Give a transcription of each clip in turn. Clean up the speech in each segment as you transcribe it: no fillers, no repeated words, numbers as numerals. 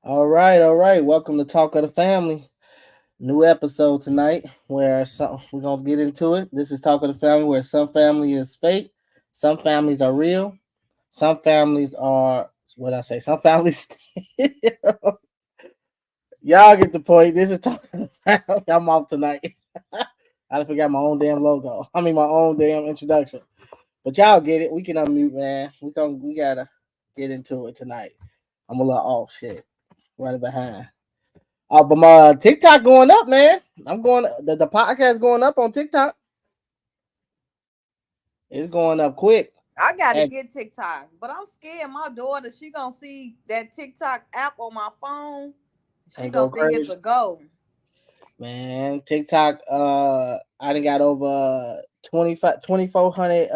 All right. Welcome to Talk of the Family. New episode tonight where we're gonna get into it. This is Talk of the Family where some family is fake, some families are real, some families are what I say. Some families y'all get the point. This is Talk of the Family. I'm off tonight. I forgot my own damn logo. I mean my own damn introduction. But y'all get it. We can unmute, man. We gotta get into it tonight. I'm a little off shit. Running behind. But my TikTok going up, man. I'm going the podcast going up on TikTok. It's going up quick. I gotta And, get TikTok, but I'm scared my daughter, she gonna see that TikTok app on my phone. She and gonna go think it's crazy. a go. Man, TikTok, I done got over 2,400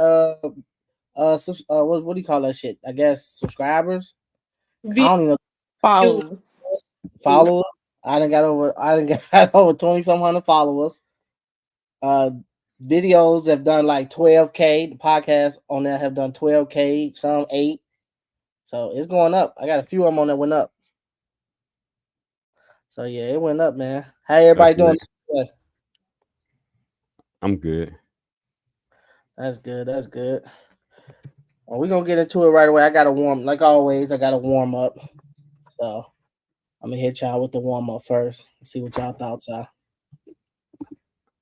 what do you call that shit? I guess subscribers. I don't even know Followers. followers. I done got over 20 some hundred followers. Uh Videos have done like 12K. The podcast on there have done 12K, some 8. So it's going up. I got a few of them on that went up. So yeah, it went up, man. How That's everybody doing? lit. I'm good. That's good. That's good. Well, we're gonna get into it right away. I gotta like always, I gotta warm up. So I'm gonna hit y'all with the warm up first. See what y'all thoughts are.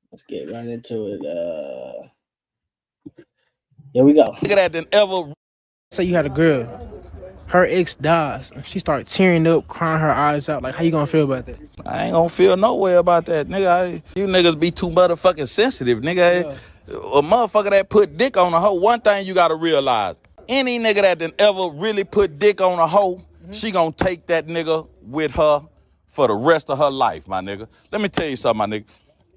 Let's get right into it. Here we go. Nigga that than ever. Say you had a girl, her ex dies, and she start tearing up, crying her eyes out. Like, how you gonna feel about that? I ain't gonna feel no way about that, nigga. You niggas be too motherfucking sensitive, nigga. Yeah. A motherfucker that put dick on a hoe, one thing you gotta realize, any nigga that done ever really put dick on a hoe, she gonna take that nigga with her for the rest of her life, my nigga. Let me tell you something, my nigga.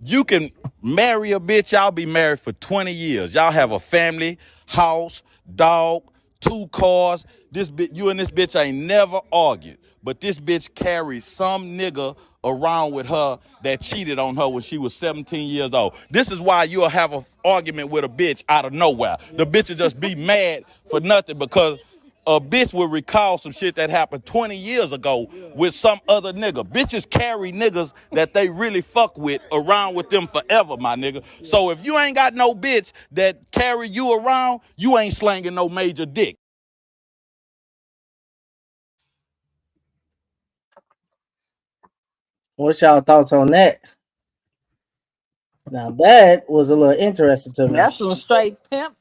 You can marry a bitch, y'all be married for 20 years. Y'all have a family, house, dog, 2 cars. This bitch, you and this bitch ain't never argued. But this bitch carries some nigga around with her that cheated on her when she was 17 years old. This is why you'll have an argument with a bitch out of nowhere. The bitch will just be mad for nothing because a bitch will recall some shit that happened 20 years ago with some other nigga. Bitches carry niggas that they really fuck with around with them forever, my nigga. So if you ain't got no bitch that carry you around, you ain't slanging no major dick. What's y'all thoughts on that? Now that was a little interesting to me. That's some straight pimp.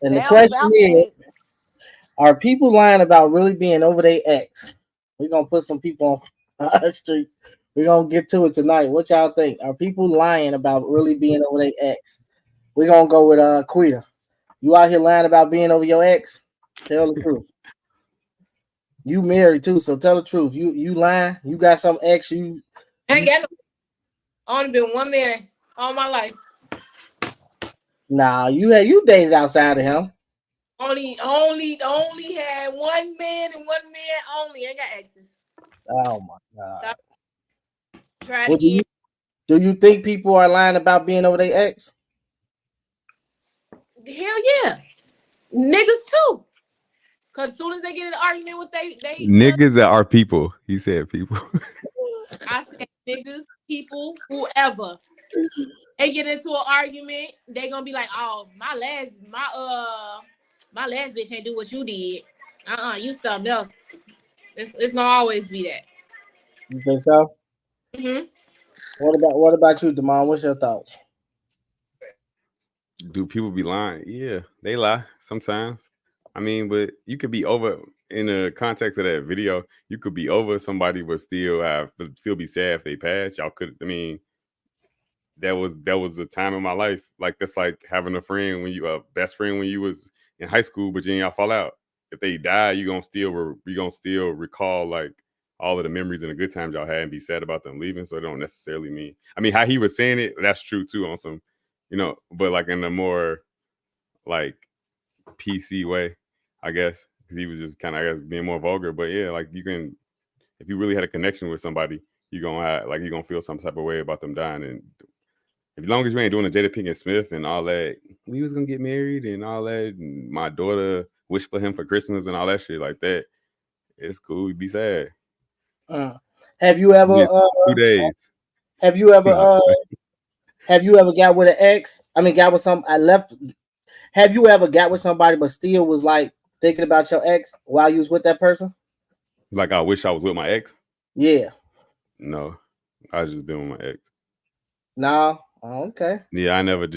And the Down question south is, shit. are people lying about really being over their ex? We're gonna put some people on the street. We're gonna get to it tonight. What y'all think? Are people lying about really being over their ex? We're gonna go with Quita. You out here lying about being over your ex? Tell the truth. You married too, so tell the truth. You lying? You got some ex I ain't got no. Only been one man all my life. Nah, you dated outside of him. Only had one man and one man only. I ain't got exes. Oh my god. Try it Well, again. do you think people are lying about being over their ex? Hell yeah, niggas too. Cause as soon as they get in an argument with they Niggas that are people. He said people. I said niggas, people, whoever. They get into an argument, they gonna be like, oh, my last bitch ain't do what you did. You something else. It's gonna always be that. You think so? Mm-hmm. What about you, Damon? What's your thoughts? Do people be lying? Yeah, they lie sometimes. I mean, but you could be over in the context of that video. You could be over somebody, but still be sad if they pass. Y'all could. I mean, that was a time in my life. Like that's like having a friend when you best friend when you was in high school, but then y'all fall out. If they die, you gonna still recall like all of the memories and the good times y'all had and be sad about them leaving. So it don't necessarily mean. I mean, how he was saying it, that's true too on some, but like in a more like PC way, I guess, because he was just kind of, I guess, being more vulgar. But yeah, like you can, if you really had a connection with somebody, you're gonna feel some type of way about them dying. And as long as you ain't doing a Jada Pinkett Smith and all that, we was gonna get married and all that, and my daughter wished for him for Christmas and all that shit like that, it's cool. You'd be sad. Have you ever Yeah, 2 days. have you ever No, have you ever got with an ex? I mean, got with some. I left. Have you ever got with somebody but still was like thinking about your ex while you was with that person? like I wish I was with my ex. Yeah. No, I just been with my ex. No. Oh, okay. Yeah, I never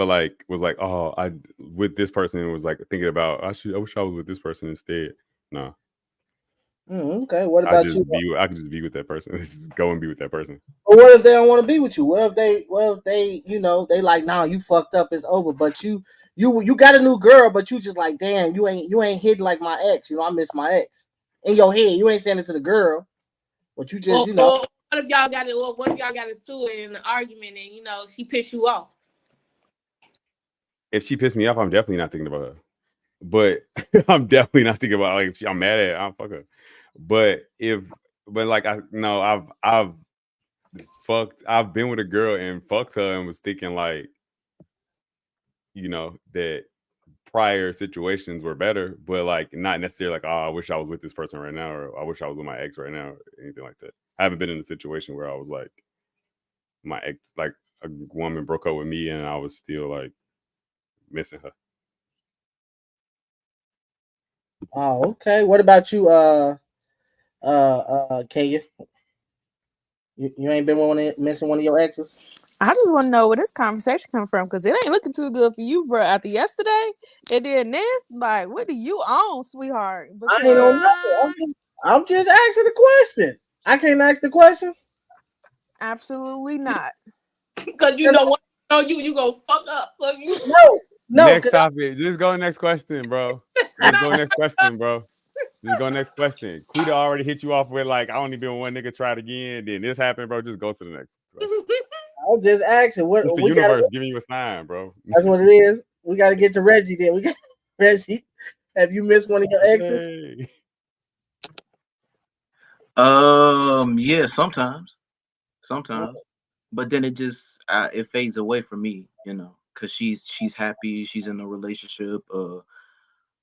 like was like, oh, I with this person and was like thinking about I wish I was with this person instead. No, Okay. What about you? I could just be with that person. Just go and be with that person. But what if they don't want to be with you? What if they, they like, nah, you fucked up, it's over. But you got a new girl, but you just like, damn, you ain't hidden like my ex. I miss my ex. In your head, you ain't saying it to the girl, but you just, Or what if y'all got it? Or what if y'all got into it in an argument and she pissed you off? If she pissed me off, I'm definitely not thinking about her. But I'm definitely not thinking about if I'm mad at her, I'll fuck her. But I've been with a girl and fucked her and was thinking like, that prior situations were better, but like not necessarily like, oh, I wish I was with this person right now, or I wish I was with my ex right now, or anything like that. I haven't been in a situation where I was like, my ex, like a woman broke up with me and I was still like missing her. Oh, okay. What about you, Kenya? You ain't been missing one of your exes? I just want to know where this conversation come from because it ain't looking too good for you, bro. After yesterday, and then this, like, what do you own, sweetheart? I ain't on nothing. I'm just asking the question. I can't ask the question. Absolutely not. Because you know what? You go fuck up. So you no. Next topic. Just go next question, bro. Just go next question, bro. Just go next question. Quita already hit you off with like, I only been one nigga tried again. Then this happened, bro. Just go to the next question. I'm just asking. What it's the universe giving you a sign, bro. That's what it is. We got to get to Reggie. Then we got Reggie. Have you missed one of your exes? Yeah, sometimes, but then it just it fades away from me, because she's happy, she's in a relationship.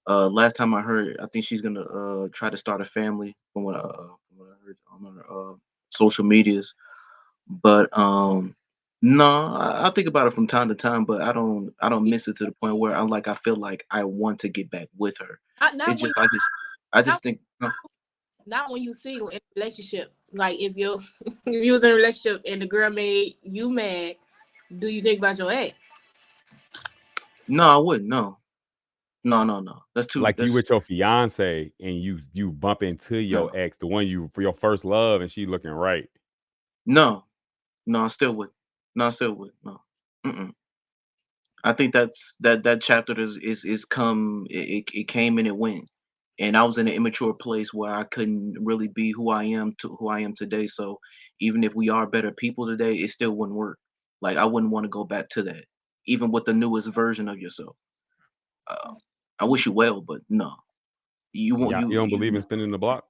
Last time I heard, I think she's gonna try to start a family from what I heard on her social medias. But no, I think about it from time to time, but I don't miss it to the point where I feel like I want to get back with her. It's just I just think. Not when you single in a relationship. Like if you was in a relationship and the girl made you mad, do you think about your ex? No, I wouldn't. No. That's too like you with your fiance and you bump into your ex, the one for your first love, and she looking right. No, I still would. No. Mm-mm. I think that chapter is come. It came and it went. And I was in an immature place where I couldn't really be who I am today. So even if we are better people today, it still wouldn't work. Like I wouldn't want to go back to that, even with the newest version of yourself. I wish you well, but no, you won't. You don't believe in spinning the block?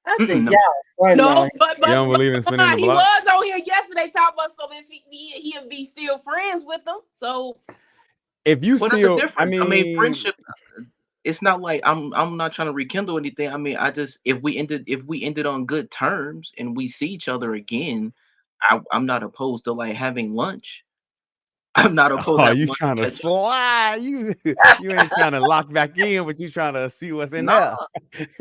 I think no. y'all. No, but you don't believe in spinning the he block? was on here yesterday talking about so if he'll be still friends with them. So if you well, still, there's a difference. I mean, friendship. It's not like I'm not trying to rekindle anything. I mean, if we ended on good terms and we see each other again, I'm not opposed to like having lunch. I'm not opposed. Oh, you trying to slide? You ain't trying to lock back in, but you trying to see what's in there. That's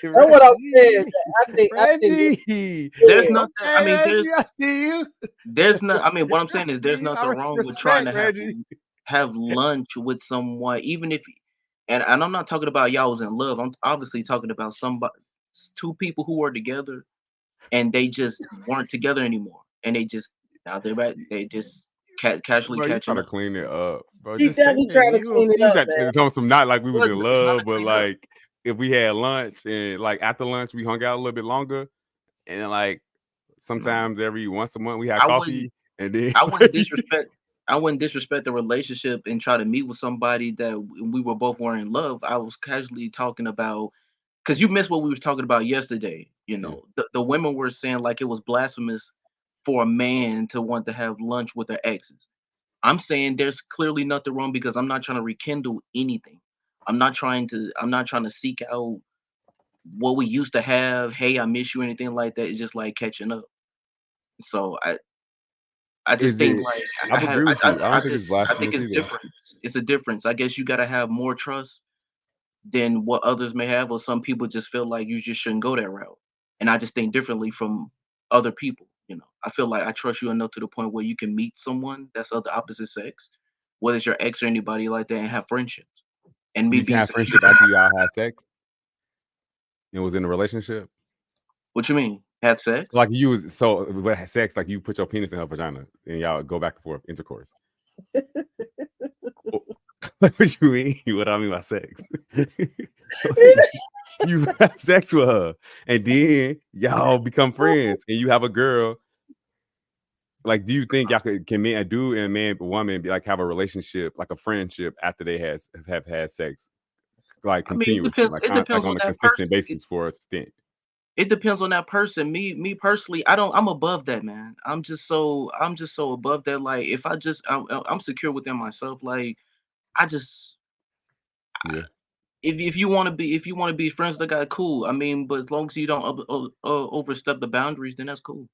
what I'm saying. I think there's nothing. I mean, Reggie, I see you. There's no. I mean, what I'm saying is there's nothing wrong with trying to have lunch with someone, even if. And I'm not talking about y'all was in love. I'm obviously talking about two people who were together, and they just weren't together anymore, and they just now they just casually catching up. To clean it up, bro. He definitely trying to clean it up. Man. Tell some not like we was in love, but like if we had lunch and like after lunch we hung out a little bit longer, and then like sometimes every once a month we had coffee, and then I wouldn't disrespect. I wouldn't disrespect the relationship and try to meet with somebody that we were both in love. I was casually talking about, because you missed what we was talking about yesterday. The women were saying like it was blasphemous for a man to want to have lunch with their exes. I'm saying there's clearly nothing wrong because I'm not trying to rekindle anything. I'm not trying to seek out what we used to have, hey, I miss you, anything like that, is just like catching up. So I just Is think it? like I agree with you. I don't think it's I think blasphemous it's either. different. It's a difference. I guess you gotta have more trust than what others may have, or some people just feel like you just shouldn't go that route. And I just think differently from other people. I feel like I trust you enough to the point where you can meet someone that's of the opposite sex, whether it's your ex or anybody like that, and have friendships. And me You can being have friendship after y'all had sex and was in a relationship. What you mean? Had sex? Like you was what sex? Like you put your penis in her vagina and y'all go back and forth intercourse. What you mean? What I mean by sex? You have sex with her, and then y'all become friends, and you have a girl. Like, do you think y'all can a dude and a woman be like have a relationship, like a friendship, after they have had sex, like I mean, continuously, it depends on on a that consistent person. basis for a stint? It depends on that person. Me personally, I'm above that, man. I'm just so above that. Like, if I'm secure within myself. Like, I just Yeah. if you want to be friends with the guy, cool. I mean, but as long as you don't overstep the boundaries, then that's cool.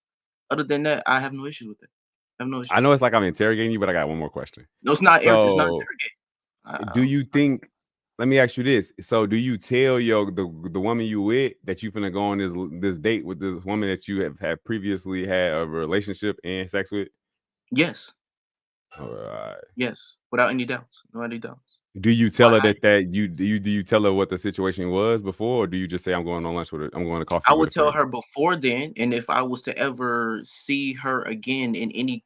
Other than that, I have no issue with it. I have no issue. I know it's like I'm interrogating you, but I got one more question. No, it's not. It's not So, interrogating. do you think? Let me ask you this. So, do you tell the woman you with that you finna go on this date with this woman that you have previously had a relationship and sex with? Yes. All right. Yes, without any doubts. No any doubts. Do you tell her that do you tell her what the situation was before, or do you just say I'm going on lunch with her? I'm going to coffee. I with would a tell friend? her before then, and if I was to ever see her again in any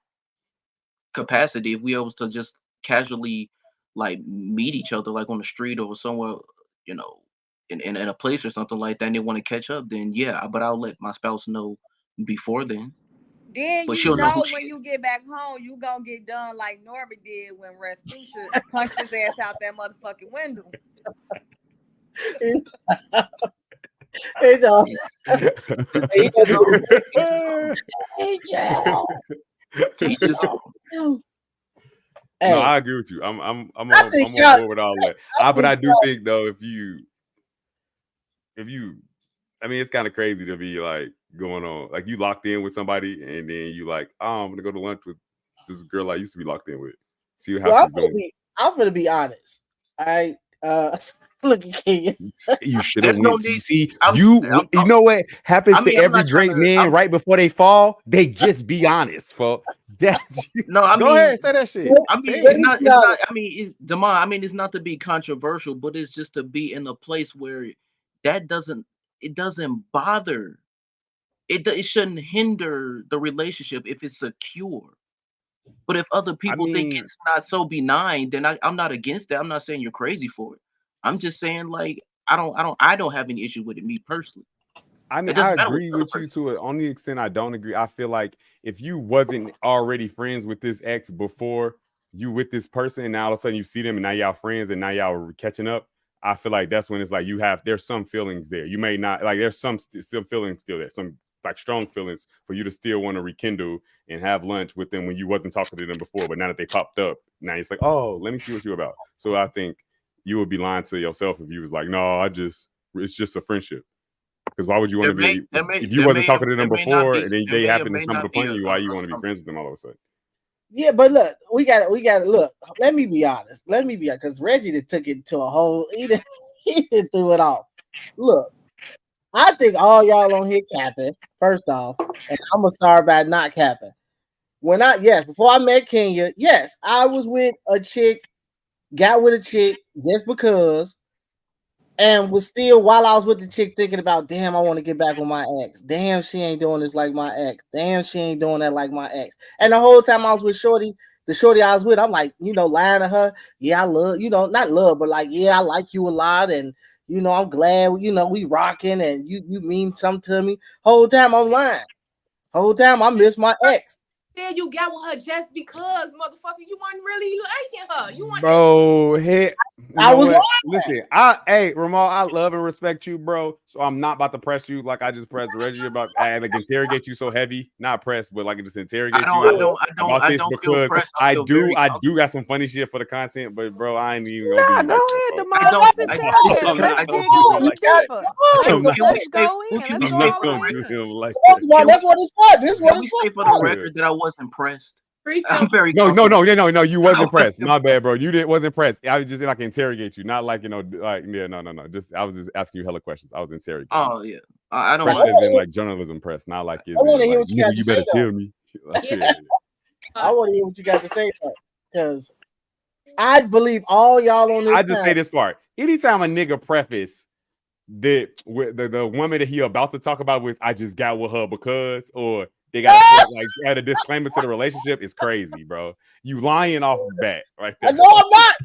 capacity, if we was to just casually like meet each other, like on the street or somewhere, you know, in a place or something like that, and they want to catch up, then yeah, but I'll let my spouse know before then. Then But you she'll know who know she when is. you get back home, you gonna get done like Norbert did when Rasputia punched his ass out that motherfucking window. Hey, dog. To each his own. Hey, No, I agree with you. I'm on think board with all that. But I do think though, if you, I mean, it's kind of crazy to be like going on, like you locked in with somebody, and then you like, oh, I'm gonna go to lunch with this girl I used to be locked in with. See how she's doing. I'm gonna be honest. I look at Kenya. You should have There's no went. need. You see, I'm- you know what happens I mean, to I'm every not trying great to- man I'm- right before they fall? They just be honest, folks. That's No, I go mean, ahead, say that shit. I mean, Say it's it. not. It's not. I mean, it's Damon. I mean, it's not to be controversial, but it's just to be in a place where that doesn't. It doesn't bother. It shouldn't hinder the relationship if it's secure. But if other people think mean- it's not so benign, then I'm not against that. I'm not saying you're crazy for it. I'm just saying like I don't have any issue with it, me personally. I mean, It doesn't I matter what agree the other with you person- to it. On the extent I don't agree, I feel like if you wasn't already friends with this ex before you with this person, and now all of a sudden you see them and now y'all friends and now y'all catching up, I feel like that's when it's like there's some feelings there. You may not like there's some feelings still there, some like strong feelings for you to still want to rekindle and have lunch with them when you wasn't talking to them before, but now that they popped up, now it's like, oh, let me see what you're about. So I think you would be lying to yourself if you was like, no, it's just a friendship. Because why would you want to be if you wasn't talking to them before and then they happen to stumble upon you? Why you want to be friends with them all of a sudden? Yeah, but look, we got to look. Let me be honest. Because Reggie that took it to a whole. He didn't threw it off. Look, I think all y'all on here capping. First off, and I'm gonna start by not capping. Before I met Kenya, yes, I was with a chick, got with a chick just because. And was still, while I was with the chick, thinking about, damn, I want to get back with my ex. Damn, she ain't doing this like my ex. Damn, she ain't doing that like my ex. And the whole time I was with Shorty, the Shorty I was with, I'm like, lying to her. Yeah, I love, not love, but like, yeah, I like you a lot. And, I'm glad, we rocking and you mean something to me. Whole time I'm lying. Whole time I miss my ex. said you got with her just because, motherfucker, you weren't really liking her. You weren't. Bro, hey, I was lying. listen. Hey, Ramal, I love and respect you, bro. So I'm not about to press you like I just pressed Reggie about. I like interrogate you so heavy, not press, but like just interrogate you about this because I do got some funny shit for the content, but bro, I ain't even gonna Nah, be go like, ahead, bro. DeMar. Let's interrogate. Let's dig a little deeper. Let's go in. I'm Let's not go all gonna in. do him like That's what it's for. This Can what we it's say for the record that I was impressed? I'm very no, you wasn't impressed. My impressed. bad, bro. You wasn't impressed. I was just like interrogate you, not like like no. Just I was just asking you hella questions. I was interrogating. Oh yeah, I don't. Press as in like journalism press, not like. I want to hear what you you got to say. better tell me. I want to hear what you got to say because I believe all y'all on this. I just say this part. Anytime a nigga preface that with the woman that he about to talk about was I just got with her because or they got like add a disclaimer to the relationship is crazy, bro. You lying off the bat right there. No, I'm not.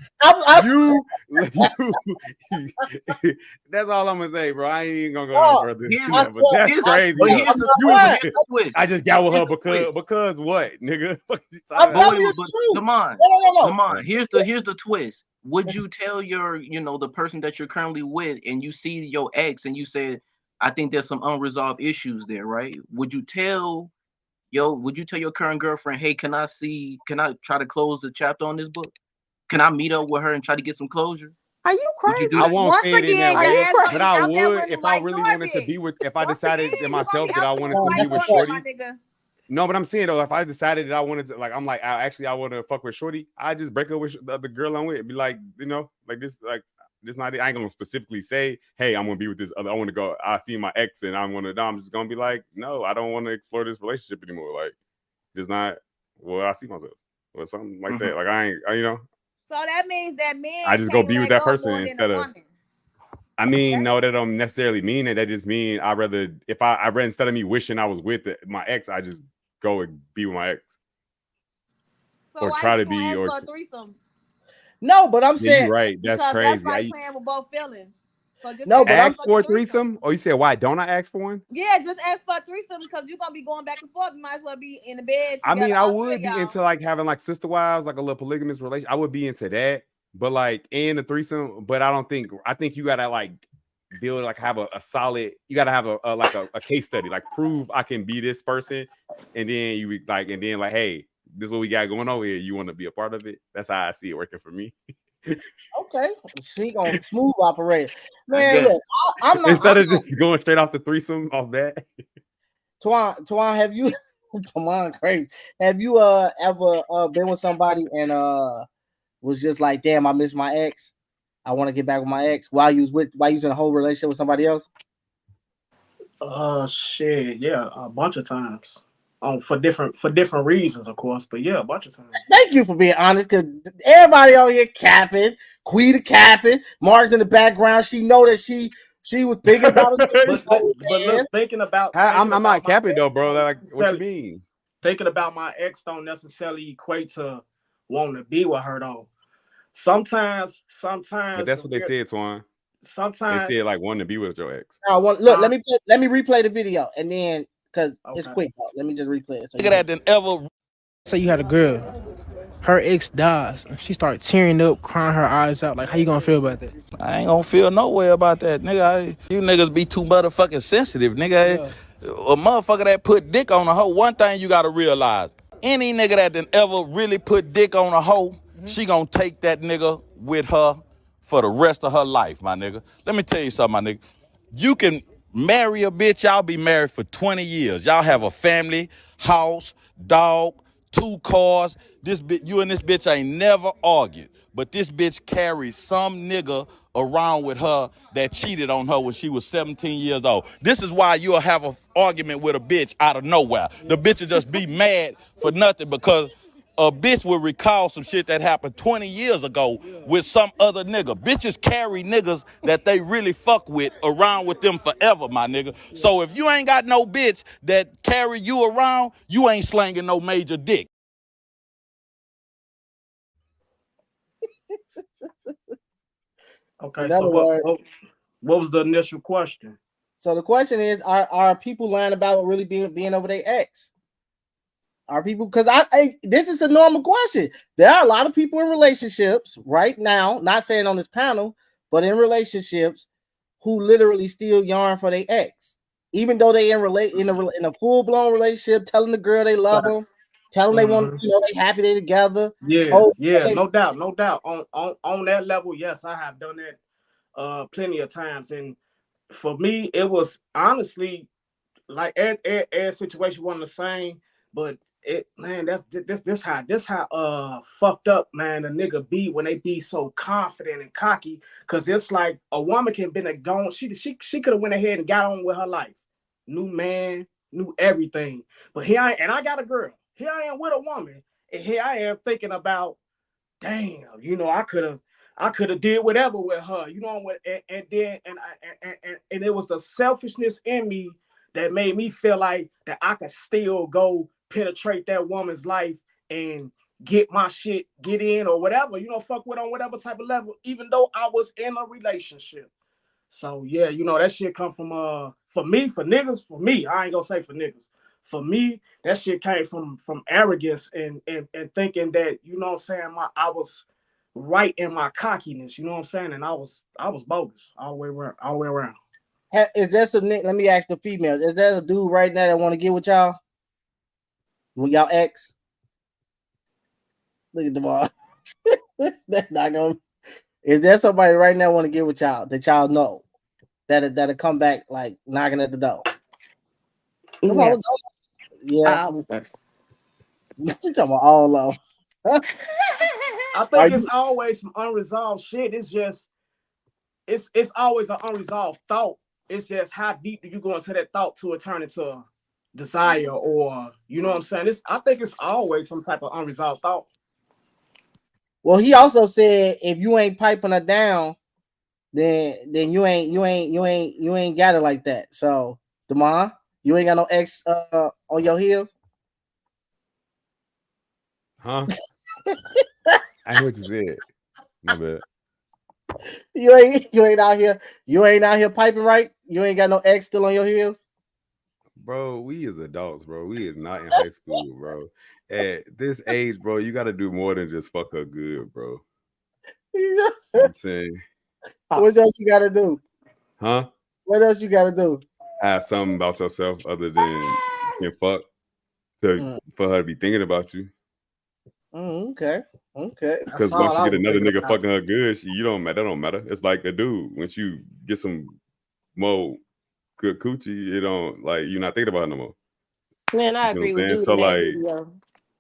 That's all I'm gonna say, bro. I ain't even gonna go any further. That's crazy. I just got with her because what, nigga? I'm telling you the truth. Come on. Here's the twist. Would you tell your, the person that you're currently with, and you see your ex, and you said, I think there's some unresolved issues there, right? Would you tell your current girlfriend, hey, can I try to close the chapter on this book? Can I meet up with her and try to get some closure? Are you crazy? I won't say it in that way, but I would if I really wanted to be with. If I decided in myself that I wanted to be with Shorty. No, but I'm saying though, if I decided that I wanted to, like, I'm like, I want to fuck with Shorty. I just break up with the girl I'm with. Be like, like this, not. I ain't gonna specifically say, hey, I'm gonna be with this other. I want to go. I see my ex, and I'm just gonna be like, no, I don't want to explore this relationship anymore. Like, it's not. Well, I see myself or something like that. Like I ain't. So that means that men. I just go be with that person instead of. I mean, no, that don't necessarily mean it. That just mean I rather instead of me wishing I was with my ex, I just go and be with my ex. So or try to be or threesome. No, but I'm saying right. That's crazy. That's like playing with both feelings. So just but ask for a threesome. Or you said why don't I ask for one? Yeah, just ask for a threesome because you're gonna be going back and forth. You might as well be in the bed. I mean, I would be into like having like sister wives, like a little polygamous relation. I would be into that. But like in the threesome, but I think you gotta like build like have a solid. You gotta have a case study, like prove I can be this person, and then hey, this is what we got going on here. You want to be a part of it? That's how I see it working for me. Okay, she gonna smooth operate, man. Look, I'm not instead of just going straight off the threesome off that. Twan, have you? Twan, crazy. Have you ever been with somebody and was just like, damn, I miss my ex. I want to get back with my ex while you was in a whole relationship with somebody else? Shit, yeah, a bunch of times. For different reasons, of course, but yeah, a bunch of times. Thank you for being honest, because everybody on here capping, Quita capping, Mark's in the background. She know that she was thinking about it. but look, thinking about I'm not capping though, bro. Like, what you mean? Thinking about my ex don't necessarily equate to wanting to be with her though. Sometimes. But that's what they said, Twan. Sometimes they said like wanting to be with your ex. Look, let me replay the video, and then because it's quick. Let me just replay it. Look at that. Ever say you had a girl, her ex dies, and she started tearing up, crying her eyes out. Like, how you gonna feel about that? I ain't gonna feel no way about that, nigga. You niggas be too motherfucking sensitive, nigga. Yeah. A motherfucker that put dick on a hoe. One thing you gotta realize: any nigga that done ever really put dick on a hoe, she gonna take that nigga with her for the rest of her life, my nigga. Let me tell you something, my nigga. You can marry a bitch, y'all be married for 20 years. Y'all have a family, house, dog, 2 cars. You and this bitch ain't never argued. But this bitch carries some nigga around with her that cheated on her when she was 17 years old. This is why you'll have an argument with a bitch out of nowhere. The bitch will just be mad for nothing because a bitch will recall some shit that happened 20 years ago with some other nigga. Bitches carry niggas that they really fuck with around with them forever, my nigga. So if you ain't got no bitch that carry you around, you ain't slanging no major dick. Okay, so what was the initial question? So the question is, are people lying about really being over their ex? Are people, because I this is a normal question. There are a lot of people in relationships right now, not saying on this panel, but in relationships who literally still yarn for their ex, even though they in a full blown relationship, telling the girl they love them, telling they want, they happy they together. Yeah, no doubt. On that level, yes, I have done that plenty of times, and for me, it was honestly like every situation wasn't the same, but this how fucked up, man, a nigga be when they be so confident and cocky, because it's like a woman can been gone. She could have went ahead and got on with her life, new man, new everything. But here I got a girl. Here I am with a woman, and here I am thinking about, damn, I could have did whatever with her, and it was the selfishness in me that made me feel like that I could still go penetrate that woman's life and get my shit, get in or whatever, fuck with on whatever type of level, even though I was in a relationship. So yeah, that shit come from for me, I ain't gonna say for niggas. For me, that shit came from arrogance and thinking that, I was right in my cockiness, and I was bogus all the way around. Is there some? Let me ask the females. Is there a dude right now that want to get with y'all? With y'all ex? Look at them all. That's not gonna. Is there somebody right now want to get with y'all that y'all know that'll come back like knocking at the door? Come on, yeah. You talking about all of them? I think it's always some unresolved shit. It's just it's always an unresolved thought. It's just how deep do you go into that thought to it turn into a desire, or you know what I'm saying? I think it's always some type of unresolved thought. Well, he also said if you ain't piping her down, then you ain't got it like that. So, Demar, you ain't got no ex on your heels? Huh? I heard what you said. My bad. You ain't out here piping right? You ain't got no ex still on your heels? Bro, we is adults, bro. We is not in high school, bro. At this age, bro, you got to do more than just fuck her good, bro. I'm saying. What else you got to do? Huh? What else you got to do? Have something about yourself other than getting fucked for her to be thinking about you. Okay. Because once you get another nigga fucking her good, that don't matter. It's like a dude. Once you get some more good coochie, it don't, like, you're not thinking about it no more. Man, I agree with you. So like,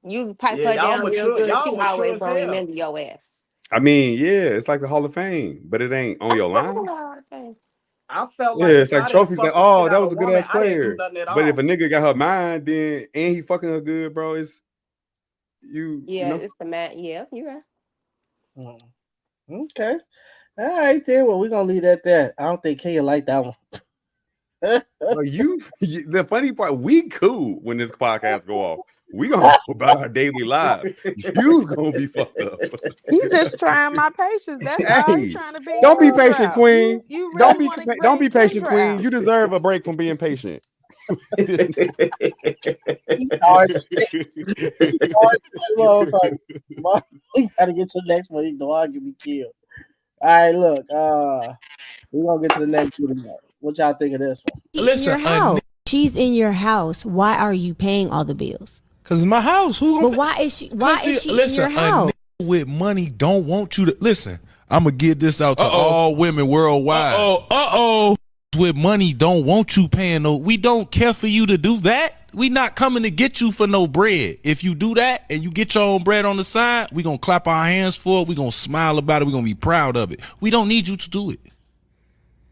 you pipe her down real good, she always gonna remember your ass. I mean, yeah, it's like the Hall of Fame, but it ain't on your line. I felt like it's like trophies. Like, oh, that was a good ass player. But if a nigga got her mind, then and he fucking her good, bro, it's you. Yeah, it's the man. Yeah, you're right. Okay. All right, then. Well, we're gonna leave that there. I don't think Kaya liked that one. The funny part, we cool when this podcast go off. We gonna go about our daily lives. You gonna be fucked up. You just trying my patience. That's all I'm trying to be. Don't be patient, Queen. You really don't be patient, Queen. You deserve a break from being patient. You gotta get to the next one. The dog can be killed. All right, look. We're gonna get to the next one. What y'all think of this one? Listen, she's in your house. Why are you paying all the bills? Cause it's my house. But why is she in your house? A with money don't want you to listen. I'm gonna get this out to all women worldwide. With money don't want you paying no. We don't care for you to do that. We not coming to get you for no bread. If you do that and you get your own bread on the side, we gonna clap our hands for it. We gonna smile about it. We gonna be proud of it. We don't need you to do it.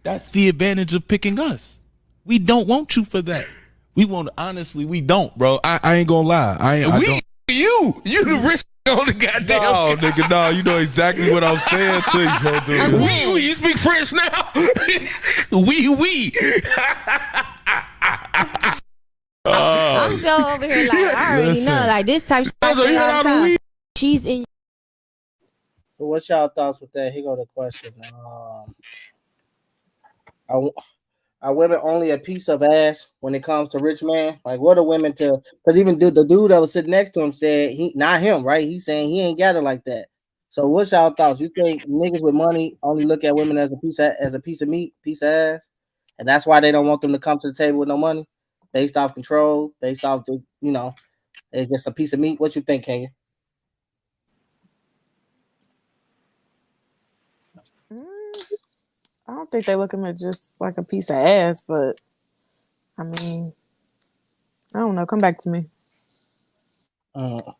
That's the advantage of picking us. We don't want you for that. We want to, honestly, we don't, bro. I ain't gonna lie. You the rich on the goddamn. No, nigga, no. You know exactly what I'm saying to you, dude. You speak French now? Oui. I'm so over here like, I already know. Like, this type of shit I say all the time. She's in. So what's y'all thoughts with that? Here go the question. Are women only a piece of ass when it comes to rich man? Like, what are women to? Because even the dude that was sitting next to him said he, not him, right? He's saying he ain't got it like that. So, what's y'all thoughts? You think niggas with money only look at women as a piece of meat, piece of ass, and that's why they don't want them to come to the table with no money, based off control, based off just it's just a piece of meat. What you think, Kenya? I don't think they look at me just like a piece of ass, but I mean, I don't know. Come back to me.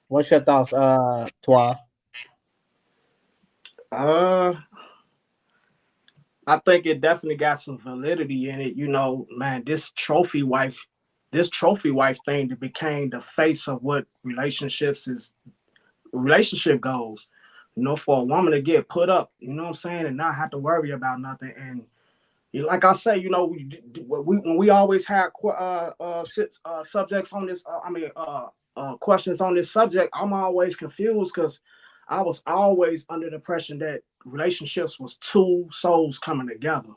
What's your thoughts, Twa? I think it definitely got some validity in it. Man, this trophy wife thing that became the face of what relationship goals. For a woman to get put up, you know what I'm saying, and not have to worry about nothing. And like I say, when we always had subjects on this, questions on this subject, I'm always confused because I was always under the impression that relationships was two souls coming together.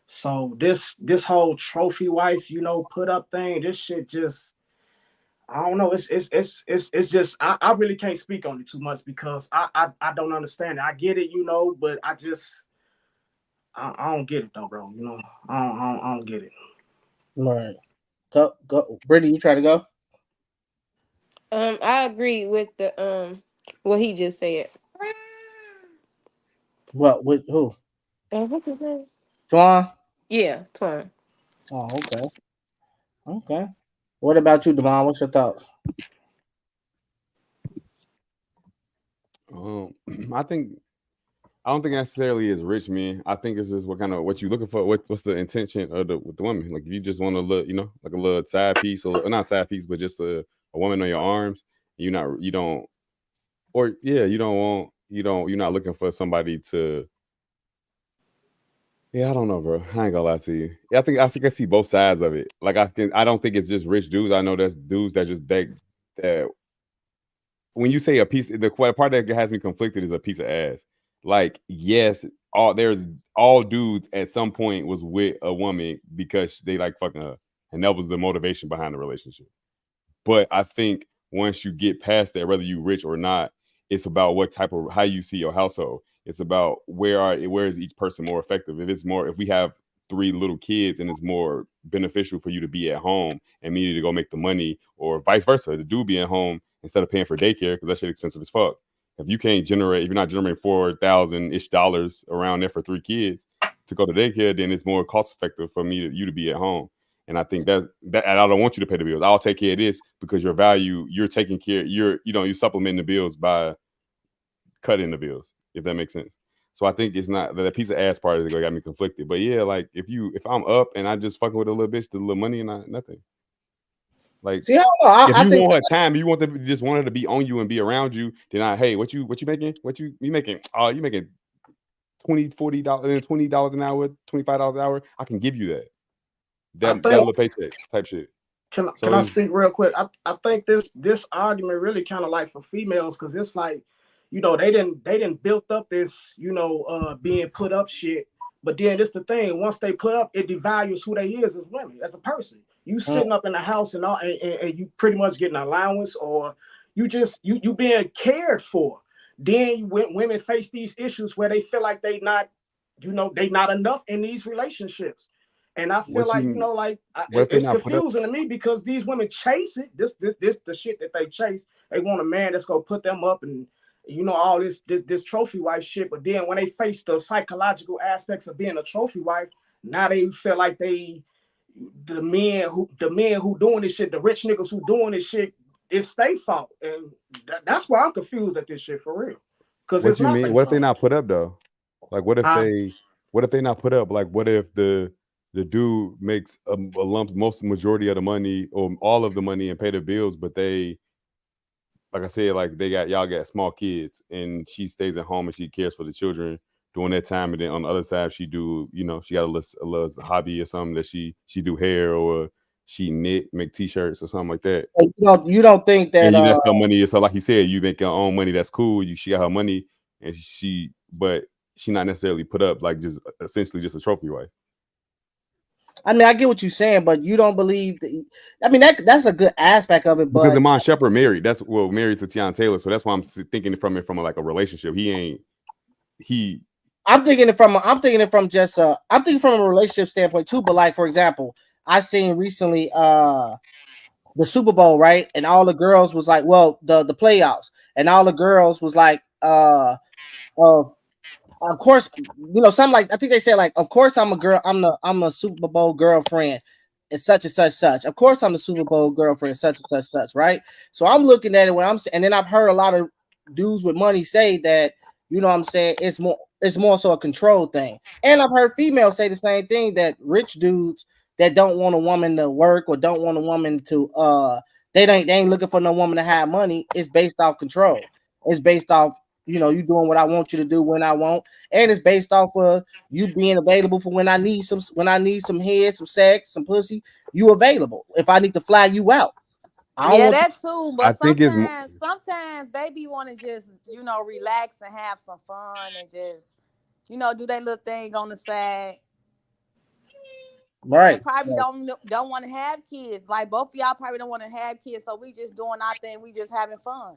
So this whole trophy wife, put up thing, this shit just, I don't know. It's just I really can't speak on it too much because I don't understand it. I get it, but I don't get it though, bro. I don't get it. Right. Go, Brittany. You try to go. I agree with the what he just said. What? With who? What's his name? Twan? Yeah, Twan. Oh, okay. What about you, Devon? What's your thoughts? I don't think necessarily is rich men. I think it's just what you looking for. What's the intention of the woman? Like if you just want to look, like a little side piece, or not side piece, but just a woman on your arms. You're not looking for somebody to. Yeah, I don't know, bro. I ain't gonna lie to you. Yeah, I think I see both sides of it. Like I don't think it's just rich dudes. I know there's dudes that just that when you say a piece, the part that has me conflicted is a piece of ass. Like, yes, all dudes at some point was with a woman because they like fucking her, and that was the motivation behind the relationship. But I think once you get past that, whether you rich or not, it's about how you see your household. It's about where is each person more effective. If we have 3 little kids and it's more beneficial for you to be at home and me to go make the money, or vice versa, the dude be at home instead of paying for daycare because that shit expensive as fuck. If you're not generating $4,000-ish around there for 3 kids to go to daycare, then it's more cost effective for you to be at home. And I think that and I don't want you to pay the bills. I'll take care of this because you're taking care, you're supplementing the bills by cutting the bills, if that makes sense. So I think it's not that piece of ass part is got me conflicted. But yeah, like if I'm up and I just fucking with a little bitch, the little money and nothing. Like, see, if you want her time, you just want her to be on you and be around you, then hey, what you making? What you making? Oh, you making $20, $40, $20 an hour, $25 an hour. I can give you that. That little paycheck type shit. Can I speak real quick? I think this argument really kind of like for females because it's like, they didn't built up this, being put up shit. But then it's the thing, once they put up, it devalues who they is as women, as a person. You sitting up in the house and you pretty much getting an allowance, or you being cared for. Then when women face these issues where they feel like they not enough in these relationships. And I feel it's confusing to me because these women chase it. This the shit that they chase. They want a man that's gonna put them up and all this trophy wife shit. But then when they face the psychological aspects of being a trophy wife, now they feel like the men who doing this shit, the rich niggas who doing this shit, it's their fault. And that's why I'm confused at this shit for real. Because what you mean? What if they not put up though? Like what if they not put up? Like what if the dude makes a lump, majority of the money or all of the money and pay the bills, but they, like I said, like y'all got small kids and she stays at home and she cares for the children during that time, and then on the other side she do, she got a little hobby or something that she do hair or she make t-shirts or something like that. You don't think that that's her money. So like you said, you make your own money, that's cool. She got her money and but she not necessarily put up, like just essentially just a trophy wife. I mean, I get what you're saying, but you don't believe that. I mean, that's a good aspect of it, but because Iman Shepard married. Married to Tiana Taylor, so that's why I'm thinking from a relationship. I'm thinking it from a relationship standpoint too. But like, for example, I seen recently the Super Bowl, right? And all the girls was like, well, the playoffs, and all the girls was like, of course, something like, I think they said like, of course I'm a girl, I'm a Super Bowl girlfriend, and such and such such. Of course I'm the Super Bowl girlfriend, such and such such, right? So I'm looking at it and then I've heard a lot of dudes with money say that, you know what I'm saying, it's more so a control thing. And I've heard females say the same thing, that rich dudes that don't want a woman to work or don't want a woman to they ain't looking for no woman to have money. It's based off control. It's based off, you doing what I want you to do when I want, and it's based off of you being available for when I need some head, some sex, some pussy. You available if I need to fly you out. Yeah, that too. But I think sometimes they be want to just relax and have some fun and just do their little thing on the side. Right. And probably don't want to have kids. Like both of y'all probably don't want to have kids, so we just doing our thing. We just having fun.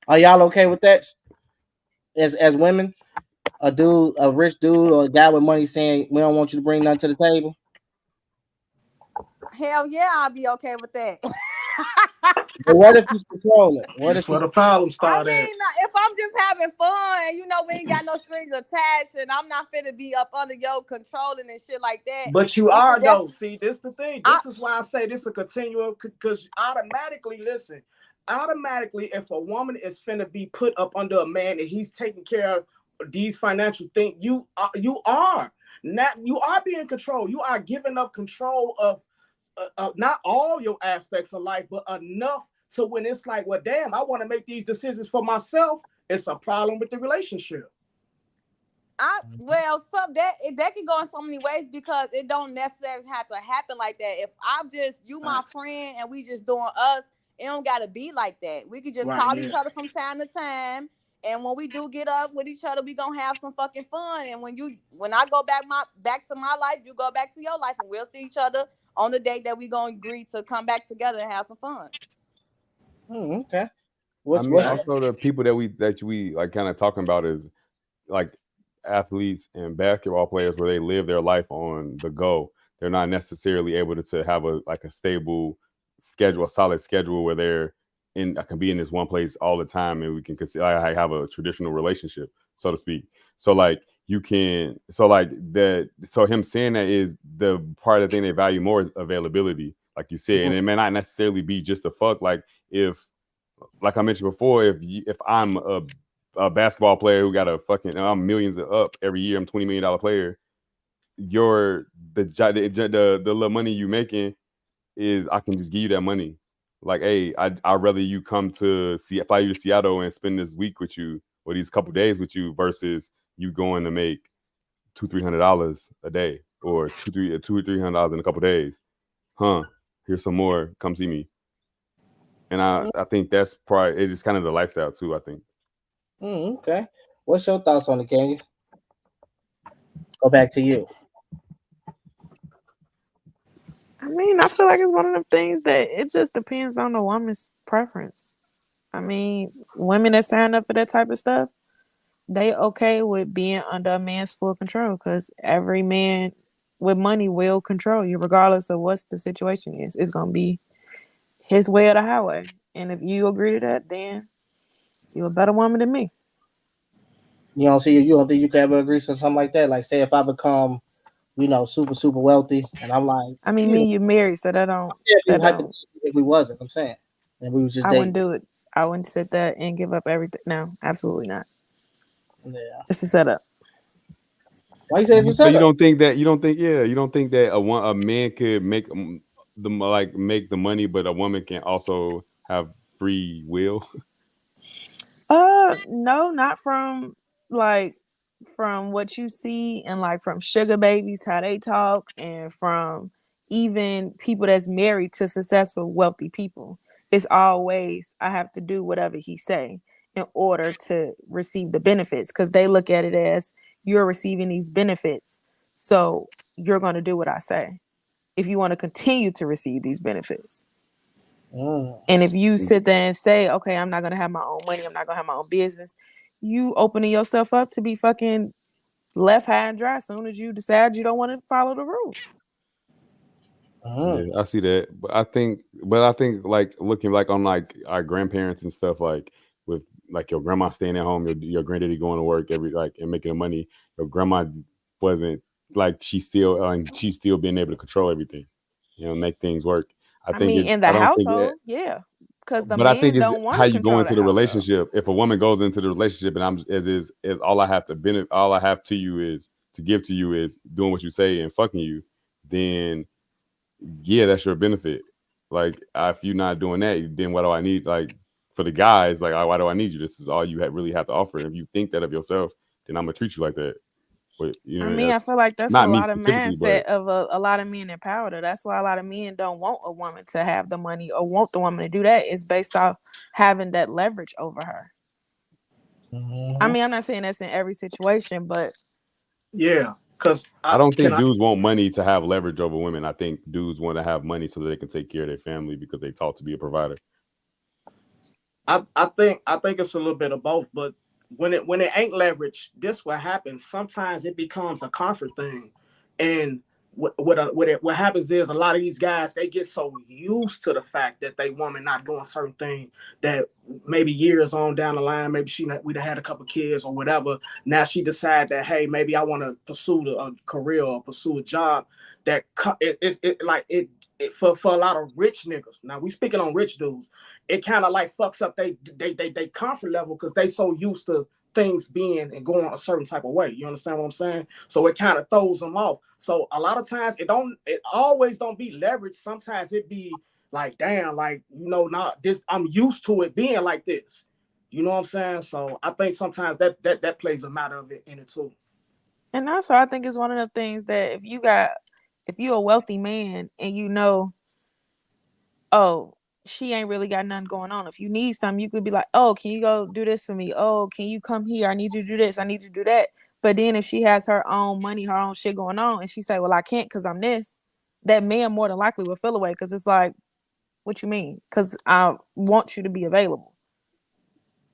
Are y'all okay with that? As women, a rich dude or a guy with money saying we don't want you to bring nothing to the table? Hell yeah, I'll be okay with that. But what if you control it? That's where the problem started? I mean, if I'm just having fun, we ain't got no strings attached, and I'm not finna be up under your controlling and shit like that. But you are though. See, this the thing. This is why I say this is a continuum, because automatically, if a woman is finna be put up under a man and he's taking care of these financial things, you are being controlled. You are giving up control of not all your aspects of life, but enough to when it's like, well, damn, I want to make these decisions for myself. It's a problem with the relationship. That can go in so many ways, because it don't necessarily have to happen like that. If I'm just my friend and we just doing us, it don't gotta be like that. We could just call each other from time to time, and when we do get up with each other, we gonna have some fucking fun. And when I go back to my life, you go back to your life, and we'll see each other on the day that we gonna agree to come back together and have some fun. Okay. Also the people that we like kind of talking about is like athletes and basketball players, where they live their life on the go. They're not necessarily able to have a stable schedule, a solid schedule where I can be in this one place all the time, and we can consider I have a traditional relationship, so to speak. So like him saying that is the part of the thing they value more is availability, like you said. And it may not necessarily be just a fuck. Like like I mentioned before, if I'm a basketball player who got I'm millions up every year, I'm $20 million player, the little money you making is, I can just give you that money. Like, hey, I'd rather you come to fly you to Seattle and spend this week with you, or these couple days with you, versus you going to make $200-300 a day, or $200 or $300 in a couple days. Here's some more. Come see me. And I think that's probably, it's just kind of the lifestyle too, I think. Okay. What's your thoughts on it, Kenya? Go back to you. I mean, I feel like it's one of them things that it just depends on the woman's preference. I mean, women that sign up for that type of stuff, they okay with being under a man's full control, because every man with money will control you, regardless of what the situation is. It's gonna be his way or the highway. And if you agree to that, then you're a better woman than me. You don't think you could ever agree to something like that? Like, say if I become, super, super wealthy, and I'm like, I mean, you're married, so that don't. If we wasn't, I'm saying, and we was just dating. Wouldn't do it. I wouldn't sit there and give up everything. No, absolutely not. Yeah, it's a setup. Why you say it's a So setup? you don't think that a man could make the money, but a woman can also have free will? No, not from what you see, and from sugar babies, how they talk, and from even people that's married to successful, wealthy people. It's always, I have to do whatever he say in order to receive the benefits, because they look at it as you're receiving these benefits. So you're going to do what I say. If you want to continue to receive these benefits. And if you sit there and say, okay, I'm not going to have my own money, I'm not going to have my own business, you opening yourself up to be fucking left high and dry as soon as you decide you don't want to follow the rules. Yeah, I see that. But I think like looking like on like our grandparents and stuff, like with like your grandma staying at home, your granddaddy going to work every like and making the money. Your grandma wasn't like she's still being able to control everything, make things work. I think in the household, yeah. Because but I think it's how you go into the relationship. If a woman goes into the relationship and I'm as all I have to you is to give to you is doing what you say and fucking you, then yeah, that's your benefit. Like if you're not doing that, then what do I need? Like for the guys, like why do I need you? This is all you really have to offer. And if you think that of yourself, then I'm gonna treat you like that. But I feel like that's a lot of mindset of a lot of men in power. That's why a lot of men don't want a woman to have the money or want the woman to do that. It's based off having that leverage over her. I mean, I'm not saying that's in every situation, but yeah, because I don't think dudes want money to have leverage over women. I think dudes want to have money so that they can take care of their family because they taught to be a provider. I think it's a little bit of both, but when it ain't leverage, this what happens. Sometimes it becomes a comfort thing, and what happens is a lot of these guys, they get so used to the fact that they woman not doing certain things that maybe years on down the line, maybe we done had a couple kids or whatever. Now she decide that, hey, maybe I want to pursue a career or pursue a job that for a lot of rich niggas. Now we speaking on rich dudes. It kind of like fucks up they comfort level because they so used to things being and going a certain type of way. You understand what I'm saying? So it kind of throws them off. So a lot of times it always don't be leverage. Sometimes it be like, damn, like, not this, I'm used to it being like this. You know what I'm saying? So I think sometimes that plays a matter of it in it too. And also I think it's one of the things that if you're a wealthy man and oh, she ain't really got nothing going on. If you need something, you could be like, oh, can you go do this for me? Oh, can you come here? I need you to do this. I need you to do that. But then if she has her own money, her own shit going on, and she say, well, I can't because I'm this, that man more than likely will feel away because it's like, what you mean? Because I want you to be available.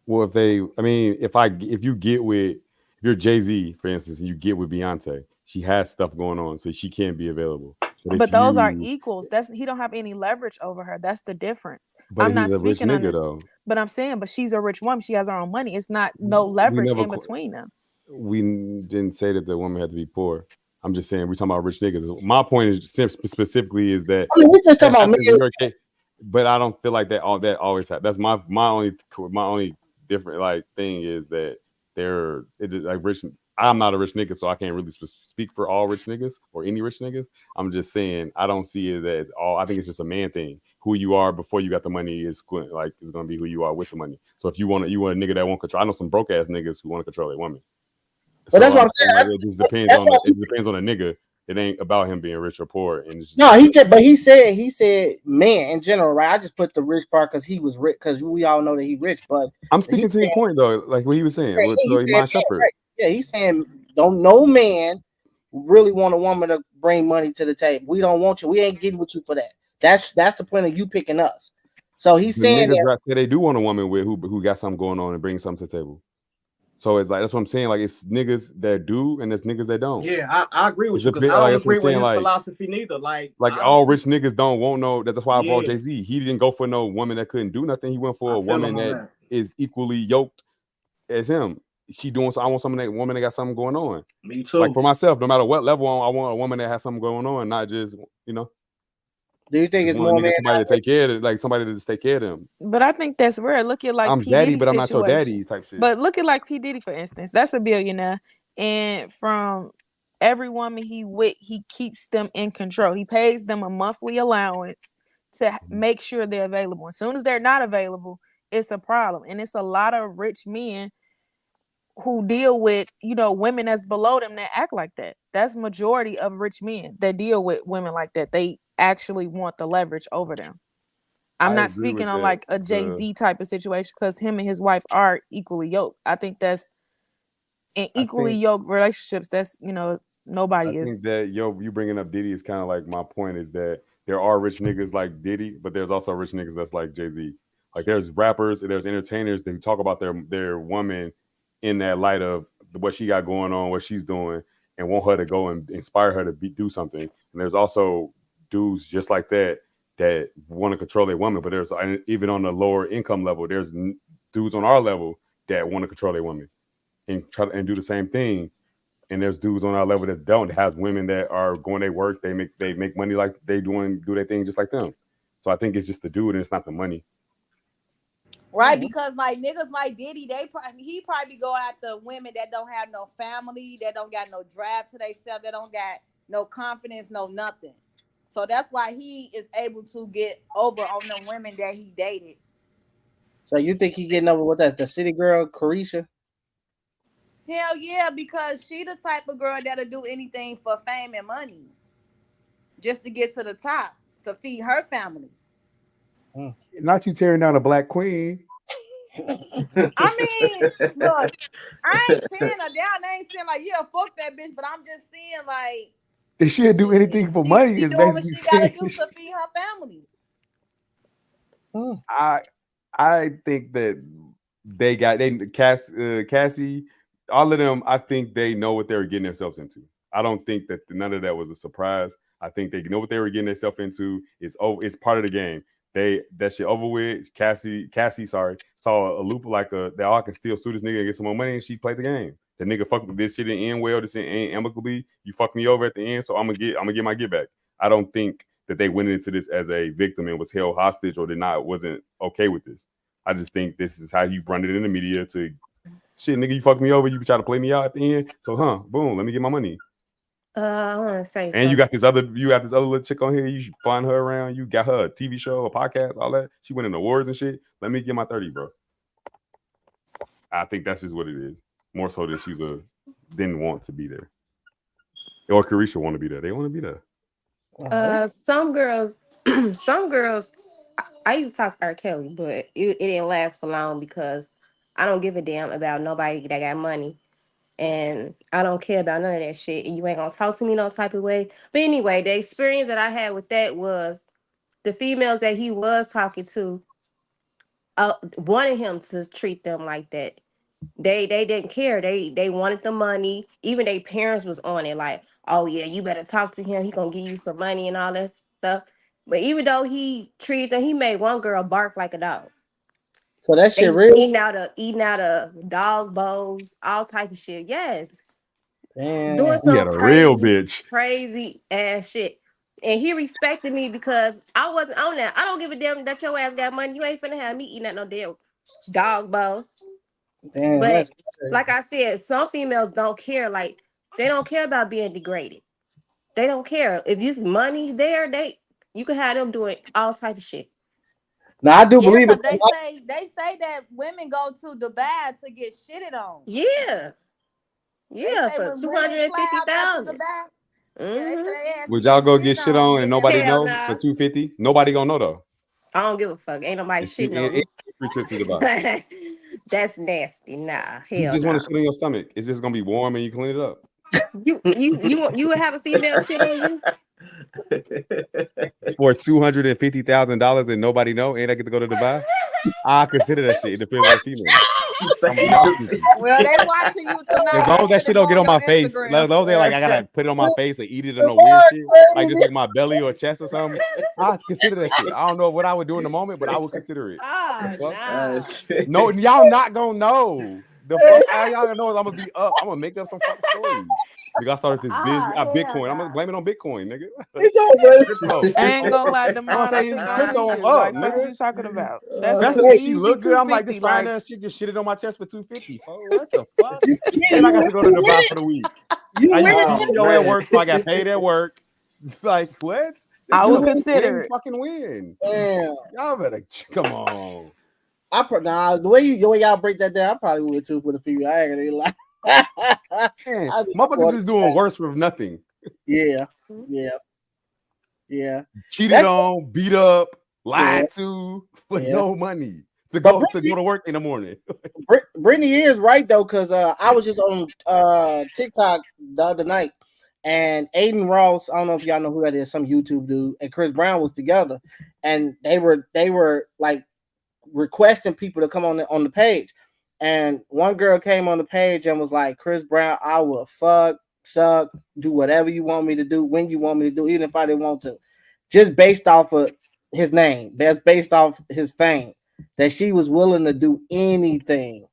Well, if you're Jay-Z, for instance, and you get with Beyonce, she has stuff going on, so she can't be available. But those are equals. He don't have any leverage over her. That's the difference. But I'm not speaking rich nigga, though. But I'm saying, but she's a rich woman. She has her own money. It's not no leverage in between them. We didn't say that the woman had to be poor. I'm just saying we're talking about rich niggas. My point is specifically is that we're just talking about but I don't feel like that always happens. That's my only different like thing is that rich. I'm not a rich nigga, so I can't really speak for all rich niggas or any rich niggas. I'm just saying I don't see it as all. I think it's just a man thing. Who you are before you got the money is going to be who you are with the money. So if you want a nigga that won't control, I know some broke ass niggas who want to control a woman. But that's what I'm saying. It just depends on it depends on a nigga. It ain't about him being rich or poor. And he said man in general, right? I just put the rich part because he was rich because we all know that he rich. But I'm speaking to his point though, like what he was saying. Right. Yeah, he's saying no man really want a woman to bring money to the table. We don't want you. We ain't getting with you for that. That's the point of you picking us. So he's saying that they do want a woman with who got something going on and bring something to the table. So it's like that's what I'm saying. Like it's niggas that do and there's niggas that don't. Yeah, I agree with you because I don't agree with his philosophy neither. Like all rich niggas don't want no. That's why I brought Jay-Z. He didn't go for no woman that couldn't do nothing. He went for a woman that is equally yoked as him. She doing so. I want that woman that got something going on. Me too. Like for myself, no matter what level I want a woman that has something going on, not just Do you think it's more somebody to take care of it, like somebody to just take care of them? But I think that's rare. Look at like I'm zaddy, but I'm not your daddy type shit. But look at like P. Diddy, for instance. That's a billionaire, and from every woman he with, he keeps them in control. He pays them a monthly allowance to make sure they're available. As soon as they're not available, it's a problem, and it's a lot of rich men who deal with, women that's below them that act like that. That's majority of rich men that deal with women like that. They actually want the leverage over them. I'm not speaking on like a Jay-Z type of situation because him and his wife are equally yoked. I think that's in equally yoked relationships. That's, Nobody I think is. that you bringing up Diddy is kind of like my point is that there are rich niggas like Diddy, but there's also rich niggas that's like Jay-Z. Like there's rappers, there's entertainers that talk about their woman in that light of what she got going on, what she's doing, and want her to go and inspire her to do something. And there's also dudes just like that want to control their woman, but there's even on the lower income level, there's dudes on our level that want to control their woman and try and do the same thing. And there's dudes on our level that don't. It has women that are going to work. They make money like they do their thing just like them. So I think it's just the dude and it's not the money. Right, because like niggas like Diddy, he probably go after women that don't have no family, that don't got no drive to themselves, that don't got no confidence, no nothing. So that's why he is able to get over on the women that he dated. So you think he getting over with that? The city girl, Carisha? Hell yeah, because she the type of girl that'll do anything for fame and money, just to get to the top, to feed her family. Not you tearing down a black queen. I mean, look, I ain't tearing her down. I ain't saying like, yeah, fuck that bitch, but I'm just saying like, If she'll do anything for money, she is doing what basically she gotta saying. do to feed her family. I think that Cassie, all of them, I think they know what they were getting themselves into. I don't think that none of that was a surprise. I think they know what they were getting themselves into. It's part of the game. That shit over with. Cassie, saw a loop like that I can still sue this nigga and get some more money, and she played the game. The nigga fucked with this shit didn't end well. This ain't amicably. You fucked me over at the end, so I'm gonna get my get back. I don't think that they went into this as a victim and was held hostage or wasn't okay with this. I just think this is how you run it in the media to shit, nigga, you fucked me over. You try to play me out at the end. So, boom, let me get my money. I want to say And you got this other little chick on here. You should find her around. You got her a TV show, a podcast, all that. She winning awards and shit. Let me get my 30, bro. I think that's just what it is. More so that she's didn't want to be there. Or Carisha want to be there. They want to be there. Some girls, I used to talk to R. Kelly, but it didn't last for long because I don't give a damn about nobody that got money. And I don't care about none of that shit. And you ain't gonna talk to me no type of way. But anyway, the experience that I had with that was the females that he was talking to wanted him to treat them like that. They didn't care. They wanted the money. Even their parents was on it, like, oh yeah, you better talk to him. He gonna give you some money and all that stuff. But even though he treated them, he made one girl bark like a dog. So that shit real? Eating out of dog bowls, all type of shit. Yes. Damn. Doing some a real bitch. Crazy ass shit. And he respected me because I wasn't on that. I don't give a damn that your ass got money. You ain't finna have me eating at no damn dog bowl. Damn, but like I said, some females don't care. Like they don't care about being degraded. They don't care. If it's money there, you can have them doing all type of shit. Now I do believe it. They say that women go to Dubai to get shitted on. Yeah. Yeah, for 250,000. Would y'all go get shit on and nobody know for 250? Nobody gonna know though. I don't give a fuck. Ain't nobody shitting on me. That's nasty. Nah, hell. You just want to shit on your stomach. It's just gonna be warm and you clean it up. You would have a female shit on you? For $250,000 and nobody know, and I get to go to Dubai. I consider that shit. It depends on the female. Well, they watching you tonight. As long as that shit don't get on my face, as long as they like I gotta put it on my face or eat it or no weird shit, like just like my belly or chest or something. I consider that shit. I don't know what I would do in the moment, but I would consider it. No, y'all not gonna know. The fuck all y'all gonna know is I'm gonna be up. I'm gonna make up some fucking stories. Nigga, I started this business. Bitcoin. I'm gonna blame it on Bitcoin, nigga. I ain't gonna lie, the I'm saying crypto up, like, nigga. what you talking about? That's the way she looked good. I'm like, this fine ass shit just shitted on my chest for $250. What the fuck? And I got to go to Dubai for the week. I used to go at work, so I got paid at work. It's like, what? I would consider it. Fucking win. Damn. Y'all better come on. The way y'all break that down, I probably would too with a female. I ain't gonna lie. Motherfuckers is doing worse for nothing. Yeah. Cheated on, beat up, lied to, with no money to go to work in the morning. Brittany is right though, because I was just on TikTok the other night, and Aiden Ross, I don't know if y'all know who that is, some YouTube dude, and Chris Brown was together, and they were like requesting people to come on the page. And one girl came on the page and was like, Chris Brown, I will fuck, suck, do whatever you want me to do, when you want me to do, even if I didn't want to. Just based off of his name. That's based off his fame. That she was willing to do anything.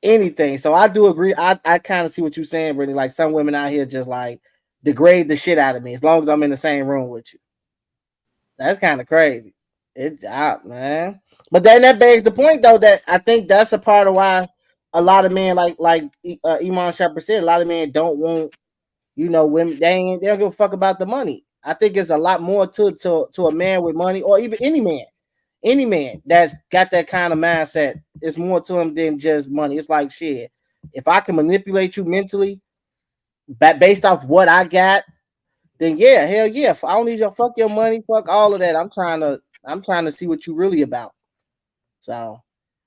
Anything. So I do agree. I kind of see what you're saying, Brittany. Like some women out here just like degrade the shit out of me as long as I'm in the same room with you. That's kind of crazy. It's out, man. But then that begs the point, though, that I think that's a part of why a lot of men, like Iman Shumpert said, a lot of men don't want, women. They don't give a fuck about the money. I think it's a lot more to a man with money, or even any man that's got that kind of mindset. It's more to him than just money. It's like, shit, if I can manipulate you mentally, based off what I got, then yeah, hell yeah. I don't need your fuck your money, fuck all of that. I'm trying to see what you really about. So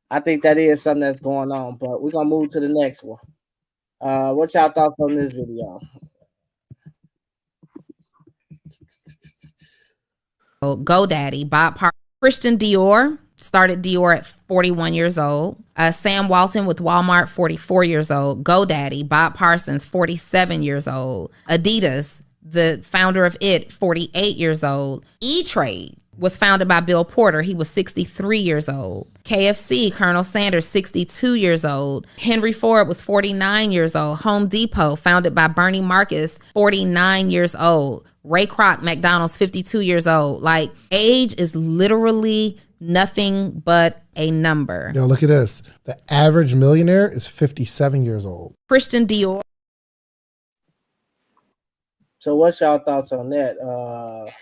I think that is something that's going on. But we're gonna move to the next one. What y'all thoughts on this video? GoDaddy, Bob Parker, Christian Dior started Dior at 41 years old. Sam Walton with Walmart, 44 years old. GoDaddy, Bob Parsons, 47 years old. Adidas, the founder of it, 48 years old. E-Trade was founded by Bill Porter. He was 63 years old. KFC, Colonel Sanders, 62 years old. Henry Ford was 49 years old. Home Depot, founded by Bernie Marcus, 49 years old. Ray Kroc, McDonald's, 52 years old. Like, age is literally nothing but a number. Yo, look at this. The average millionaire is 57 years old. Christian Dior. So what's y'all thoughts on that? I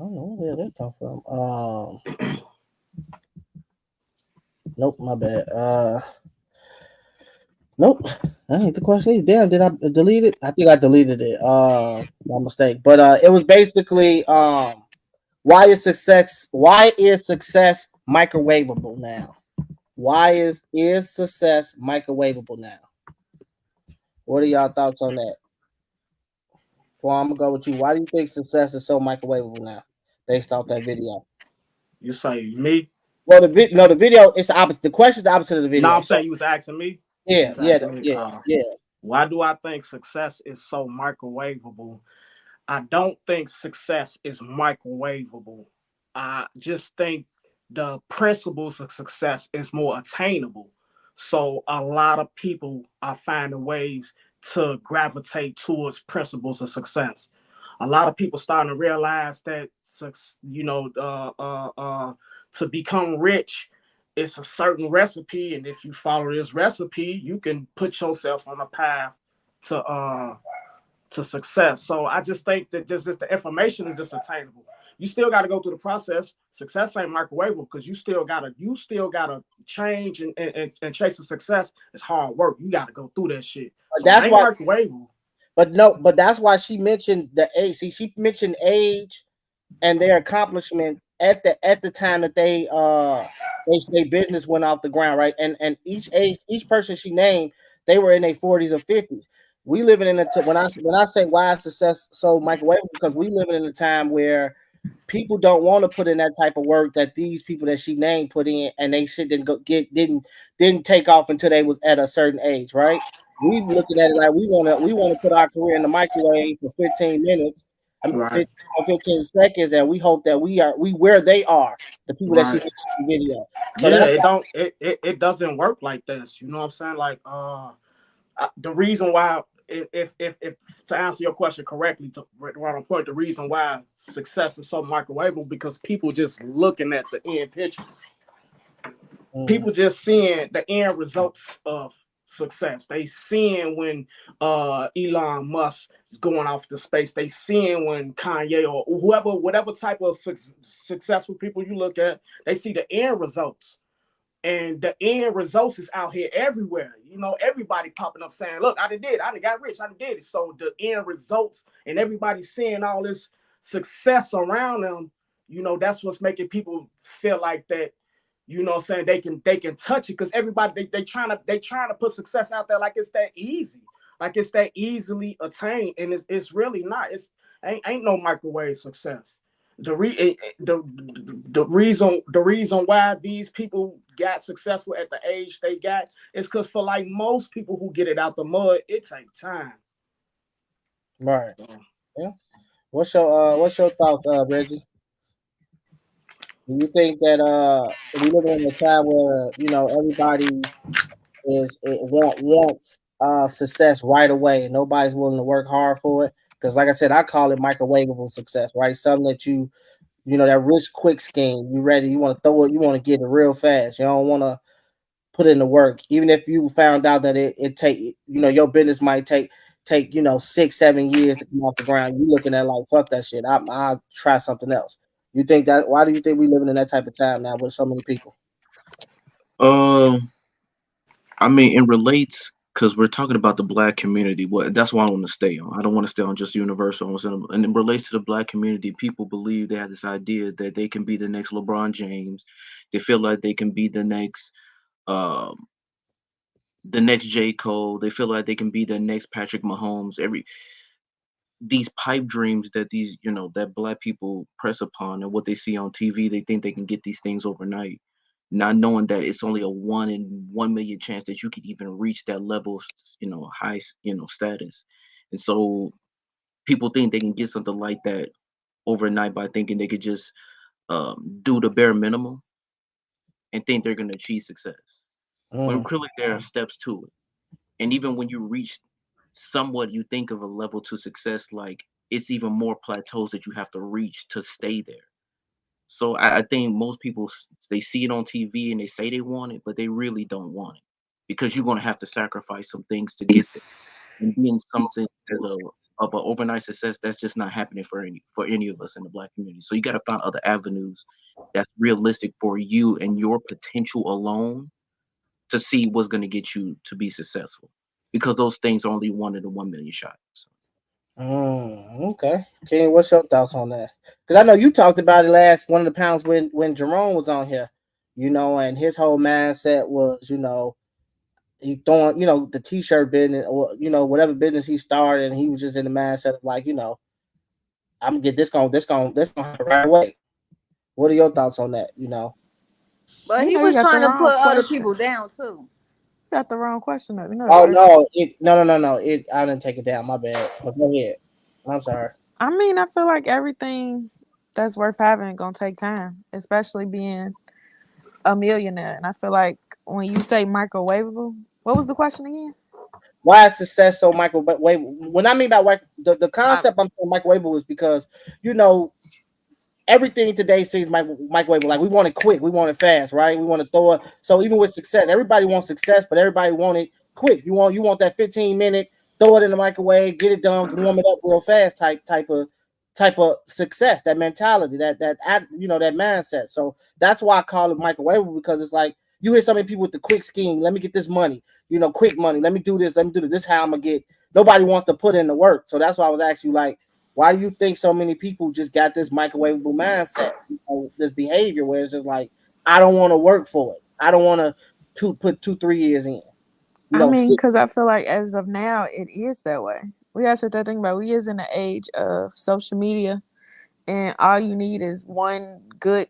don't know where that come from. Nope, my bad. Nope, that ain't the question. Damn, did I delete it? I think I deleted it. My mistake. But it was basically why is success microwavable now? Why is success microwavable now? What are y'all thoughts on that? Well, I'm gonna go with you. Why do you think success is so microwavable now, based off that video? You say me? Well, the video is the opposite. The question is the opposite of the video. No, I'm saying you was asking me. Yeah. Why do I think success is so microwavable? I don't think success is microwavable. I just think the principles of success is more attainable. So a lot of people are finding ways to gravitate towards principles of success. A lot of people starting to realize that, to become rich, it's a certain recipe, and if you follow this recipe, you can put yourself on a path to success. So I just think that just the information is just attainable. You still got to go through the process. Success ain't microwavable because you still gotta change and chase the success. It's hard work. You got to go through that shit. So that's why microwavable. But that's why she mentioned the age. See, she mentioned age and their accomplishment at the time that they business went off the ground, right? And each person she named, they were in their 40s or 50s. We living in when I say why is success so microwavable, because we living in a time where people don't want to put in that type of work that these people that she named put in, and they shit didn't take off until they was at a certain age, right? We looking at it like we want to put our career in the microwave for 15 minutes, 15 seconds, and we hope that we where they are, the people that she mentioned in the video. So it doesn't work like this. You know what I'm saying? Like the reason why, if to answer your question correctly, right on point, the reason why success is so microwavable, because people just looking at the end pictures. People just seeing the end results of success. They seeing when Elon Musk is going off to space. They seeing when Kanye or whatever type of successful people you look at, they see the end results. And the end results is out here everywhere. You know, everybody popping up saying, look, I done got rich, I done did it. So the end results and everybody seeing all this success around them, you know, that's what's making people feel like that, you know what I'm saying, they can touch it, because everybody they trying to put success out there like it's that easy. like it's that easily attained, and it's really not. It's ain't no microwave success. The reason why these people got successful at the age they got is because for like most people who get it out the mud, it takes time. Right. Yeah. What's your thoughts, Reggie? Do you think that we live in a time where everybody wants success right away and nobody's willing to work hard for it? Because like I said, I call it microwavable success, right? Something that that rich quick scheme. You ready? You want to throw it. You want to get it real fast. You don't want to put in the work. Even if you found out that it take your business might take 6-7 years to come off the ground. You looking at like fuck that shit. I'll try something else. You think that? Why do you think we living in that type of time now with so many people? I mean, it relates because we're talking about the Black community. That's why I want to stay on. I don't want to stay on just universal. And it relates to the Black community. People believe they have this idea that they can be the next LeBron James. They feel like they can be the next J. Cole. They feel like they can be the next Patrick Mahomes. These pipe dreams that that Black people press upon and what they see on TV, they think they can get these things overnight, not knowing that it's only a 1 in 1 million chance that you could even reach that level of high status. And so people think they can get something like that overnight by thinking they could just do the bare minimum and think they're going to achieve success. When clearly there are steps to it. And even when you reach somewhat you think of a level to success, like it's even more plateaus that you have to reach to stay there. So I think most people, they see it on TV and they say they want it, but they really don't want it because you're going to have to sacrifice some things to get there. And being something of an overnight success, that's just not happening for any of us in the Black community. So you got to find other avenues that's realistic for you and your potential alone to see what's going to get you to be successful, because those things are only 1 in a 1 million shots. Okay. Ken, what's your thoughts on that? Because I know you talked about it last one of the pounds when Jerome was on here, and his whole mindset was, he throwing, the t-shirt business or, whatever business he started, and he was just in the mindset of like, I'm gonna get this going happen right away. What are your thoughts on that? But he was trying to put other people down too. You got the wrong question up. Oh no! No! I didn't take it down. My bad. But go ahead. I'm sorry. I mean, I feel like everything that's worth having gonna take time, especially being a millionaire. And I feel like when you say microwavable, what was the question again? Why is success so microwave? When I mean by the concept I'm saying microwavable is because everything today seems microwavable. Like we want it quick, we want it fast, right? We want to throw it. So even with success, everybody wants success, but everybody want it quick. You want that 15-minute, throw it in the microwave, get it done, warm it up real fast type of success. That mentality, that mindset. So that's why I call it microwavable, because it's like you hear so many people with the quick scheme. Let me get this money, quick money. Let me do this. This is how I'm gonna get. Nobody wants to put in the work. So that's why I was asking you, like, why do you think so many people just got this microwavable mindset, this behavior where it's just like, I don't want to work for it. I don't want to put 2-3 years in. Because I feel like as of now, it is that way. We got to sit there thinking about, we is in the age of social media, and all you need is one good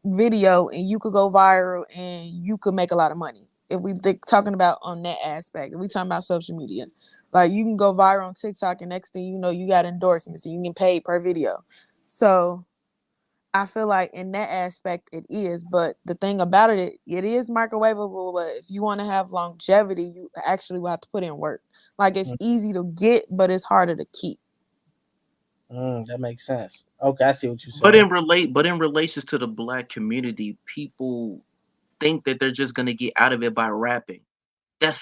video and you could go viral and you could make a lot of money. If we talking about on that aspect, if we talking about social media, like you can go viral on TikTok and next thing you know, you got endorsements and you get paid per video. So I feel like in that aspect it is, but the thing about it is microwavable, but if you want to have longevity, you actually will have to put in work. Like it's easy to get, but it's harder to keep. That makes sense. Okay, I see what you're saying. But in relations to the Black community, people think that they're just gonna get out of it by rapping. I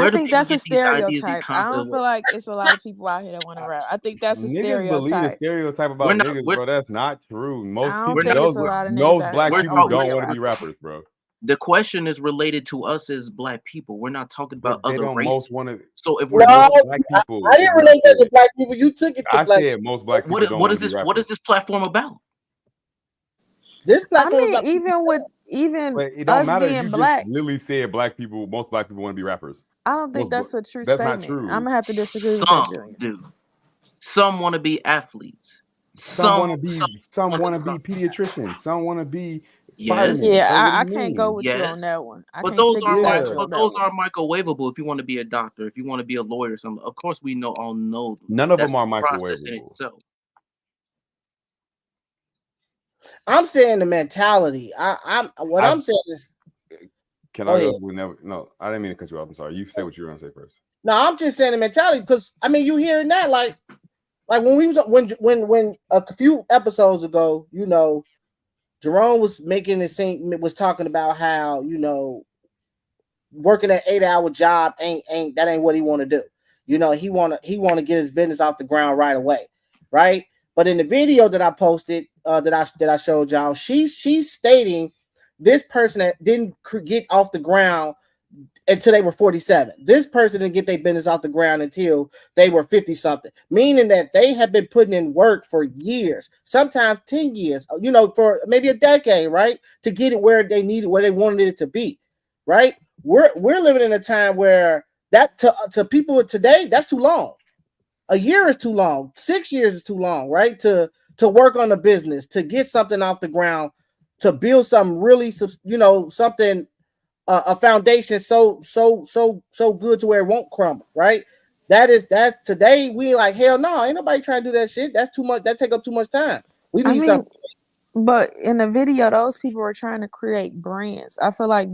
think that's a stereotype. I don't feel like it's a lot of people out here that want to rap. I think that's a stereotype. Niggas believe a stereotype about niggas, bro. That's not true. Most Black people don't want to be rappers, bro. The question is related to us as Black people. We're not talking about other races. So if we're Black people, I didn't relate that to Black people. You took it to I Black said most Black people. What is this platform about? This black I woman mean, got even But it don't us matter if being you black, just literally said most black people want to be rappers. I don't think Most, that's a true that's not statement. true. I'm gonna have to disagree with that, Some Junior. do. Some want to be athletes. Some want to wanna be pediatricians. Some want to be Yes. firemen. Yeah, Like, what do I you can't mean? go with you on Yes. that one. I But can't those stick are beside Yeah. you but on that those one. are microwavable. If you want to be a doctor, if you want to be a lawyer, or something. Of course, we all know None of that's them are a process in microwavable. itself. I'm saying the mentality. I'm saying is. Can Go I go? ahead. No, I didn't mean to cut you off. I'm sorry. You say what you were gonna say first. No, I'm just saying the mentality because I mean you hearing that like when we was when a few episodes ago, you know, Jerome was making the same was talking about how, you know, working an 8-hour job ain't what he want to do. You know, he want to get his business off the ground right away, right? But in the video that I posted, that I showed y'all, she's stating this person that didn't get off the ground until they were 47. This person didn't get their business off the ground until they were 50 something, meaning that they have been putting in work for years, sometimes 10 years, you know, for maybe a decade, right? To get it where they needed, where they wanted it to be, right? We're living in a time where that to people today, that's too long. A year is too long. 6 years is too long, right? To work on a business, to get something off the ground, to build something really, you know, something a foundation so good to where it won't crumble, right? That's today we like hell no, ain't nobody trying to do that shit. That's too much. That take up too much time. We need something. But in the video, those people were trying to create brands. I feel like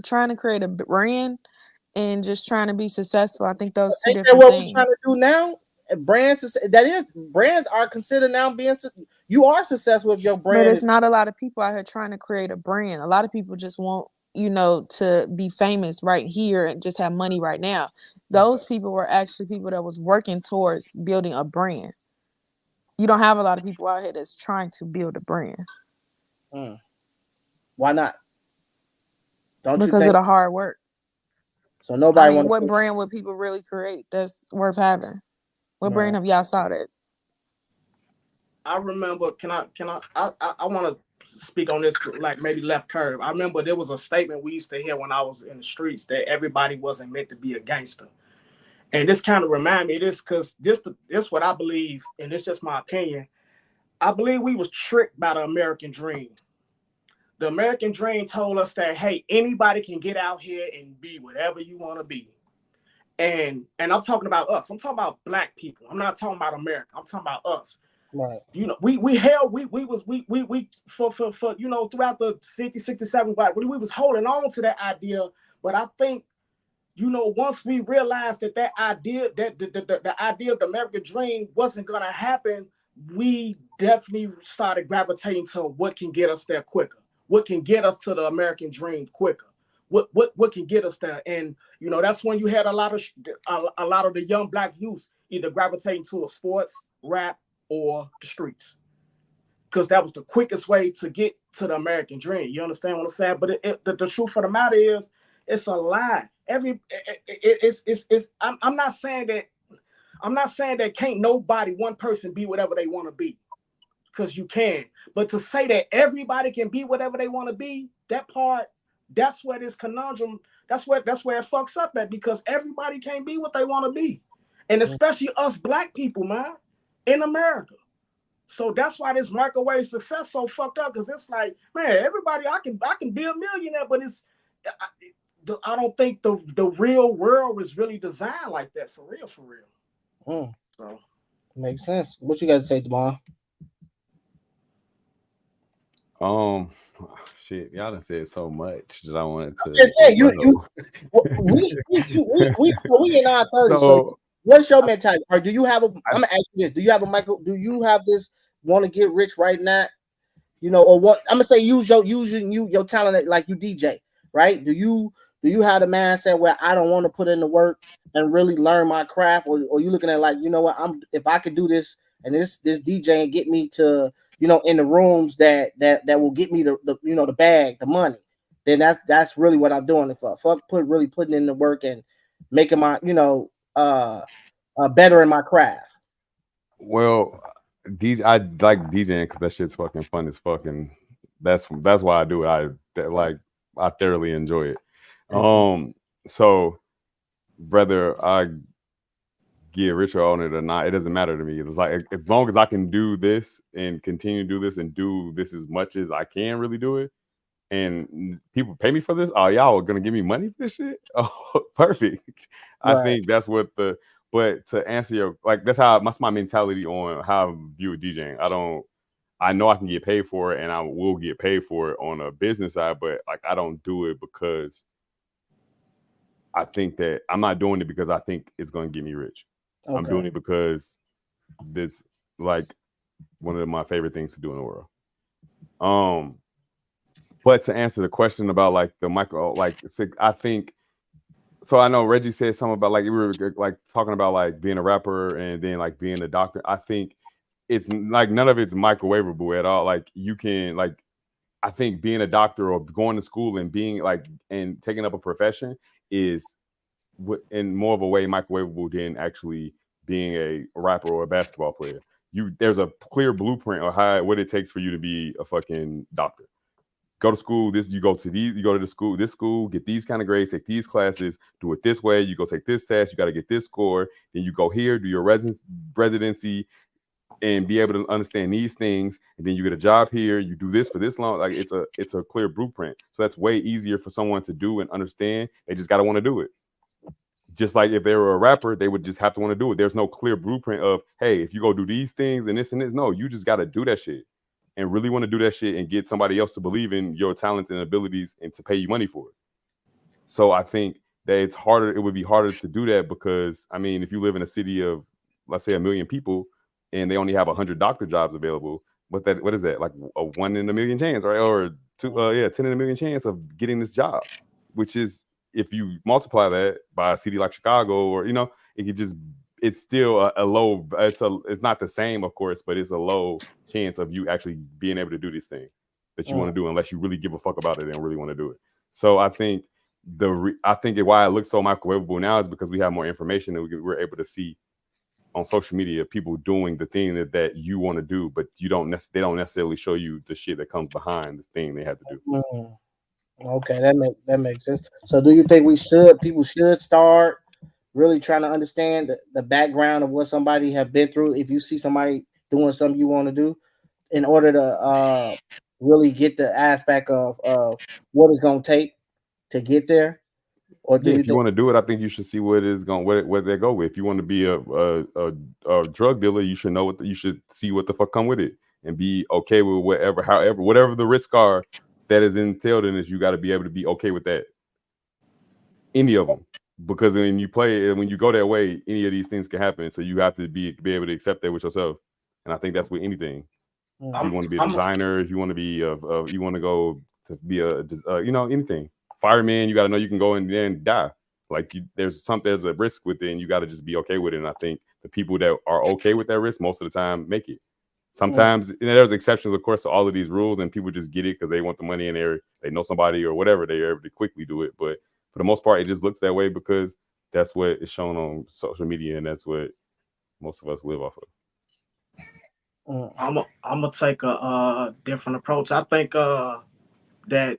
trying to create a brand and just trying to be successful. I think those two Ain't that different what things. we're trying to do now? Brands are considered now being you are successful with your brand. But it's not a lot of people out here trying to create a brand. A lot of people just want, you know, to be famous right here and just have money right now. Those people were actually people that was working towards building a brand. You don't have a lot of people out here that's trying to build a brand. Why not? Because of the hard work. So nobody wants. What brand would people really create that's worth having? What brand have y'all saw that? I remember. I want to speak on this like maybe left curve. I remember there was a statement we used to hear when I was in the streets that everybody wasn't meant to be a gangster, and this kind of remind me of this because this what I believe, and it's just my opinion. I believe we was tricked by the American dream. The American dream told us that hey, anybody can get out here and be whatever you want to be. And I'm talking about us. I'm talking about black people. I'm not talking about America. I'm talking about us. Right. You know, we for you know throughout the 50, 60, 70, we was holding on to that idea. But I think, you know, once we realized that idea, that the idea of the American dream wasn't gonna happen, we definitely started gravitating to what can get us there quicker. What can get us to the American dream quicker. What can get us there? And you know, that's when you had a lot of the young black youth either gravitating to a sports, rap, or the streets, because that was the quickest way to get to the American dream. You understand what I'm saying? But the truth of the matter is, it's a lie. I'm not saying that can't nobody, one person, be whatever they want to be, because you can. But to say that everybody can be whatever they want to be, that part. That's where this conundrum, that's where it fucks up at, because everybody can't be what they want to be. And especially us black people, man, in America. So that's why this microwave success so fucked up, because it's like, man, everybody, I can be a millionaire, but I don't think the real world is really designed like that, for real. So Makes sense. What you got to say, Demar? Shit, y'all done said so much that I wanted to. Just say we in our 30s. So what's your mentality? Or do you have I'm gonna ask you this: do you have a Michael? Do you have this want to get rich right now? You know, or what? I'm gonna say use your talent like you DJ, right? Do you have the mindset where I don't want to put in the work and really learn my craft, or you looking at like, you know what, if I could do this and this DJ and get me to, you know, in the rooms that will get me the you know, the bag, the money, then that's really what I'm doing it for. Really putting in the work and making my, you know, better in my craft. Well, I like DJing because that shit's fucking fun as fuck, and that's why I do it. I thoroughly enjoy it. So whether I get richer on it or not, it doesn't matter to me. It's like as long as I can do this and continue to do this and do this as much as I can really do it, and people pay me for this. Oh, y'all are gonna give me money for this shit? Oh, perfect. I think that's what but to answer your that's my mentality on how I view DJing. I know I can get paid for it and I will get paid for it on a business side, but like I don't do it because I think that I'm not doing it because I think it's gonna get me rich. Okay. I'm doing it because this like one of my favorite things to do in the world. But to answer the question about like the micro, like I think so. I know Reggie said something about like we were like talking about like being a rapper and then like being a doctor. I think it's like none of it's microwavable at all. Like you can like I think being a doctor or going to school and being like and taking up a profession is in more of a way microwavable than actually being a rapper or a basketball player. There's a clear blueprint of what it takes for you to be a fucking doctor. Go to school. You go to this school, get these kind of grades, take these classes, do it this way. You go take this test, you got to get this score. Then you go here, do your residency, and be able to understand these things. And then you get a job here. You do this for this long. Like it's a clear blueprint. So that's way easier for someone to do and understand. They just got to want to do it. Just like if they were a rapper, they would just have to want to do it. There's no clear blueprint of, hey, if you go do these things and this and this. No, you just got to do that shit. And really want to do that shit and get somebody else to believe in your talents and abilities and to pay you money for it. So I think that it would be harder to do that because, I mean, if you live in a city of, let's say 1 million people and they only have 100 doctor jobs available, what is that? Like a 1 in a million chance, right? Or 10 in a million chance of getting this job, which is, if you multiply that by a city like Chicago or, it's still a low, it's not the same, of course, but it's a low chance of you actually being able to do this thing that you want to do unless you really give a fuck about it and really want to do it. So I think why it looks so microwavable now is because we have more information and we're able to see on social media people doing the thing that you want to do, but they don't necessarily show you the shit that comes behind the thing they have to do. Okay, that makes sense. So do you think people should start really trying to understand the background of what somebody have been through if you see somebody doing something you want to do in order to really get the aspect of what it's going to take to get there? Or if you want to do it, I think you should see what they go with. If you want to be a drug dealer, you should know you should see what the fuck come with it and be okay with whatever the risks are that is entailed in this. You got to be able to be okay with that. Any of them. Because when you go that way, any of these things can happen. So you have to be able to accept that with yourself. And I think that's with anything. If you want to be a designer, if you want to be you want to go to be anything. Fireman, you got to know you can go and then die. Like there's a risk with it, and you got to just be okay with it. And I think the people that are okay with that risk most of the time make it. Sometimes there's exceptions, of course, to all of these rules, and people just get it because they want the money and they know somebody or whatever. They're able to quickly do it, but for the most part, it just looks that way because that's what is shown on social media, and that's what most of us live off of. I'm gonna take a different approach. I think that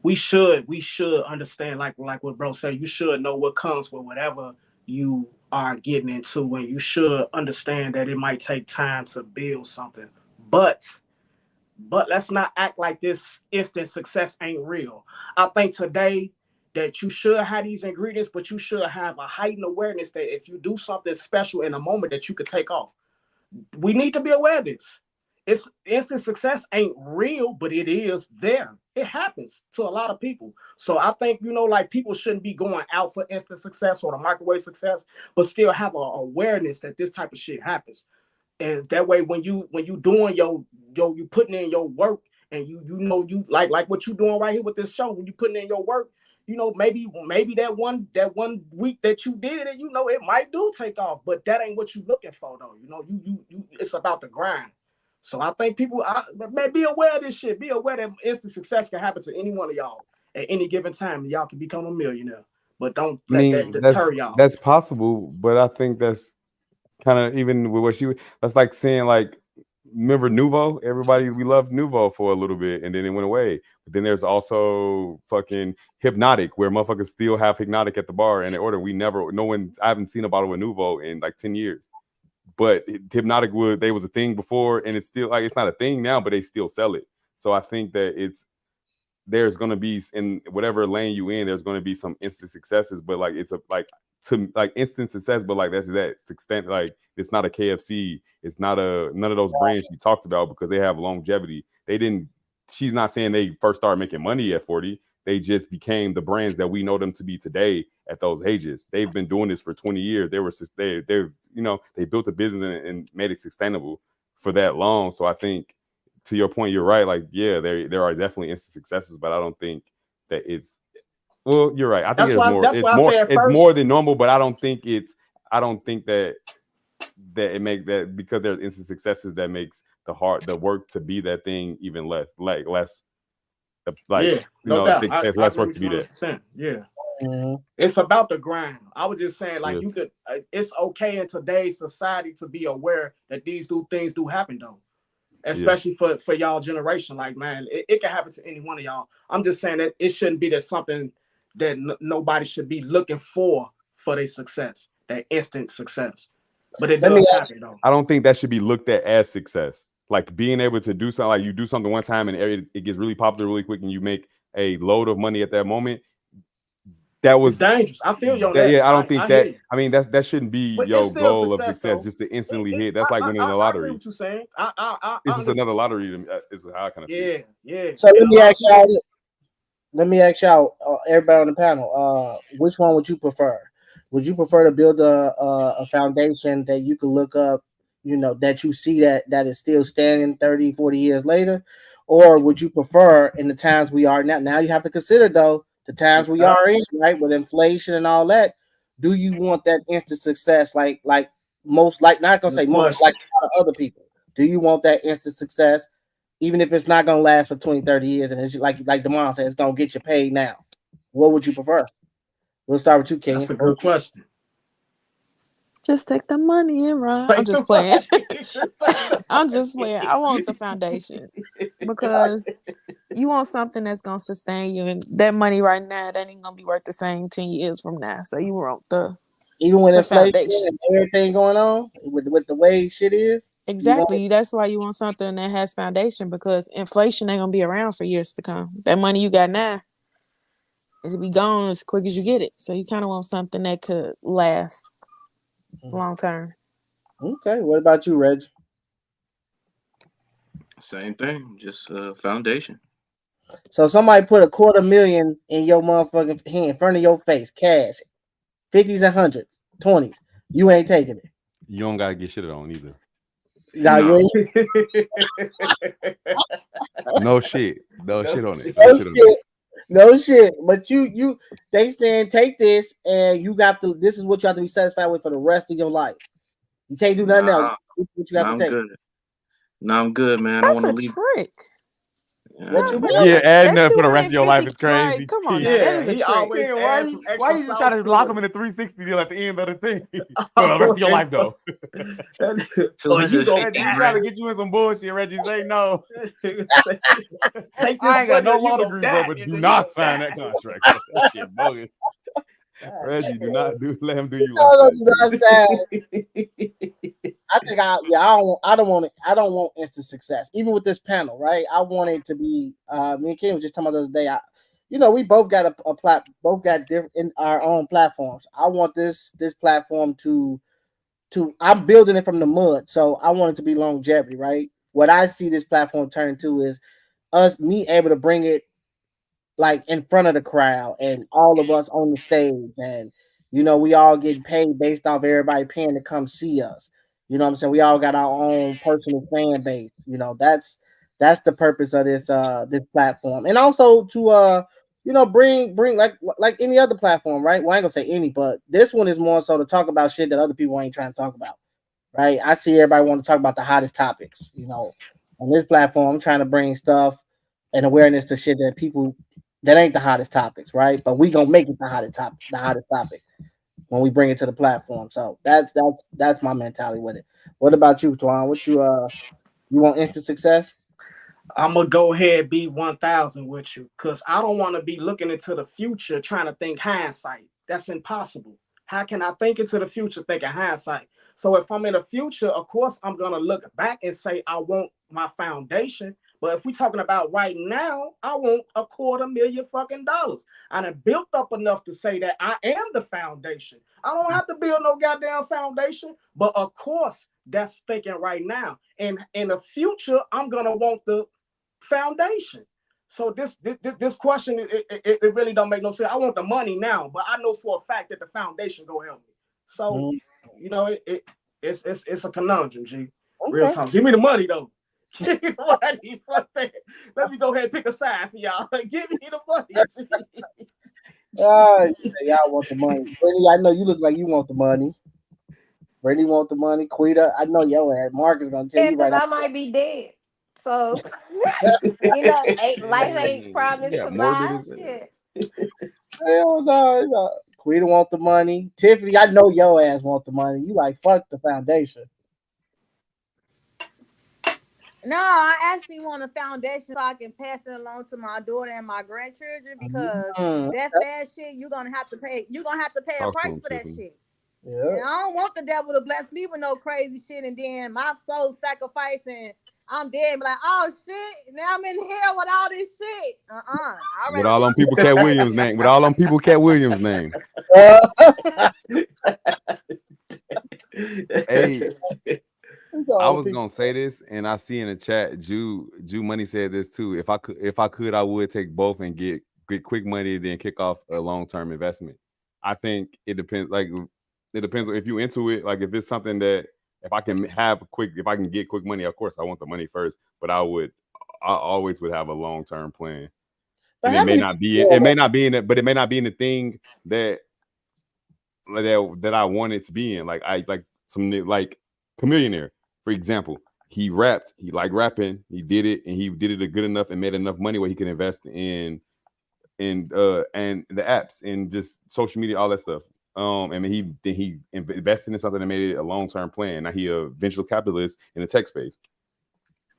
we should understand, like what bro said. You should know what comes with whatever you are getting into, and you should understand that it might take time to build something. But let's not act like this instant success ain't real. I think today that you should have these ingredients, but you should have a heightened awareness that if you do something special in a moment that you could take off. We need to be aware of this. Instant success ain't real, but it is there. It happens to a lot of people. So I think, like people shouldn't be going out for instant success or the microwave success, but still have an awareness that this type of shit happens. And that way, when you doing you putting in your work, and you like what you doing right here with this show, when you putting in your work, maybe that one week that you did it, it might do take off, but that ain't what you looking for though. You it's about the grind. So I think people be aware of this shit. Be aware that instant success can happen to any one of y'all at any given time, and y'all can become a millionaire. But don't let that deter y'all. That's possible, but I think that's kind of even with what that's like saying like remember Nuvo? Everybody, we loved Nuvo for a little bit, and then it went away. But then there's also fucking Hypnotic, where motherfuckers still have Hypnotic at the bar and they order. I haven't seen a bottle of Nuvo in like 10 years. But Hypnotic was a thing before, and it's still like it's not a thing now, but they still sell it. So I think that there's gonna be in whatever lane you in, there's gonna be some instant successes, but like it's instant success, but like that's extent, like it's not a KFC, it's not none of those brands she talked about because they have longevity. She's not saying they first started making money at 40. They just became the brands that we know them to be today at those ages. They've been doing this for 20 years. They built a business and made it sustainable for that long. So I think, to your point, you're right. Like, yeah, there are definitely instant successes, but I don't think that it's. Well, you're right. I think it's more than normal, but I don't think that it makes that because there's instant successes that makes the work to be that thing even less. There's less work to be there. Yeah. Mm-hmm. It's about the grind. I was just saying, like, you could. It's okay in today's society to be aware that these things do happen, though. Especially for y'all generation. Like, man, it can happen to any one of y'all. I'm just saying that it shouldn't be that something that nobody should be looking for their success, that instant success. But it does happen, though. I don't think that should be looked at as success. Like being able to do something, like you do something one time and it gets really popular really quick and you make a load of money at that moment. That was dangerous. I feel you on that. Yeah, I don't think that. I mean, that shouldn't be your goal of success, just to instantly hit. That's like winning the lottery. I agree what you're saying. It's just another lottery. Is how I kind of see it. Yeah. So let me ask y'all, everybody on the panel, which one would you prefer? Would you prefer to build a foundation that you could look up, that you see that is still standing 30, 40 years later? Or would you prefer, in the times we are now you have to consider, though, the times we are in, right, with inflation and all that, do you want that instant success like most, like, not gonna say most, like other people? Do you want that instant success, even if it's not gonna last for 20, 30 years, and it's like Damon said, it's gonna get you paid now? What would you prefer? We'll start with you, King. That's a good question. Just take the money and run. I'm just playing. I'm just playing. I want the foundation because you want something that's gonna sustain you, and that money right now that ain't gonna be worth the same 10 years from now. So you want even when inflation and everything going on with the way shit is. Exactly. That's why you want something that has foundation, because inflation ain't gonna be around for years to come. That money you got now, it'll be gone as quick as you get it. So you kind of want something that could last long term. Okay. What about you, Reg? Same thing, just foundation. So somebody put $250,000 in your motherfucking hand in front of your face, cash, 50s and 100s, 20s. You ain't taking it. You don't gotta get shit on either. No. No shit. No shit on it. No shit. But they saying take this and you got to. This is what you have to be satisfied with for the rest of your life. You can't do nothing else. What you got to take? Good. No, I'm good, man. That's I want to leave. Trick. Adding that for the rest of your life is crazy. Like, come on, now. That is a trick. Why you just try to lock them in a 360 deal at the end of the thing for the rest of your life, though? You try to get you in some bullshit, Reggie. Say no. I ain't got no law degree, bro, but do not sign that contract. That shit bogus. Reggie, let him do you like that. I think I don't want instant success. Even with this panel, right? I want it to be me and Kim was just talking about the other day. We both got both got different in our own platforms. I want this platform to I'm building it from the mud, so I want it to be longevity, right? What I see this platform turn to is me able to bring it like in front of the crowd and all of us on the stage, and we all get paid based off everybody paying to come see us. You know what I'm saying? We all got our own personal fan base. That's the purpose of this platform, and also to bring like any other platform, right? Well, I ain't gonna say any, but this one is more so to talk about shit that other people ain't trying to talk about, right? I see everybody want to talk about the hottest topics. On this platform, I'm trying to bring stuff and awareness to shit that people that ain't the hottest topics, right? But we gonna make it the hottest topic when we bring it to the platform. So that's my mentality with it. What about you, Twan? You want instant success? I'm gonna go ahead and be 1,000 with you, because I don't want to be looking into the future trying to think hindsight. That's impossible. How can I think into the future thinking hindsight? So if I'm in the future, of course I'm gonna look back and say I want my foundation. But if we're talking about right now, I want $250,000 fucking dollars. I done built up enough to say that I am the foundation. I don't have to build no goddamn foundation. But of course, that's thinking right now. And in the future, I'm gonna want the foundation. So this question, it really don't make no sense. I want the money now, but I know for a fact that the foundation gonna help me. So you know, it's a conundrum, G. Real talk. Give me the money though. Give me the money. Let me go ahead and pick a side for y'all. Give me the money. Y'all want the money. Brittany, I know you look like you want the money. Brittany want the money. Quita, I know your ass. Mark is gonna tell you right. I might be dead. So you know, life ain't promised to buy. Hell no. Quita want the money. Tiffany, I know your ass want the money. You like fuck the foundation. No, I actually want a foundation so I can pass it along to my daughter and my grandchildren, because that bad shit, you're gonna have to pay. You're gonna have to pay a price for that shit. Yeah. And I don't want the devil to bless me with no crazy shit, and then my soul sacrifice and I'm dead and be like, oh shit, now I'm in hell with all this shit. With all them people Cat Williams name. With all them people Cat Williams name. Hey, I was gonna say this, and I see in the chat, Jew Money said this too. If I could, I would take both and get quick money, then kick off a long-term investment. I think it depends. Like, it depends if you into it. Like, if it's something that if I can get quick money, of course I want the money first. But I always would have a long-term plan. And it may not be in it, but it may not be in the thing that I want it to be in. Like like Chamillionaire, for example. He rapped, he liked rapping, he did it, and he did it good enough and made enough money where he can invest in and the apps and just social media, all that stuff. And he invested in something that made it a long-term plan. Now he a venture capitalist in the tech space,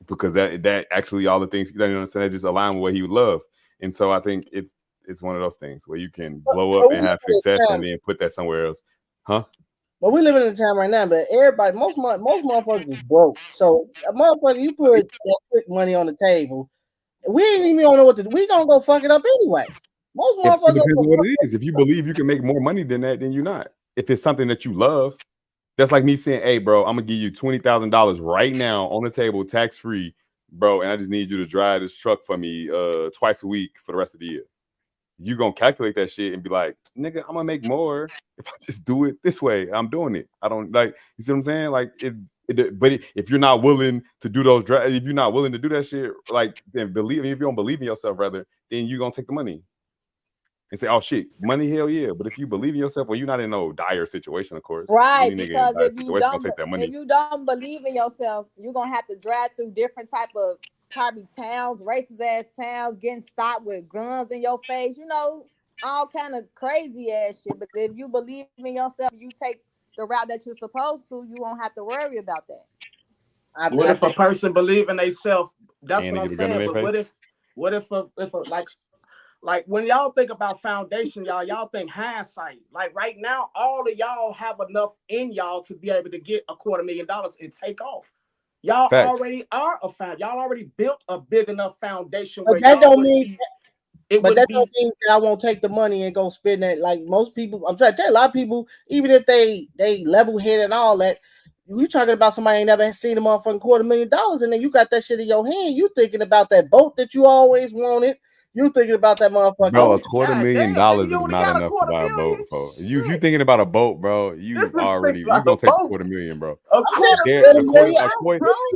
because that actually all the things, you know what I'm saying, that just align with what he would love. And so I think it's one of those things where you can blow up and have success and then put that somewhere else. Huh? But we living in a time right now, but everybody, most motherfuckers is broke. So a motherfucker, you put that quick money on the table, we ain't even don't know what to do. We gonna go fuck it up anyway. Most motherfuckers. It depends on what it is. If you believe you can make more money than that, then you're not. If it's something that you love, that's like me saying, "Hey, bro, I'm gonna give you $20,000 right now on the table, tax free, bro, and I just need you to drive this truck for me twice a week for the rest of the year." You gonna calculate that shit and be like, "Nigga, I'm gonna make more if I just do it this way. I'm doing it. I don't like." You see what I'm saying? Like but if you're not willing to do those drives, if you're not willing to do that shit, like, then if you don't believe in yourself, rather, then you gonna take the money and say, "Oh shit, money, hell yeah." But if you believe in yourself, well, you're not in no dire situation, of course. Right, because if you don't believe in yourself, you're gonna have to drive through different type of probably towns, racist ass towns, getting stopped with guns in your face, you know, all kind of crazy ass shit. But if you believe in yourself, you take the route that you're supposed to, you won't have to worry about that. What if a person believe in themselves? That's what I'm saying. But what if like when y'all think about foundation, y'all think hindsight. Like right now, all of y'all have enough in y'all to be able to get $250,000 and take off. Y'all already are y'all already built a big enough foundation. But that don't mean that don't mean that I won't take the money and go spend it. Like most people, I'm trying to tell you, a lot of people, even if they level head and all that, you talking about somebody ain't never seen a motherfucking $250,000, and then you got that shit in your hand. You thinking about that boat that you always wanted. You thinking about that motherfucker? Bro, $250,000 is not enough to buy a boat, bro. You think about a boat, bro, you gonna take $250,000, bro.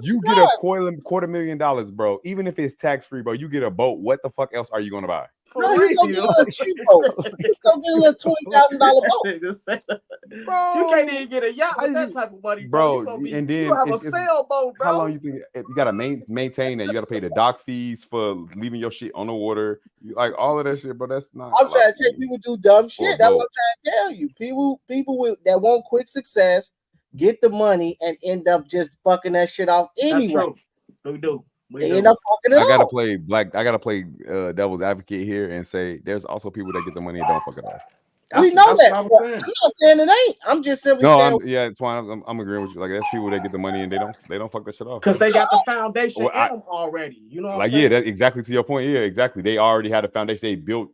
You get a $250,000, bro. Even if it's tax free, bro, you get a boat. What the fuck else are you gonna buy? No, you gonna get a little cheap boat. You gonna get a little $20,000 boat. Bro, you can't even get a yacht with that type of money, bro. And then you have a sailboat, bro. How long you think you gotta maintain that? You gotta pay the dock fees for leaving your shit on the water, like all of that shit, bro. That's not. I'm trying to tell you, people do dumb shit. That's what I'm trying to tell you. People that want quick success get the money and end up just fucking that shit off anyway. We do. They end up fucking it I gotta off. play devil's advocate here and say there's also people that get the money and don't fuck it off. We know that. What I was But saying. I'm not saying it ain't. I'm just simply No, saying. I'm agreeing with you. Like there's people that get the money and they don't fuck that shit off. Because they got the foundation Well, in them already. You know what like I'm saying? that's exactly to your point. Yeah, exactly. They already had a foundation. They built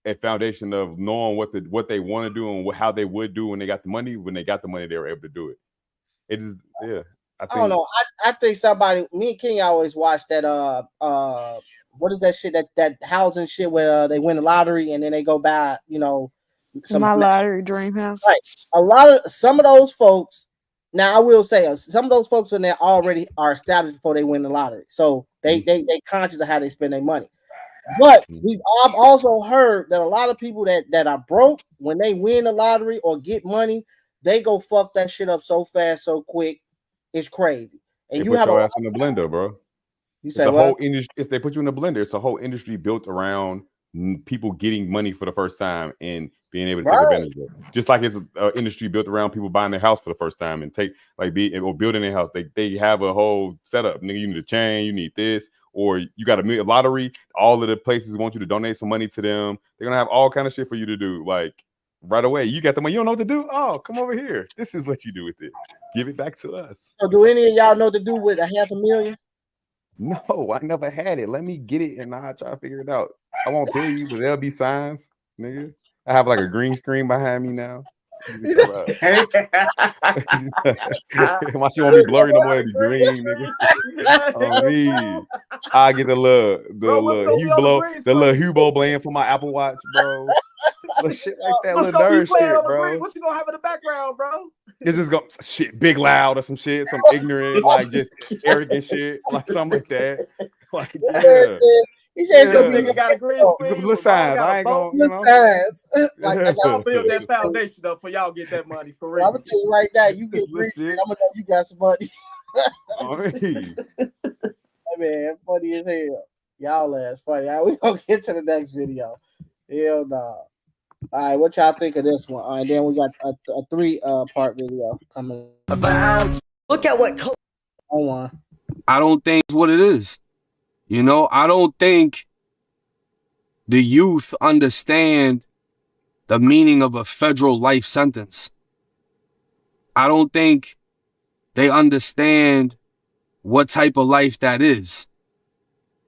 a foundation of knowing what they want to do and how they would do when they got the money. When they got the money, they were able to do it. It is, yeah. I don't know. I think somebody, me and King always watch that what is that shit, that housing shit where they win the lottery and then they go buy, My lottery dream house. Right. Some of those folks, now I will say some of those folks in there already are established before they win the lottery. So they conscious of how they spend their money. But I've also heard that a lot of people that are broke, when they win the lottery or get money, they go fuck that shit up so fast, so quick. It's crazy. And they you put have your ass in the blender, bro. You it's say a what? whole industry. They put you in the blender. It's a whole industry built around people getting money for the first time and being able to take advantage of it. Just like it's an industry built around people buying their house for the first time and or building their house. They have a whole setup. Nigga, you need a chain, you need this, or you got a lottery. All of the places want you to donate some money to them. They're gonna have all kind of shit for you to do. Like right away, you got the money. You don't know what to do. Oh, come over here. This is what you do with it. Give it back to us. So do any of y'all know what to do with $500,000? No, I never had it. Let me get it and I'll try to figure it out. I won't tell you, but there'll be signs, nigga. I have like a green screen behind me now. My shit won't be blurry no more. It'll be green, nigga. On me. I get the little Hubo blend for my Apple Watch, bro. Little shit like that, little nerd shit, bro. What you gonna have in the background, bro? It's just gonna shit big loud or some shit, some ignorant, like just arrogant shit, like something like that. Like, yeah. He said it's gonna be got a green screen. Little signs. I ain't gonna, signs. Like y'all build that foundation up for y'all get that money for real. I'm gonna tell you right now, you get green screen, I'm gonna know you got some money. Hey man, funny as hell. Y'all ass funny. All right, we gonna get to the next video. Hell no. All right, what y'all think of this one? All right, then we got a 3-part video coming. Look at what. Hold on. I don't think it's what it is. I don't think the youth understand the meaning of a federal life sentence. I don't think they understand what type of life that is.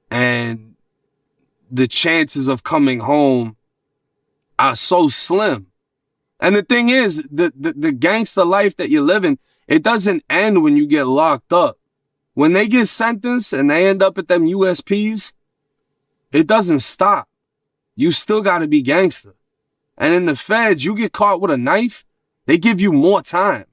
And the chances of coming home are so slim. And the thing is, the gangster life that you're living, it doesn't end when you get locked up. When they get sentenced and they end up at them USPs, it doesn't stop. You still got to be gangster. And in the feds, you get caught with a knife, they give you more time.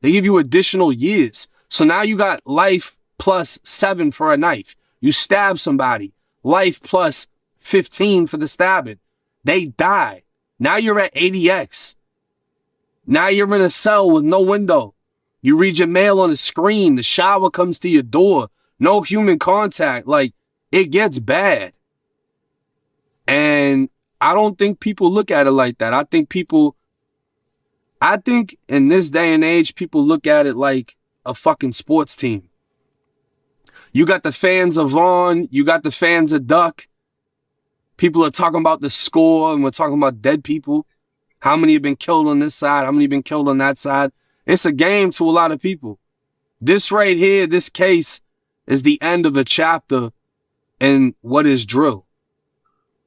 They give you additional years. So now you got life plus 7 for a knife. You stab somebody, life plus 15 for the stabbing. They die. Now you're at 80X. Now you're in a cell with no window. You read your mail on a screen. The shower comes to your door. No human contact. Like, it gets bad. And I don't think people look at it like that. I think in this day and age, people look at it like a fucking sports team. You got the fans of Vaughn. You got the fans of Duck. People are talking about the score, and we're talking about dead people. How many have been killed on this side? How many have been killed on that side? It's a game to a lot of people. This right here, this case, is the end of a chapter in what is drill.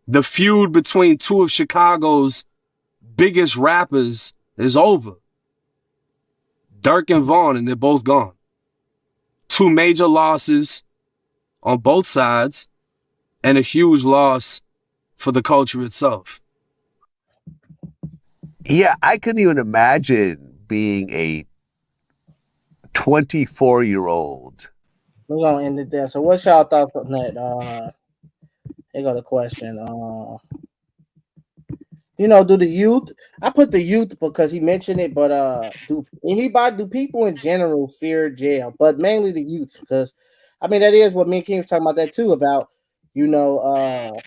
The feud between two of Chicago's biggest rappers is over. Dirk and Vaughn, and they're both gone. 2 major losses on both sides, and a huge loss for the culture itself. Yeah, I couldn't even imagine being a 24-year-old. We're gonna end it there. So what's y'all thoughts on that? Here go the question. Do the youth? I put the youth because he mentioned it, but do people in general fear jail? But mainly the youth, because that is what me and King was talking about that too, about the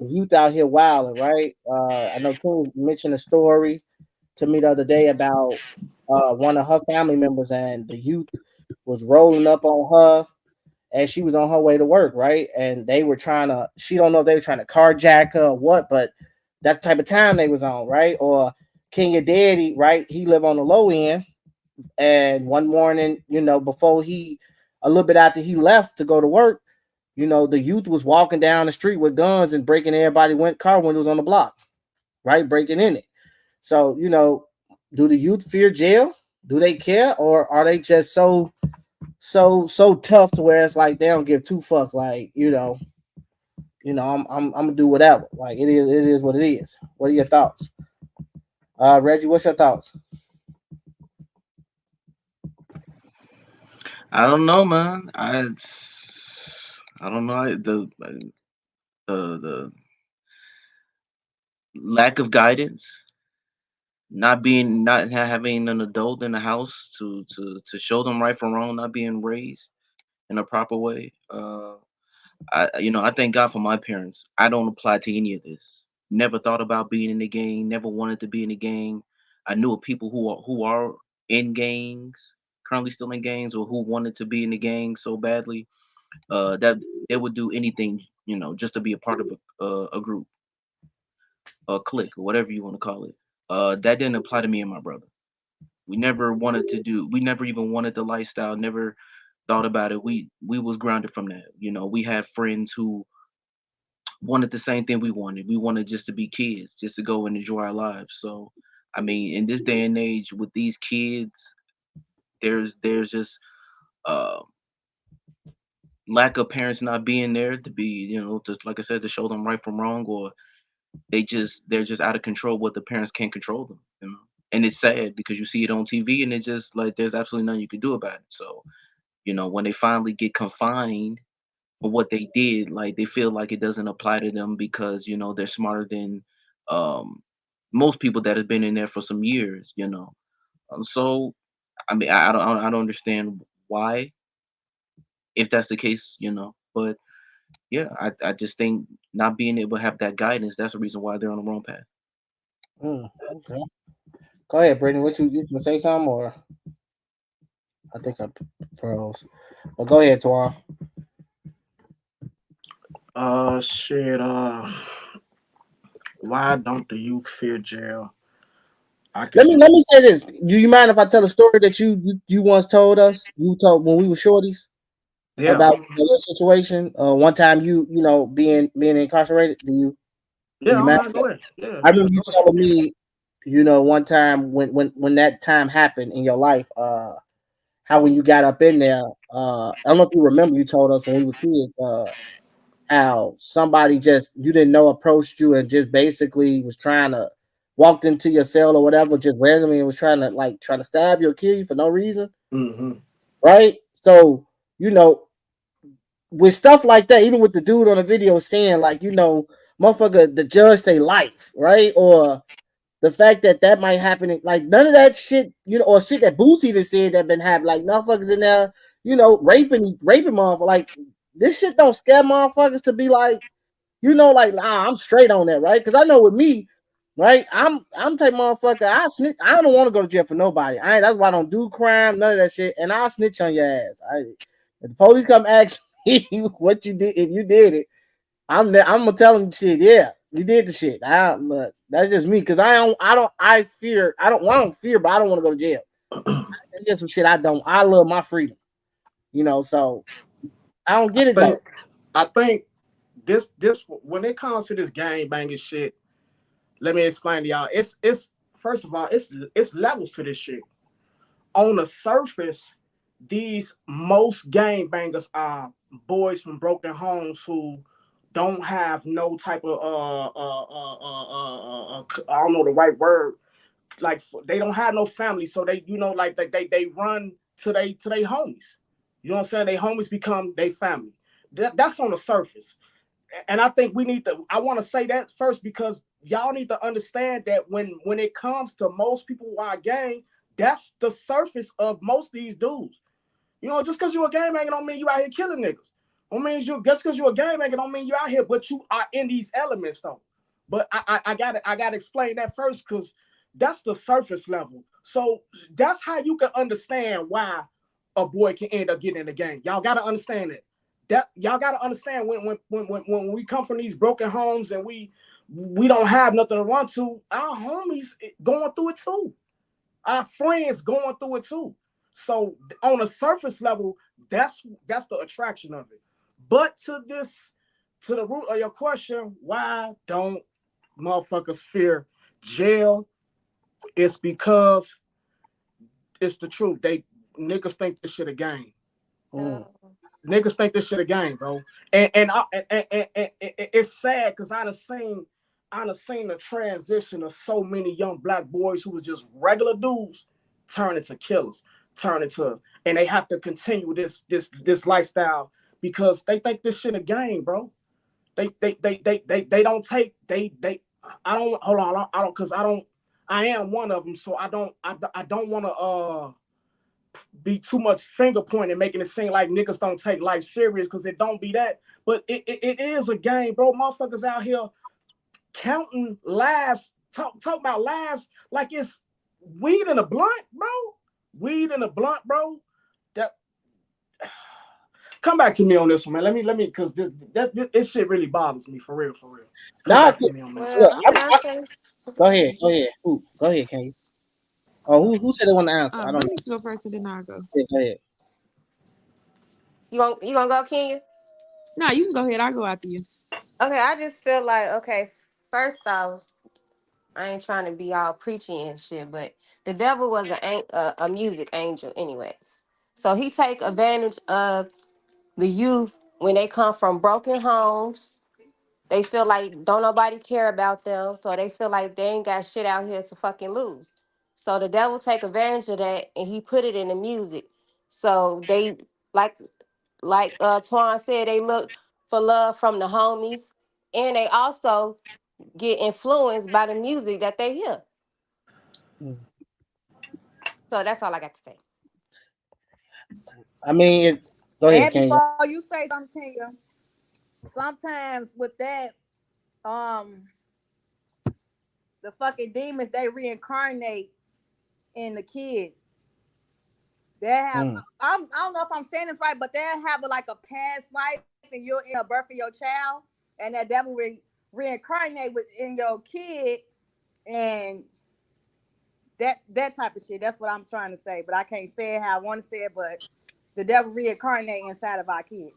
youth out here wilding, right? I know King mentioned a story to me the other day about one of her family members, and the youth was rolling up on her and she was on her way to work, right? And they were trying to, she don't know if they were trying to carjack her or what, but that's the type of time they was on, right? Or Kenya Daddy, right? He live on the low end, and one morning, you know, before he, a little bit after he left to go to work, you know, the youth was walking down the street with guns and breaking everybody car windows on the block, right? Breaking in it. So, you know, do the youth fear jail? Do they care, or are they just so tough to where it's like they don't give two fucks? Like, you know, I'm gonna do whatever. Like it is what it is. What are your thoughts? Reggie, what's your thoughts? I don't know, man. I don't know. The lack of guidance, not having an adult in the house to show them right from wrong, not being raised in a proper way. I thank God for my parents. I don't apply to any of this. Never thought about being in the gang. Never wanted to be in the gang. I knew of people who are in gangs, currently still in gangs, or who wanted to be in the gang so badly that they would do anything, just to be a part of a group, a clique, or whatever you want to call it. That didn't apply to me and my brother. We never even wanted the lifestyle, never thought about it. We was grounded from that. We had friends who wanted the same thing we wanted. We wanted just to be kids, just to go and enjoy our lives. So, I mean, in this day and age with these kids, there's just uh lack of parents not being there to be, just like I said, to show them right from wrong, or they're just out of control, what the parents can't control them. And it's sad because you see it on TV and it's just like there's absolutely nothing you can do about it. So, when they finally get confined for what they did, like they feel like it doesn't apply to them because, they're smarter than most people that have been in there for some years. So I mean, I don't understand why, if that's the case. But yeah, I just think not being able to have that guidance, that's the reason why they're on the wrong path. Okay. Go ahead, Brittany. What you gonna say something, or I think I froze. But go ahead, Twan. Shit. Why don't the youth fear jail? Let me say this. Do you mind if I tell a story that you once told us? You told when we were shorties about your situation. One time you being incarcerated. Do you mind? Go ahead. Yeah. I remember you telling me, one time when that time happened in your life, how when you got up in there, I don't know if you remember, you told us when we were kids, how somebody you didn't know approached you and just basically was trying to walked into your cell or whatever, just randomly, and was trying to stab you or kill you for no reason. Mm-hmm. Right? So, with stuff like that, even with the dude on the video saying motherfucker, the judge say life, right? Or the fact that might happen, like none of that shit, or shit that Boosie just said that been happening, like motherfuckers in there, raping motherfuckers. Like this shit don't scare motherfuckers to be like, I'm straight on that, right? Because I know with me, right, I'm type motherfucker. I snitch. I don't want to go to jail for nobody. That's why I don't do crime, none of that shit, and I'll snitch on your ass. If the police come ask me what you did, if you did it, I'm gonna tell them shit. Yeah, you did the shit. Look, that's just me because I don't fear, but I don't want to go to jail. That's just some shit I love my freedom. So I don't get it though. I think this when it comes to this gang banging shit, let me explain to y'all. It's first of all, it's levels to this shit. On the surface, these most gang bangers are boys from broken homes who don't have no type of I don't know the right word. Like they don't have no family, so they they run to they homies. You know what I'm saying? They homies become their family. That's on the surface. And I think I want to say that first because y'all need to understand that when it comes to most people who are gang, that's the surface of most of these dudes. Just because you're a gang banger don't mean you out here killing niggas. Just because you're a gang banger don't mean you out here, but you are in these elements though. But I gotta explain that first because that's the surface level. So that's how you can understand why a boy can end up getting in the gang. Y'all gotta understand it. that y'all gotta understand when we come from these broken homes and we don't have nothing to run to, our homies going through it too. Our friends going through it too. So on a surface level, that's the attraction of it. But to the root of your question, why don't motherfuckers fear jail? It's because it's the truth. Niggas think this shit a game. Niggas think this shit a game, bro. And it's sad because I done seen the transition of so many young black boys who was just regular dudes turn into killers, and they have to continue this lifestyle because they think this shit a game, bro. They don't take I am one of them, so I don't want to be too much finger pointing, making it seem like niggas don't take life serious, because it don't be that. But it is a game, bro. Motherfuckers out here counting lives, talk about lives like it's weed in a blunt, bro. Weed in a blunt, bro. That come back to me on this one, man. Let me, because this shit really bothers me for real. Come back to me on this. Go ahead. Go ahead, Kenny. Oh, who said they want to answer? I don't know. Go first and then I'll go. Yeah, go ahead. You gonna go, Kenya? No, you can go ahead. I'll go after you. Okay, I just feel like, okay, first off, I ain't trying to be all preachy and shit, but the devil was a music angel anyways. So he take advantage of the youth when they come from broken homes. They feel like don't nobody care about them, so they feel like they ain't got shit out here to fucking lose. So the devil take advantage of that and he put it in the music. So they like Twan said, they look for love from the homies, and they also get influenced by the music that they hear. So that's all I got to say. I mean, go ahead, Kenya. Before you say something, Kenya, sometimes with that, the fucking demons, they reincarnate in the kids. They have, I don't know if I'm saying this right, but they have like a past life, and you're in a birth of your child, and that devil reincarnate within your kid, and that type of shit. That's what I'm trying to say, but I can't say it how I want to say it. But the devil reincarnate inside of our kids.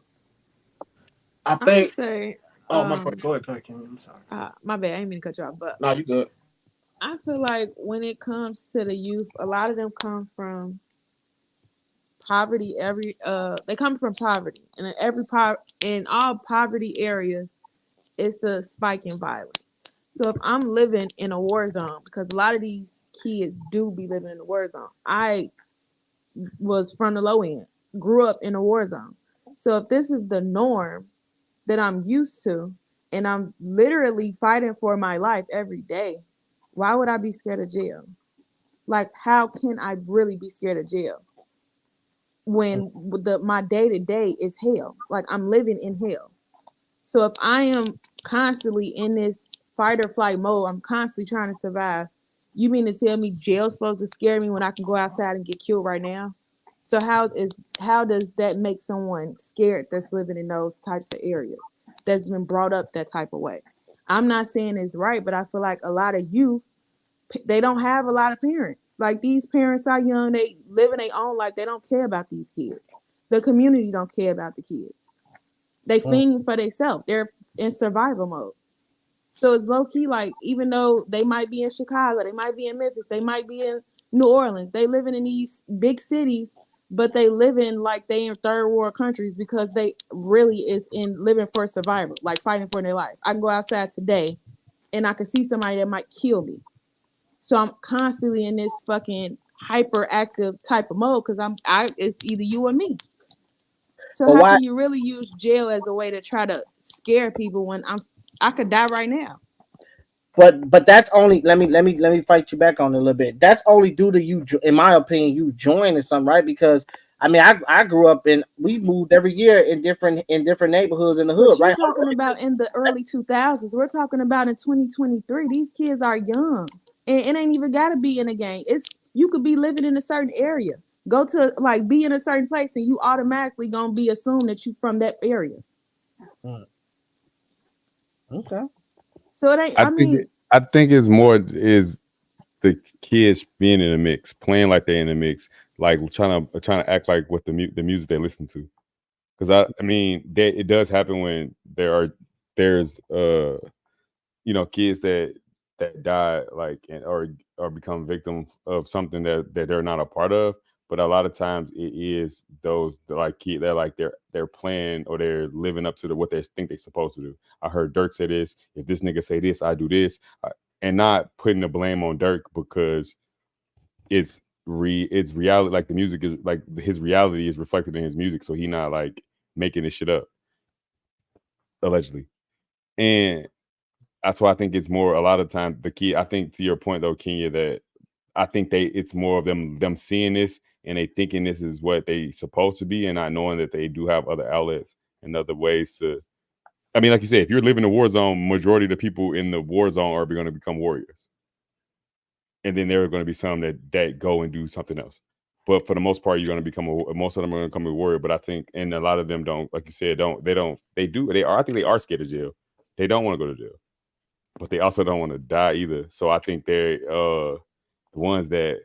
I think. Say, my fault. Go ahead, Kim. I'm sorry. My bad. I didn't mean to cut you off, but no, you good. I feel like when it comes to the youth, a lot of them come from poverty. They come from poverty, and in all poverty areas, it's a spike in violence. So if I'm living in a war zone, because a lot of these kids do be living in a war zone. I was from the low end, grew up in a war zone. So if this is the norm that I'm used to, and I'm literally fighting for my life every day, why would I be scared of jail? Like, how can I really be scared of jail when my day-to-day is hell? Like, I'm living in hell. So if I am constantly in this fight or flight mode, I'm constantly trying to survive. You mean to tell me jail's supposed to scare me when I can go outside and get killed right now? So how does that make someone scared that's living in those types of areas, that's been brought up that type of way? I'm not saying it's right, but I feel like a lot of youth, they don't have a lot of parents. Like, these parents are young, they live in their own life. They don't care about these kids. The community don't care about the kids. They fending for themselves. They're in survival mode. So it's low key, like, even though they might be in Chicago, they might be in Memphis, they might be in New Orleans, they living in these big cities, but they living like they in third world countries because they really is in living for survival, like fighting for their life. I can go outside today and I can see somebody that might kill me. So I'm constantly in this fucking hyperactive type of mode because it's either you or me. So how can you really use jail as a way to try to scare people when I could die right now? But that's only, let me fight you back on it a little bit. That's only due to you, in my opinion, you joining something, right? Because I mean, I grew up we moved every year in different neighborhoods in the hood, right? We're talking about in the early 2000s. We're talking about in 2023. These kids are young, and it ain't even got to be in a gang. You could be living in a certain area. Go to like be in a certain place, and you automatically gonna be assumed that you from that area. Okay. So it ain't. I think it's more is the kids being in the mix, playing like they're in the mix, like trying to act like what the music they listen to. Because I mean, it does happen when there's you know, kids that die like or become victims of something that they're not a part of. But a lot of times it is those like kids they're like they're playing or they're living up to what they think they're supposed to do. I heard Dirk say this. If this nigga say this, I do this, and not putting the blame on Dirk because it's reality. Like the music is like his reality is reflected in his music, so he not like making this shit up allegedly. And that's why I think it's more a lot of times the key. I think to your point though, Kenya, that I think it's more of them seeing this and they thinking this is what they supposed to be and not knowing that they do have other outlets and other ways to. I mean, like you said, if you're living in a war zone, majority of the people in the war zone are going to become warriors. And then there are going to be some that go and do something else. But for the most part, you're going to become most of them are going to become a warrior. But I think, and a lot of them don't, like you said, I think they are scared of jail. They don't want to go to jail, but they also don't want to die either. So I think they're the ones that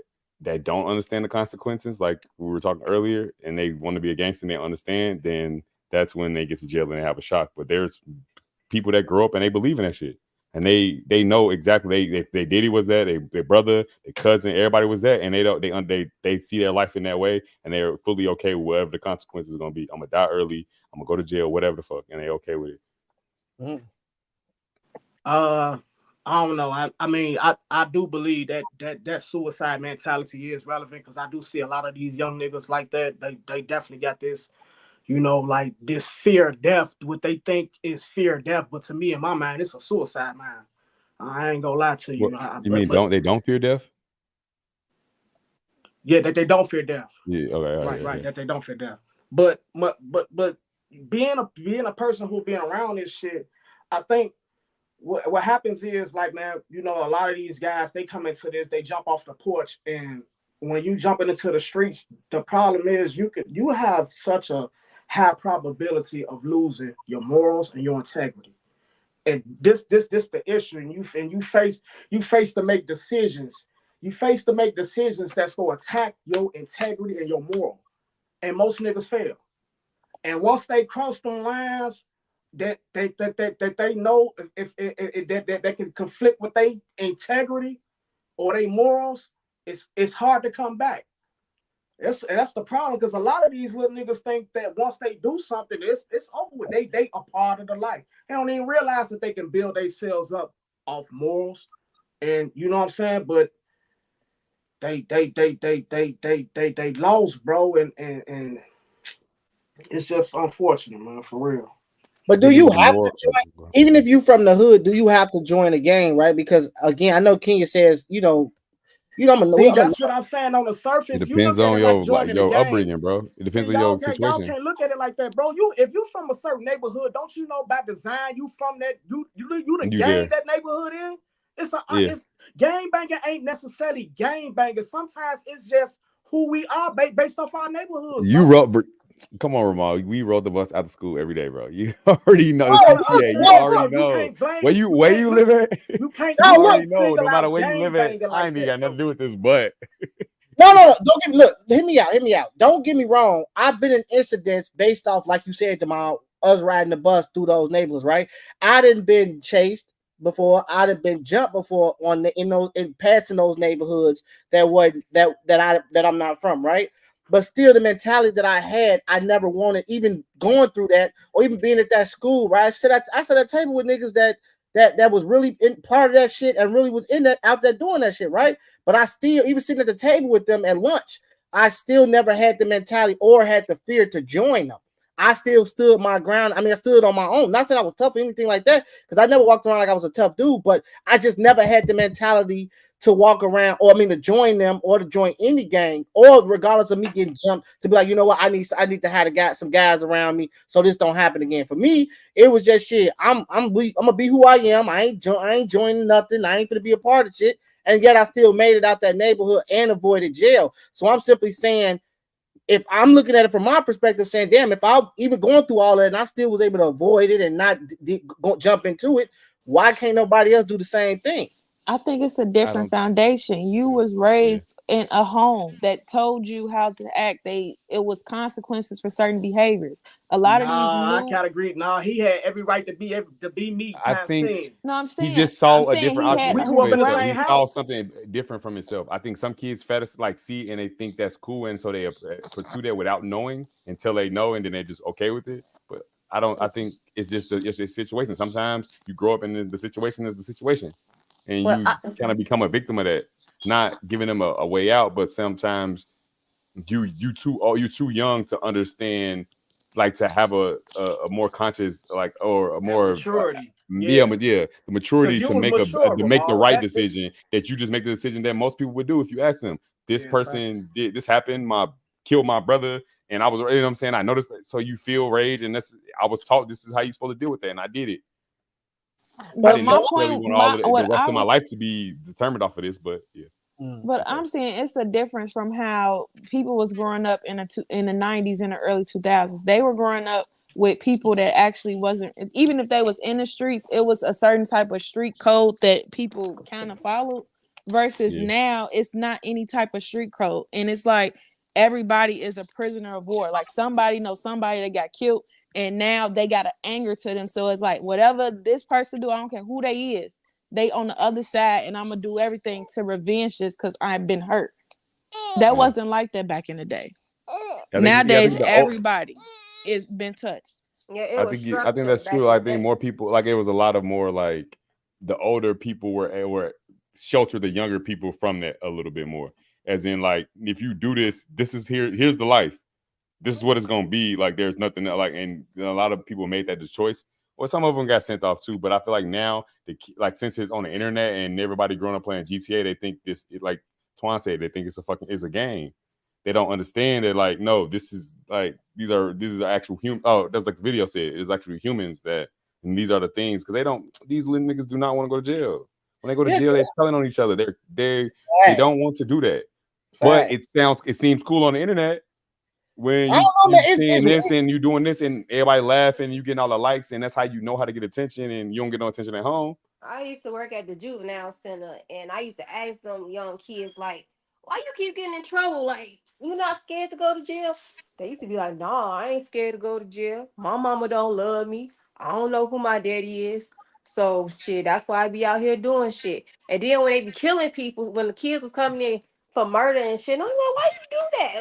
don't understand the consequences, like we were talking earlier, and they want to be a gangster and they understand, then that's when they get to jail and they have a shock. But there's people that grow up and they believe in that shit. And they know exactly they Diddy was that, their brother, their cousin, everybody was that, and they see their life in that way, and they're fully okay with whatever the consequences are gonna be. I'm gonna die early, I'm gonna go to jail, whatever the fuck, and they okay with it. I don't know. I mean, I do believe that suicide mentality is relevant because I do see a lot of these young niggas like that. They definitely got this, you know, like this fear of death, what they think is fear of death. But to me, in my mind, it's a suicide mind. I ain't gonna lie to you. They don't fear death? Yeah, that they don't fear death. Yeah, okay. Right. That they don't fear death. But being a person who been around this shit, I think what happens is like, man, you know, a lot of these guys, they come into this, they jump off the porch, and when you jumping into the streets, the problem is you have such a high probability of losing your morals and your integrity. And this the issue, and you face to make decisions. You face to make decisions that's going to attack your integrity and your moral. And most niggas fail. And once they cross them lines that they know if that can conflict with their integrity or their morals, it's hard to come back. That's the problem, because a lot of these little niggas think that once they do something, it's over with. They are part of the life. They don't even realize that they can build themselves up off morals, and you know what I'm saying. But they lost, bro, and it's just unfortunate, man, for real. But do you have to join, even if you from the hood? Do you have to join the gang, right? Because again, I know Kenya says, that's what I'm saying. On the surface, it depends on your upbringing, bro. It depends on your situation. Y'all can't look at it like that, bro. If you from a certain neighborhood, don't you know by design you from that? You the gang that neighborhood in. It's gang banging ain't necessarily gang banging. Sometimes it's just who we are based off our neighborhoods. Come on, Ramal. We rode the bus after school every day, bro. You already know. You already know. Where you live at? You already know. No matter where you live at, I ain't got nothing to do with this, but. No. Don't hear me out. Don't get me wrong. I've been in incidents based off, like you said, Jamal, us riding the bus through those neighborhoods, right? I didn't been chased before. I'd have been jumped before in passing those neighborhoods that I'm not from, right? But still, the mentality that I had, I never wanted, even going through that or even being at that school, right? I sat at a table with niggas that was really in part of that shit and really was in that out there doing that shit, right? But I still, even sitting at the table with them at lunch, I still never had the mentality or had the fear to join them. I still stood my ground. I mean, I stood on my own. Not saying I was tough or anything like that, because I never walked around like I was a tough dude, but I just never had the mentality to walk around, to join them or to join any gang, or regardless of me getting jumped, to be like, you know what, I need to have some guys around me so this don't happen again. For me, it was just shit. I'm gonna be who I am. I ain't joining nothing. I ain't gonna be a part of shit. And yet I still made it out that neighborhood and avoided jail. So I'm simply saying, if I'm looking at it from my perspective, saying, damn, if I even going through all that and I still was able to avoid it and not jump into it, why can't nobody else do the same thing? I think it's a different foundation. You was raised in a home that told you how to act. It was consequences for certain behaviors. A lot of these I can't agree. No, he had every right to be me. I think I'm saying he just saw I'm a saying different he option had for his himself. brain He saw house. something different from himself. I think some kids like see and they think that's cool, and so they pursue that without knowing until they know, and then they're just okay with it. But I think it's just a situation. Sometimes you grow up and the situation is the situation, and Well, you kind of become a victim of that, not giving them a way out. But sometimes you too young to understand, like to have a more conscious, like, or a more maturity. the maturity to make the right That's it. decision, that you just make the decision that most people would do if you ask them. This person did this happen, killed my brother, and I was, you know what I'm saying, I noticed. So you feel rage, and I was taught this is how you're supposed to deal with that, and I did it. But I didn't necessarily want the rest of my life to be determined off of this, but yeah. But I'm saying it's a difference from how people was growing up in the 90s and the early 2000s. They were growing up with people that actually wasn't, even if they was in the streets, it was a certain type of street code that people kind of followed. Versus now, it's not any type of street code, and it's like everybody is a prisoner of war. Like somebody knows somebody that got killed, and now they got an anger to them. So it's like whatever this person do, I don't care who they is. They on the other side, and I'm gonna do everything to revenge this because I've been hurt. That wasn't like that back in the day. Nowadays, everybody is been touched. Yeah, I think that's true. I think more people, like, it was a lot of more like the older people were shelter the younger people from that a little bit more. As in, like, if you do this, here's the life. This is what it's gonna be. Like, there's nothing that, like, and a lot of people made that the choice. Well, some of them got sent off too, but I feel like now, since it's on the internet and everybody growing up playing GTA, they think like Twan said, they think it's a game. They don't understand that, like, no, this is like these are actual human. Oh, that's like the video said, it's actually humans and these are the things, because these little niggas do not want to go to jail. When they go to jail, they're telling on each other. They don't want to do that. But it seems cool on the internet. When you're seeing this and you doing this and everybody laughing, you getting all the likes, and that's how you know how to get attention, and you don't get no attention at home. I used to work at the juvenile center, and I used to ask them young kids, like, why you keep getting in trouble? Like, you not scared to go to jail? They used to be like, nah, I ain't scared to go to jail. My mama don't love me. I don't know who my daddy is. So shit, that's why I be out here doing shit. And then when they be killing people, when the kids was coming in for murder and shit, I'm like, why you do that?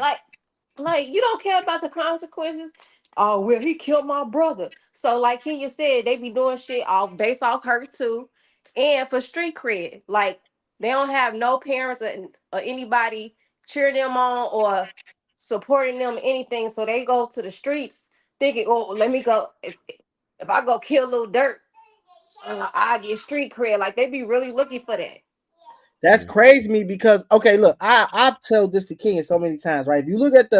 Like, you don't care about the consequences. Oh, well, he killed my brother. So, like Kenya said, they be doing shit all based off hurt too, and for street cred. Like, they don't have no parents or anybody cheering them on or supporting them or anything. So they go to the streets thinking, oh, let me go. If I go kill Lil Durk, I get street cred. Like, they be really looking for that. That's crazy to me because, okay, look, I've told this to King so many times, right? If you look at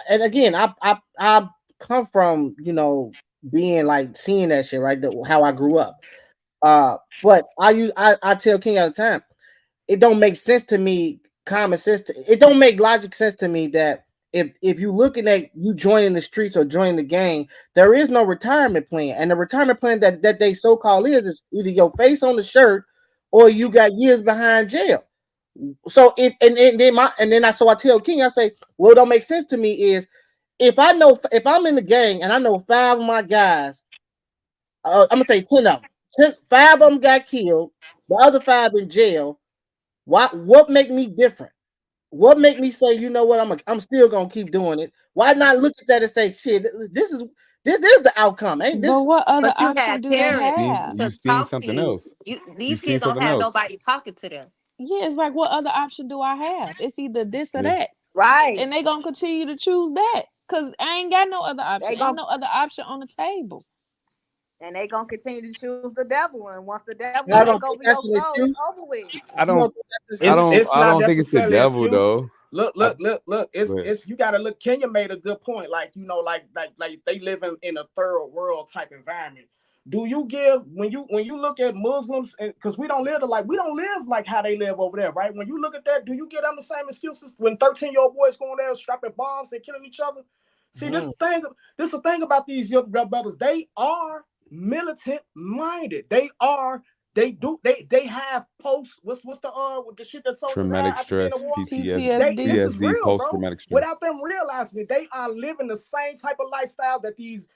and again, I come from, being like seeing that shit, right? How I grew up. But I tell King all the time, it don't make sense to me, common sense. It don't make logic sense to me that if you looking at you joining the streets or joining the gang, there is no retirement plan, and the retirement plan that they so called is either your face on the shirt or you got years behind jail. So I tell King, I say, well, it don't make sense to me is if I'm in the gang and I know 5 of my guys, I'm gonna say 10 of them, 5 of them got killed, the other 5 in jail. What make me different? What make me say, you know what, I'm still gonna keep doing it? Why not look at that and say, shit, this is the outcome, ain't this? But what other But you option have do they parents have? You've seen something else. These kids don't have nobody talking to them. Yeah, it's like, what other option do I have? It's either this or that. Right. And they gonna continue to choose that because I ain't got no other option. Ain't no other option on the table. And they gonna continue to choose the devil. And once the devil I take don't over think your that's an soul, excuse. it's over with. I don't think it's the devil though. Look. It's you gotta look. Kenya made a good point. Like, like they live in a third world type environment. Do you give when you look at Muslims, because we don't live like how they live over there, right? When you look at that, do you give them the same excuses when 13-year-old boys going there strapping bombs and killing each other? See, this is the thing about these young brothers. They are militant minded. They have post what's the shit that soldiers Traumatic have after being stress, in war? PTSD, This is real, bro. post-traumatic stress. Without them realizing it, they are living the same type of lifestyle that these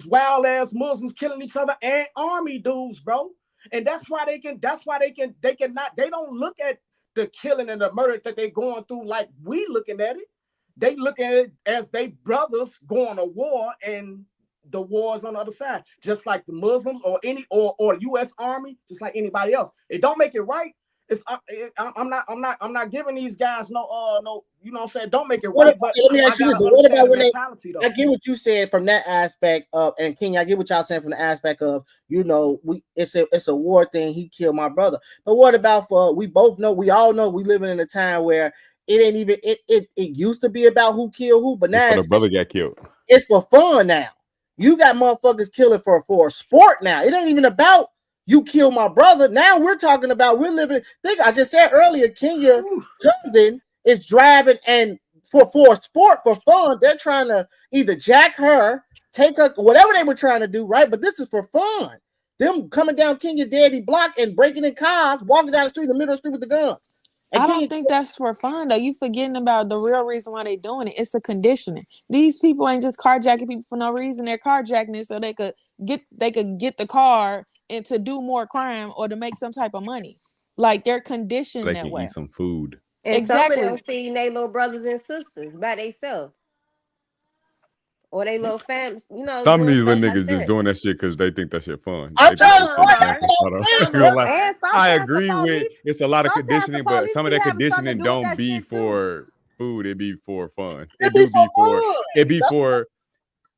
wild ass Muslims killing each other and army dudes, bro. And that's why they don't look at the killing and the murder that they're going through like we looking at it. They look at it as they brothers going to war, and the wars on the other side, just like the Muslims or U.S. Army, just like anybody else. It don't make it right. I'm not giving these guys no, you know what I'm saying? Don't make it right. But let me ask you this: what about when I get what you said from that aspect of, and King, I get what y'all saying from the aspect of, it's a war thing. He killed my brother. But what about we all know we living in a time where it ain't even it used to be about who killed who, but now the brother got killed. It's for fun now. You got motherfuckers killing for a sport now. It ain't even about you kill my brother. Now we're talking about we're living. I just said earlier, Kenya Covington is driving and for sport, for fun. They're trying to either jack her, take her, whatever they were trying to do, right? But this is for fun. Them coming down Kenya Daddy block and breaking in cars, walking down the street in the middle of the street with the guns. I don't think that's for fun though. You forgetting about the real reason why they doing it. It's a conditioning. These people ain't just carjacking people for no reason. They're carjacking it so they could get the car and to do more crime or to make some type of money. Like they're conditioned They that can way. eat some food. And Exactly. some of them feeding their little brothers and sisters by themselves. Or they little families, Some of these little stuff niggas like just that. doing that shit because they think that shit fun. I'm telling I agree with it's a lot of conditioning, but some of that conditioning don't be for food. It be for fun. It be for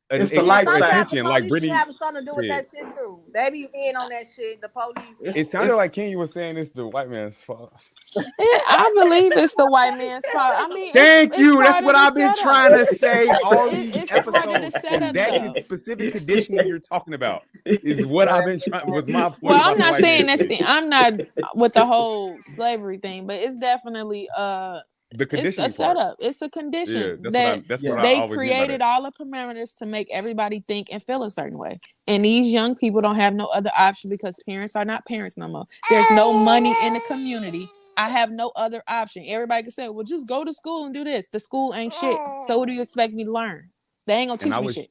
it's the lifestyle. attention. Like Brittany having something to do with that shit too. They be in on that shit. The police. It sounded like Kenya was saying it's the white man's fault. I believe it's the white man's fault. I mean, thank you. part That's of what the I've been setup. trying to say all these It's part of the episodes. setup, That though. is specific conditioning you're talking about. Is what I've been trying. Was my point. Well, about I'm not the saying white that's man. I'm not with the whole slavery thing, but it's definitely The it's conditioning a part. setup. It's a condition That's what I they always mean by created that. all the parameters to make everybody think and feel a certain way. And these young people don't have no other option because parents are not parents no more. There's no money in the community. I have no other option. Everybody can say, well, just go to school and do this. The school ain't shit. So what do you expect me to learn? They ain't gonna teach me shit.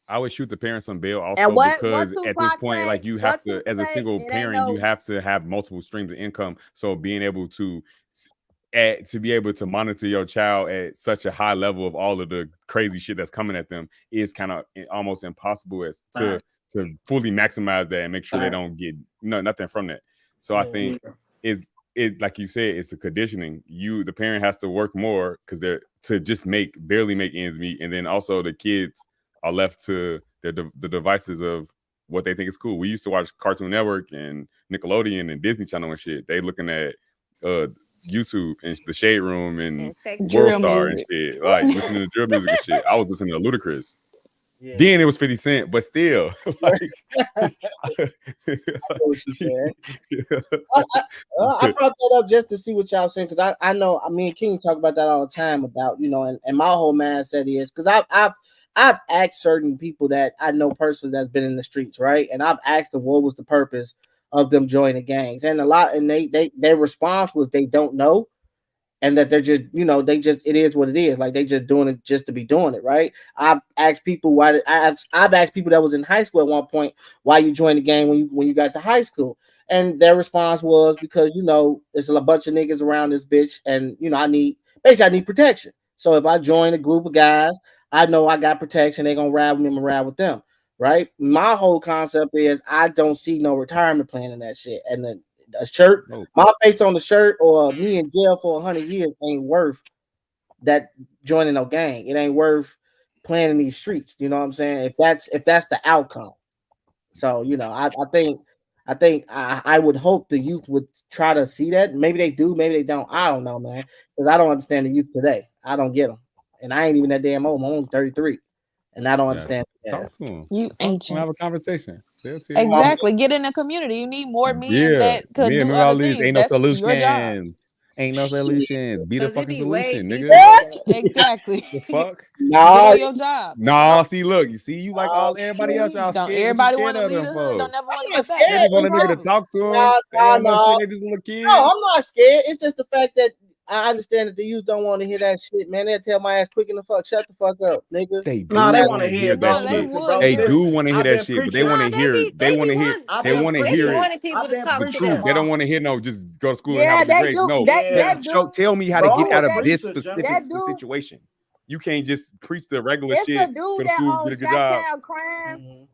I would shoot the parents on bail also And what because at this Tupac point, say? like you have What to, Tupac as a say? single It ain't parent, you no- have to have multiple streams of income. So being able to be able to monitor your child at such a high level of all of the crazy shit that's coming at them is kind of almost impossible to fully maximize that and make sure they don't get nothing from that. So I think it like you said, it's a conditioning. The parent has to work more because they're to just barely make ends meet, and then also the kids are left to the devices of what they think is cool. We used to watch Cartoon Network and Nickelodeon and Disney Channel and shit. They looking at YouTube and the Shade Room and World Star and shit, like listening to drill music and shit. I was listening to Ludacris. Yeah. Then it was 50 Cent, but still. Like, I what you said. I brought that up just to see what y'all saying because I know me and King talk about that all the time about and my whole mindset is because I've asked certain people that I know personally that's been in the streets, right? And I've asked them what was the purpose of them joining gangs, and their response was they don't know, and that they're just it is what it is, like they just doing it just to be doing it, right? I've asked people I've asked people that was in high school at one point why you joined the gang when you got to high school, and their response was because there's a bunch of niggas around this bitch, and I need protection. So if I join a group of guys, I know I got protection. They're gonna ride with me, I'm gonna ride with them. Right. My whole concept is I don't see no retirement plan in that shit. And then a shirt, my face on the shirt, or me in jail for 100 years ain't worth that joining no gang. It ain't worth playing in these streets. You know what I'm saying? If that's the outcome. So, I think I would hope the youth would try to see that. Maybe they do, maybe they don't. I don't know, man. Because I don't understand the youth today. I don't get them. And I ain't even that damn old. I'm only 33. And I don't understand. Talk to him. You ancient. Have a conversation. They'll tell you. Exactly. Get in the community. You need more men Yeah, that could men, do remember all other these. things. Ain't no That's your job. solutions. Ain't no solutions. Be the 'Cause it fucking be way solution, nigga. deeper. Exactly. The fuck? Get Nah, on your job. Nah, see, look, you see, you like all everybody else, y'all Don't scared. What you everybody scared want to of leave them the hood? Don't folks? never want to I'm not get back. scared. They That's just the want a nigga to problem. talk to them. Nah, They don't know nah. shit. They just little kids. No, I'm not scared. It's just the fact that I understand that the youth don't want to hear that shit, man. They'll tell my ass quick in the fuck, shut the fuck up, nigga. They do Nah, they want want to to hear hear it, that bro. shit. Listen, bro. They Listen, do want to hear I've that been shit, but they preaching. want to hear. They want to hear. I've They been want to preaching. hear it. wanting people I've to been talk The to preaching, truth. them. They don't Ma. want to hear no just go to school and Yeah, have a they grade. do. No, Yeah. tell me how Bro, to I'm get a out of this preacher, John. specific that dude. situation. You can't just preach the regular It's a shit. Go dude to that school, owns get a good job. Chi-Town Crime.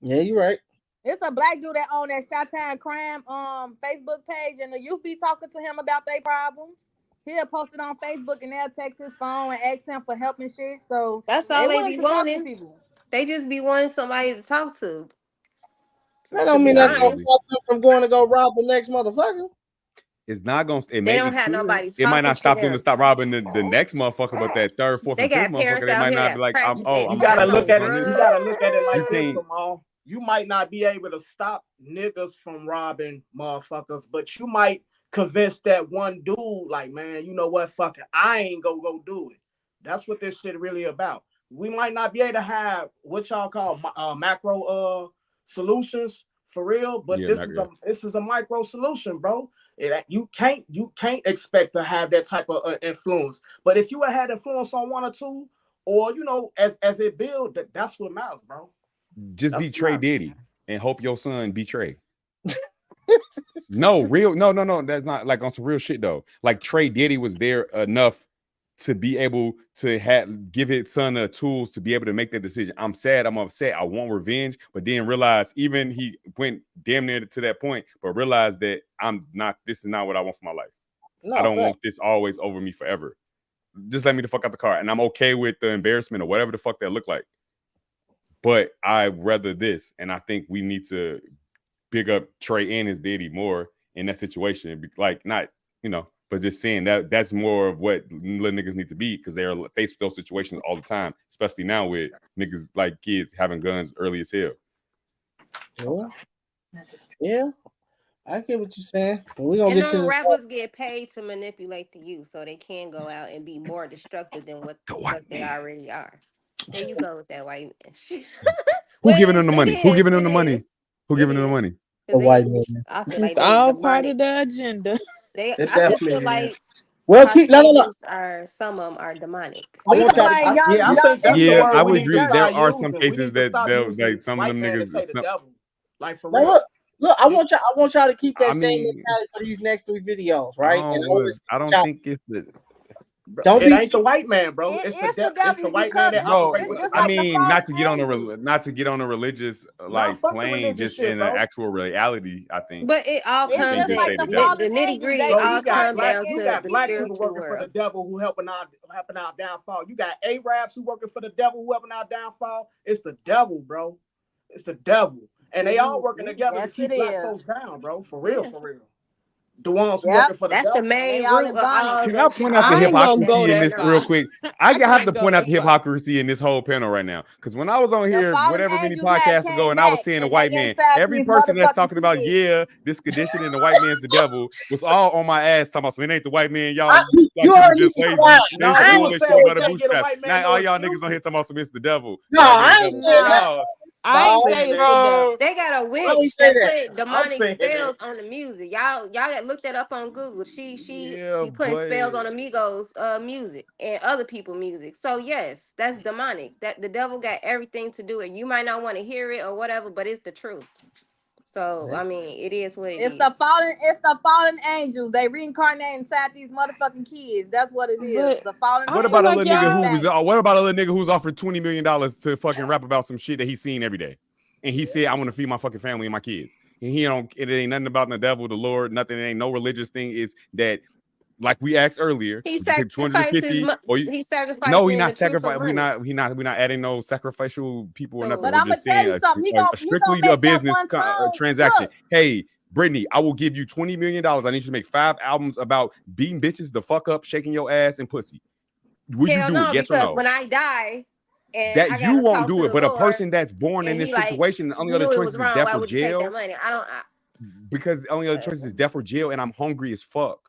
Yeah, you're right. It's a black dude that owns that Chi-Town Crime Facebook page, and the youth be talking to him about their problems. He'll post it on Facebook, and they'll text his phone and ask him for help and shit. So That's they all they willing be to talk to wanting. people. They just be wanting somebody to talk to. That To don't mean be that's gonna honest, stop them from going to go rob the next motherfucker. It's not gonna. It they may. don't It have could. nobody It might talking not to stop them to them. stop robbing the next motherfucker, but that third, fourth, They and fifth got motherfucker, parents they out might here not be that's like, pregnant. oh, They I'm You gotta selling look at it. on You this. gotta look at it like You this, can't. Jamal. You might not be able to stop niggas from robbing motherfuckers, but you might convince that one dude, like, man, you know what? Fuck it, I ain't gonna go do it. That's what this shit really about. We might not be able to have what y'all call macro solutions for real, but Yeah, this is a micro solution, bro. You can't expect to have that type of influence. But if you had influence on one or two, or you know, as it build, that's what matters, bro. Just That's be what Trey matters. Diddy and hope your son be Trey. No, that's not like on some real shit though. Like Trey Diddy was there enough to be able to give his son the tools to be able to make that decision. I'm sad, I'm upset, I want revenge, but then realize even he went damn near to that point, but realized that this is not what I want for my life. No, I don't fact. want this always over me forever. Just let me the fuck out the car, and I'm okay with the embarrassment or whatever the fuck that look like. But I'd rather this, and I think we need to big up Trey and his daddy more in that situation. Like, not, but just saying that's more of what little niggas need to be, because they're faced with those situations all the time, especially now with niggas like kids having guns early as hell. Yeah. I get what you're saying. We gonna And get to them this. rappers get paid to manipulate the youth so they can go out and be more destructive than what the fuck they already are. There you go with that white man. Who giving them the money? Who giving them the it money? is. Who giving them the money? A white man. I feel like It's they all demonic. part of the agenda. I just definitely feel is. like Well, keep no. some of them are demonic. I want y'all to. I think that's the Yeah, word I we would need agree. to There start are using. some We cases need to that stop using like some of white them man to niggas. say the devil. Like for Now real. look, I want y'all to keep that I same mean, mentality for these next 3 videos, right? I don't think it's the. Don't It be. ain't the white man, bro. It's the white man that No, operates with the I devil. mean, not to get on a religious like fuck the plane, religious just shit, in bro. an actual reality. I think. But it all You can't comes just say in the devil. the nitty gritty. Bro, All you got comes black, down you to got the black people spiritual working for the world. devil who helping our downfall. You got Arabs who working for the devil who helping our downfall. It's the devil, bro. It's the devil, and they all working together to keep black folks down, bro. For real, for real. The ones who working for the That's devil. the main root of all Can I point out the hypocrisy in this real quick? I have to point out the hypocrisy in this whole panel right now. Because when I was on here, whatever many podcasts ago, and I was saying the white man, every person that's talking about, this condition and the white man's the devil, was all on my ass talking about, so it ain't the white man, y'all. You People heard just me. lazy. No, They I fool, ain't they saying still we by the can't get a bootstrap. white man Now no all y'all niggas on here talking about some it's the devil. No, I ain't saying that. I ain't say it's the devil. They got a I witch ain't say that that. put demonic spells on the music. Y'all got look that up on Google. She be putting spells on Amigos music and other people music. So yes, that's demonic. That the devil got everything to do it. You might not want to hear it or whatever, but it's the truth. So I mean, it is what it is. It's the fallen angels. They reincarnate inside these motherfucking kids. That's what it is. The fallen What angels. about a little nigga what about a little nigga who's offered $20 million to fucking rap about some shit that he's seen every day? And he said, I want to feed my fucking family and my kids. And it ain't nothing about the devil, the Lord, nothing. It ain't no religious thing. Is that, like we asked earlier, He sacrificed he sacrificed. No, he not sacrificing. We're not adding no sacrificial people or nothing. But We're I'm just gonna tell saying you something. He gonna strictly make a business that one song. transaction. Look. Hey, Brittany, I will give you $20 million. I need you to make 5 albums about beating bitches the fuck up, shaking your ass and pussy. Will you do no, it? Yes or because no? when I die, and that I you gotta won't talk to do it, the but a Lord, person that's born in and this he like situation, the only knew other it choice was is wrong. death Why or would you take that jail. money? Because the only other choice is death or jail, and I'm hungry as fuck.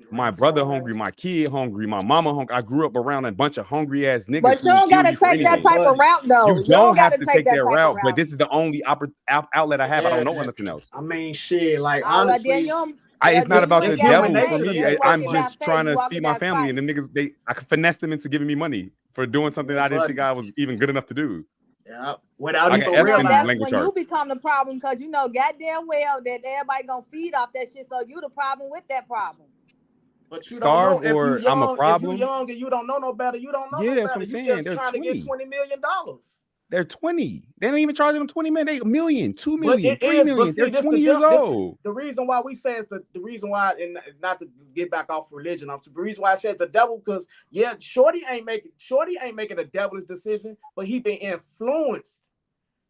My brother hungry, my kid hungry, my mama hungry. I grew up around a bunch of hungry ass niggas But who you will don't kill gotta you for take that anything. type of route though. You You don't don't have gotta to take take that that type of route, but route. this is the only outlet I have. I don't know Yeah, nothing else. I mean, shit. Like Well, then honestly, you don't. It's not Then you about the ain't got no devil for faith. me. You ain't I'm walking by just faith. trying You to walking feed my by family, sight. and them niggas, I could finesse them into giving me money for doing something I didn't think I was even good enough to do. Yeah, without I even got F's in That's language when you arts. become the problem because you know goddamn well that everybody gonna feed off that shit. So you the problem with that problem. But you don't Starve know if you or I'm a young. If you problem. young and you don't know no better, you don't know Yeah, no that's what better. I'm You saying. just They're trying to get 20. $20 million. They're 20. They don't even charge them 20 million. They $1 million, $2 But million, it $3 is. But million. see, They're this 20 years old. the reason why we say it's the reason why, and not to get back off religion. The reason why I said the devil, because yeah, Shorty ain't making a devilish decision, but he been influenced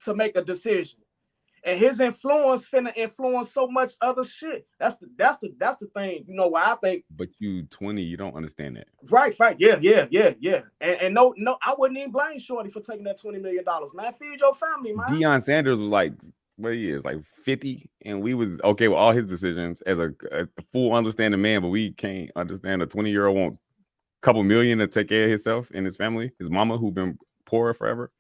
to make a decision. And his influence finna influence so much other shit. That's the thing. You know why I think. But you 20, you don't understand that. Right. Yeah. And no, I wouldn't even blame Shorty for taking that $20 million. Man, feed your family, man. Deion Sanders was like, what he is, like 50, and we was okay with all his decisions as a full understanding man, but we can't understand a 20-year-old want a couple million to take care of himself and his family, his mama who been poor forever.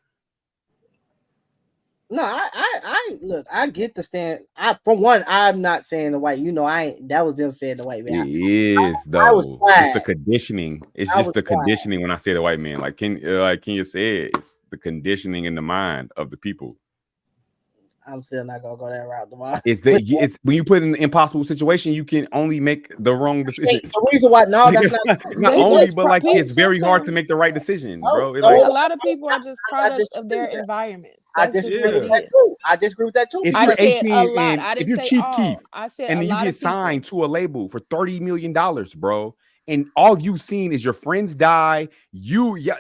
No, I look. I get the stand. For one, I'm not saying the white. You know, I ain't. That was them saying the white man. It is though. I was It's the quiet. conditioning. It's I just was the quiet. conditioning when I say the white man. Like Kenya said, it's the conditioning in the mind of the people. I'm still not gonna go that route tomorrow. It's when you put in an impossible situation, you can only make the wrong decision. The reason why that's it's not only, but like it's very hard to make the right decision, bro. A lot of people are just products of their environments. That's just what it is. I disagree with that too. If I you're said 18 a lot. and I didn't if you're say Chief all. Keef, I said and a then you lot get of people. signed to a label for $30 million, bro, and all you've seen is your friends die,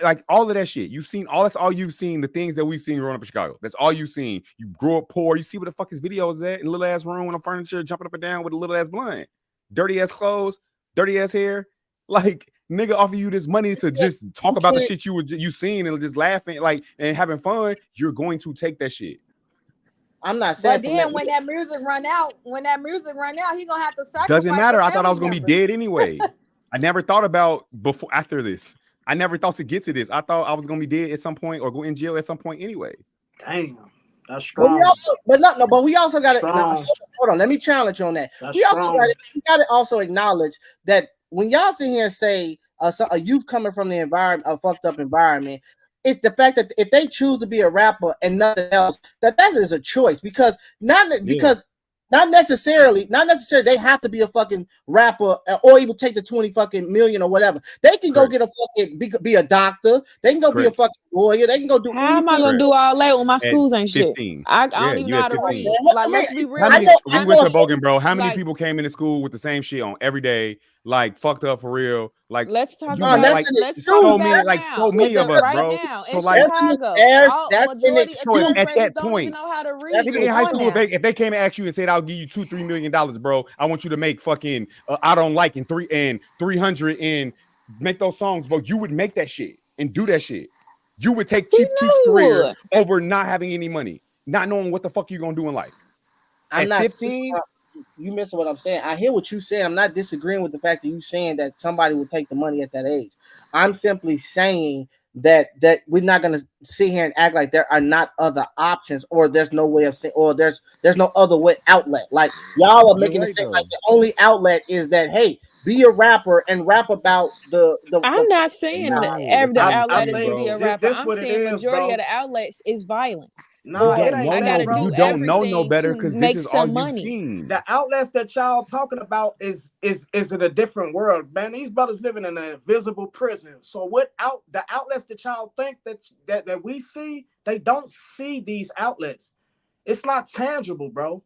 like all of that shit. You've seen that's all you've seen. The things that we've seen growing up in Chicago. That's all you've seen. You grow up poor. You see what the fuck his videos at in a little ass room with a furniture, jumping up and down with a little ass blunt, dirty ass clothes, dirty ass hair. Like nigga offer you this money to just talk about the shit you seen and just laughing like and having fun. You're going to take that shit. I'm not saying. But then when that music run out, he gonna have to sacrifice. Doesn't matter. the I thought I was family gonna be members. dead anyway. I never thought about after this. I never thought to get to this. I thought I was gonna be dead at some point or go in jail at some point anyway. Damn, that's strong. But we also got to Strong. hold on. Let me challenge you on that. That's We also strong. got to also acknowledge that when y'all sit here and say a youth coming from the environment, a fucked up environment, it's the fact that if they choose to be a rapper and nothing else, that is a choice because not necessarily they have to be a fucking rapper or even take the 20 fucking million or whatever. They can go get a fucking be a doctor. They can go be a fucking lawyer. They can go do. How am I gonna do all that when my schools ain't shit? I don't even know how to read. Like, let's be real. We went to Bogan, bro. How many people came into school with the same shit on every day? Like fucked up for real. Like let's talk you about know, like so many, like so many of us, right bro. now So in like, Chicago, that's so at that point, don't even know how to read. nigga in high school, if they came and asked you and said, "I'll give you $2-3 million, bro. I want you to make fucking I don't like in 300 and make those songs, bro." You would make that shit and do that shit. You would take Chief Keef's career over not having any money, not knowing what the fuck you're gonna do in life. I'm at not 15. You missing what I'm saying. I hear what you say. I'm not disagreeing with the fact that you saying that somebody will take the money at that age. I'm simply saying that we're not gonna sit here and act like there are not other options, or there's no way of saying, or there's no other way outlet. Like y'all are making it seem like the only outlet is that hey, be a rapper and rap about the. I'm not saying that every outlet is to be a rapper. I'm what it saying is, majority bro. of the outlets is violence. No, it I gotta do you don't know no everything better to because this make is all some you've money. seen. The outlets that y'all talking about is in a different world, man. These brothers living in an invisible prison. So the outlets that y'all think that we see, they don't see these outlets. It's not tangible, bro.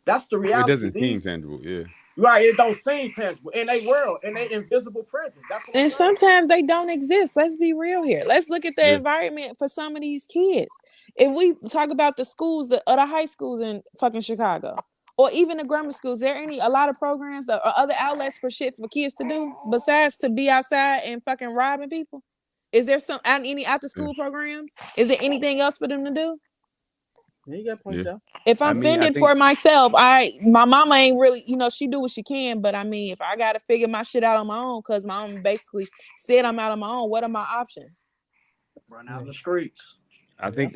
That's the reality. It doesn't seem tangible, yeah. Right, it don't seem tangible in a world, in an invisible prison. And sometimes they don't exist. Let's be real here. Let's look at the environment for some of these kids. If we talk about the schools or the high schools in fucking Chicago, or even the grammar schools, there a lot of programs or other outlets for shit for kids to do besides to be outside and fucking robbing people? Is there any after school programs? Is there anything else for them to do? You got point though. If I'm fending for myself, my mama ain't really, she do what she can, but I mean, if I gotta figure my shit out on my own, because my mom basically said I'm out on my own, what are my options? Run out in the streets. I think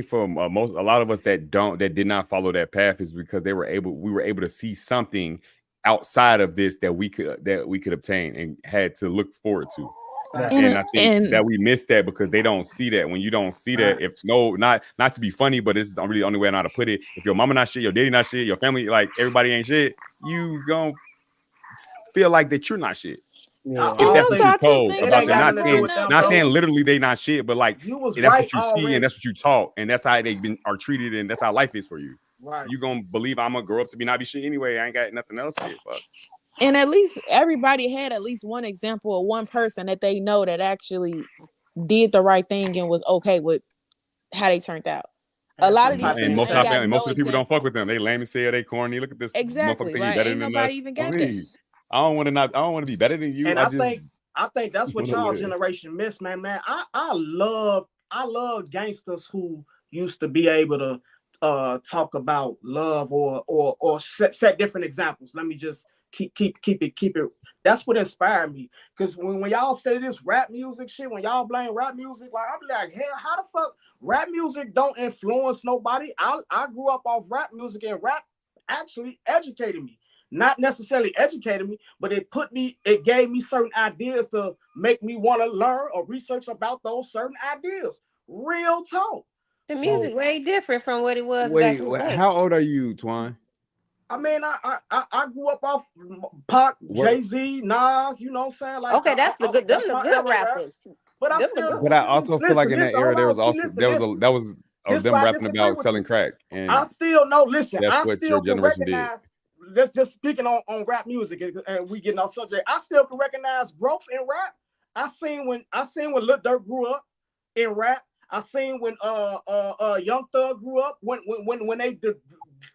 for a lot of us that did not follow that path is because we were able to see something outside of this that we could obtain and had to look forward to. And I think that we missed that because they don't see that. When you don't see that, not to be funny, but this is really the only way I know how to put it. If your mama not shit, your daddy not shit, your family, like everybody ain't shit, you gonna feel like that you're not shit. Yeah. That's what you're told about them. Not saying literally they not shit, but like that's what you see and that's what you taught, and that's how they are treated, and that's how life is for you. Right. You gonna believe I'm gonna grow up to not be shit anyway. I ain't got nothing else to fuck. And at least everybody had at least one example of one person that they know that actually did the right thing and was okay with how they turned out. A lot of these and most of the people don't fuck with them. They lame as hell. They corny. Look at this. Exactly. Motherfucker think he better than us. Even got that. I don't want to be better than you. And I think that's what y'all generation missed, man. I love gangsters who used to be able to talk about love or set different examples. Let me just keep it. That's what inspired me. Because when y'all say this rap music shit, when y'all blame rap music, like I'm like, hell, how the fuck rap music don't influence nobody? I grew up off rap music, and rap actually educated me. Not necessarily educated me, but it gave me certain ideas to make me want to learn or research about those certain ideas. Real talk. The music way different from what it was back in the day. How old are you, Twan? I mean, I grew up off Pac, Jay-Z, Nas, you know what I'm saying? Like, okay, that's the good rappers. But I also feel like in that era there was them rapping about selling crack. And I still know. Listen, that's I what still your can generation recognize. Let's just speaking on rap music, and we getting off subject. I still can recognize growth in rap. I seen when Lil Durk grew up in rap. I seen when Young Thug grew up. When they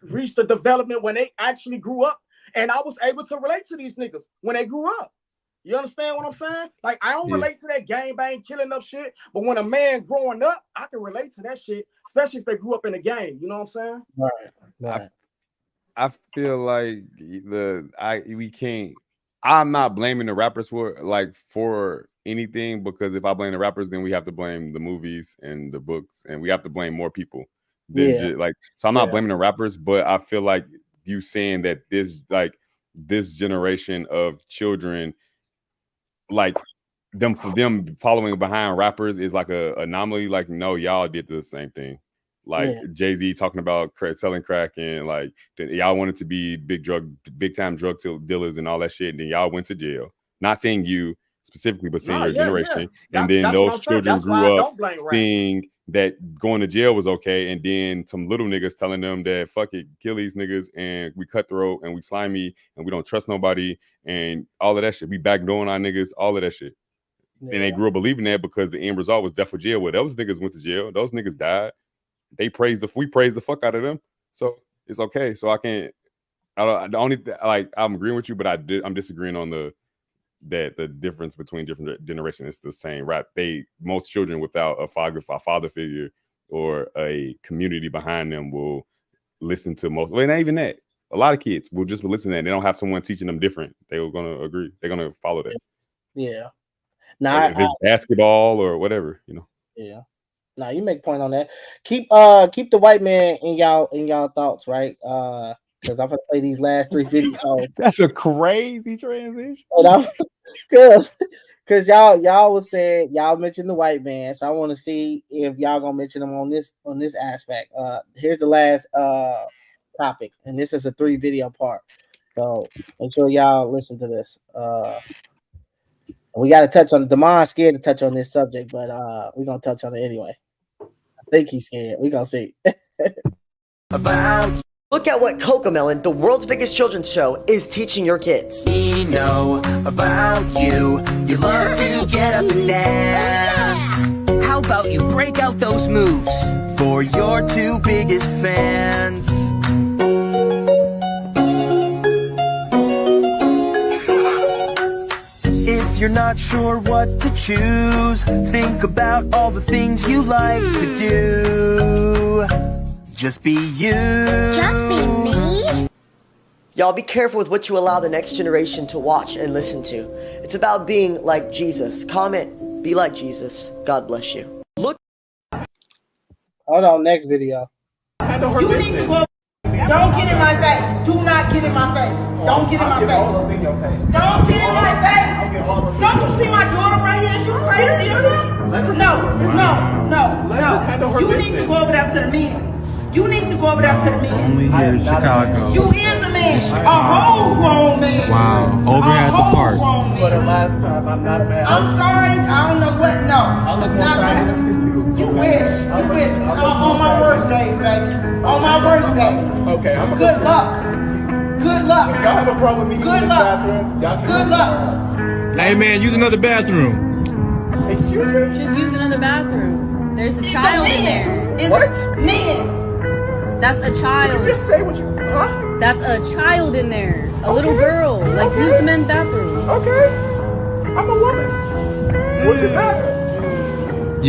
reached the development, when they actually grew up, and I was able to relate to these niggas when they grew up. You understand what I'm saying? Like, I don't relate to that gang bang killing up shit, but when a man growing up, I can relate to that shit, especially if they grew up in the game. You know what I'm saying? Right. I feel like we can't. I'm not blaming the rappers for anything, because if I blame the rappers, then we have to blame the movies and the books, and we have to blame more people. So I'm not blaming the rappers, but I feel like you saying that this generation of children, like them following behind rappers is like a anomaly. Like, no, y'all did the same thing. Like Jay-Z talking about selling crack, and like y'all wanted to be big time drug dealers and all that shit. And then y'all went to jail. Not saying you specifically, but saying your generation. And then those children grew up seeing that going to jail was okay. And then some little niggas telling them that fuck it, kill these niggas, and we cutthroat and we slimy and we don't trust nobody and all of that shit. We backdooring our niggas, all of that shit. And they grew up believing that because the end result was death or jail. Well, those niggas went to jail. Those niggas died. We praised the fuck out of them, so it's okay. So I'm agreeing with you, but I'm disagreeing on the difference between different generations. It's the same rap. Most children without a father figure or a community behind them will listen to most. Well, not even that. A lot of kids will just listen to that. They don't have someone teaching them different. They're gonna agree. They're gonna follow that. Yeah. Now, if it's basketball or whatever, you know. Yeah. Now you make a point on that. Keep the white man in y'all thoughts, right? Because I'm gonna play these last 3 videos. That's a crazy transition. Because y'all was saying y'all mentioned the white man, so I want to see if y'all gonna mention them on this aspect. Here's the last topic, and this is a 3 video part. So make sure y'all listen to this. We got to touch on Damon's scared to touch on this subject, but we're gonna touch on it anyway. I think he's scared. We're gonna see. Look at what Cocomelon, the world's biggest children's show, is teaching your kids. We know about you. You love to get up and dance. How about you break out those moves for your 2 biggest fans? If If you're not sure what to choose, think about all the things you like to do. Just be you. Just be me. Y'all be careful with what you allow the next generation to watch and listen to. It's about being like Jesus. Comment, be like Jesus. God bless you. Look. Hold on, next video. You need to go. Don't get in my face. Do not get in my face. Don't get in my face. Don't get in my face. Don't you see my daughter right here? She crazy or something? No. You need to go over there to the men. You need to go over there to the men. Only here in Chicago. You is a man. A whole grown man. Wow. Over at the park. For the last time, I'm not a man. I'm sorry. I don't know what. No. I'm not going. You wish. You wish. On my worst days, baby. On my worst days. Okay. Good luck. Good luck. Y'all have a problem with me using this bathroom? Good luck. Hey man, use another bathroom. Excuse me? Just use another bathroom. There's a child in there. What? Men. That's a child. You just say what you, huh? That's a child in there. A little girl. Like, use the men's bathroom. Okay. I'm a woman. What does it matter?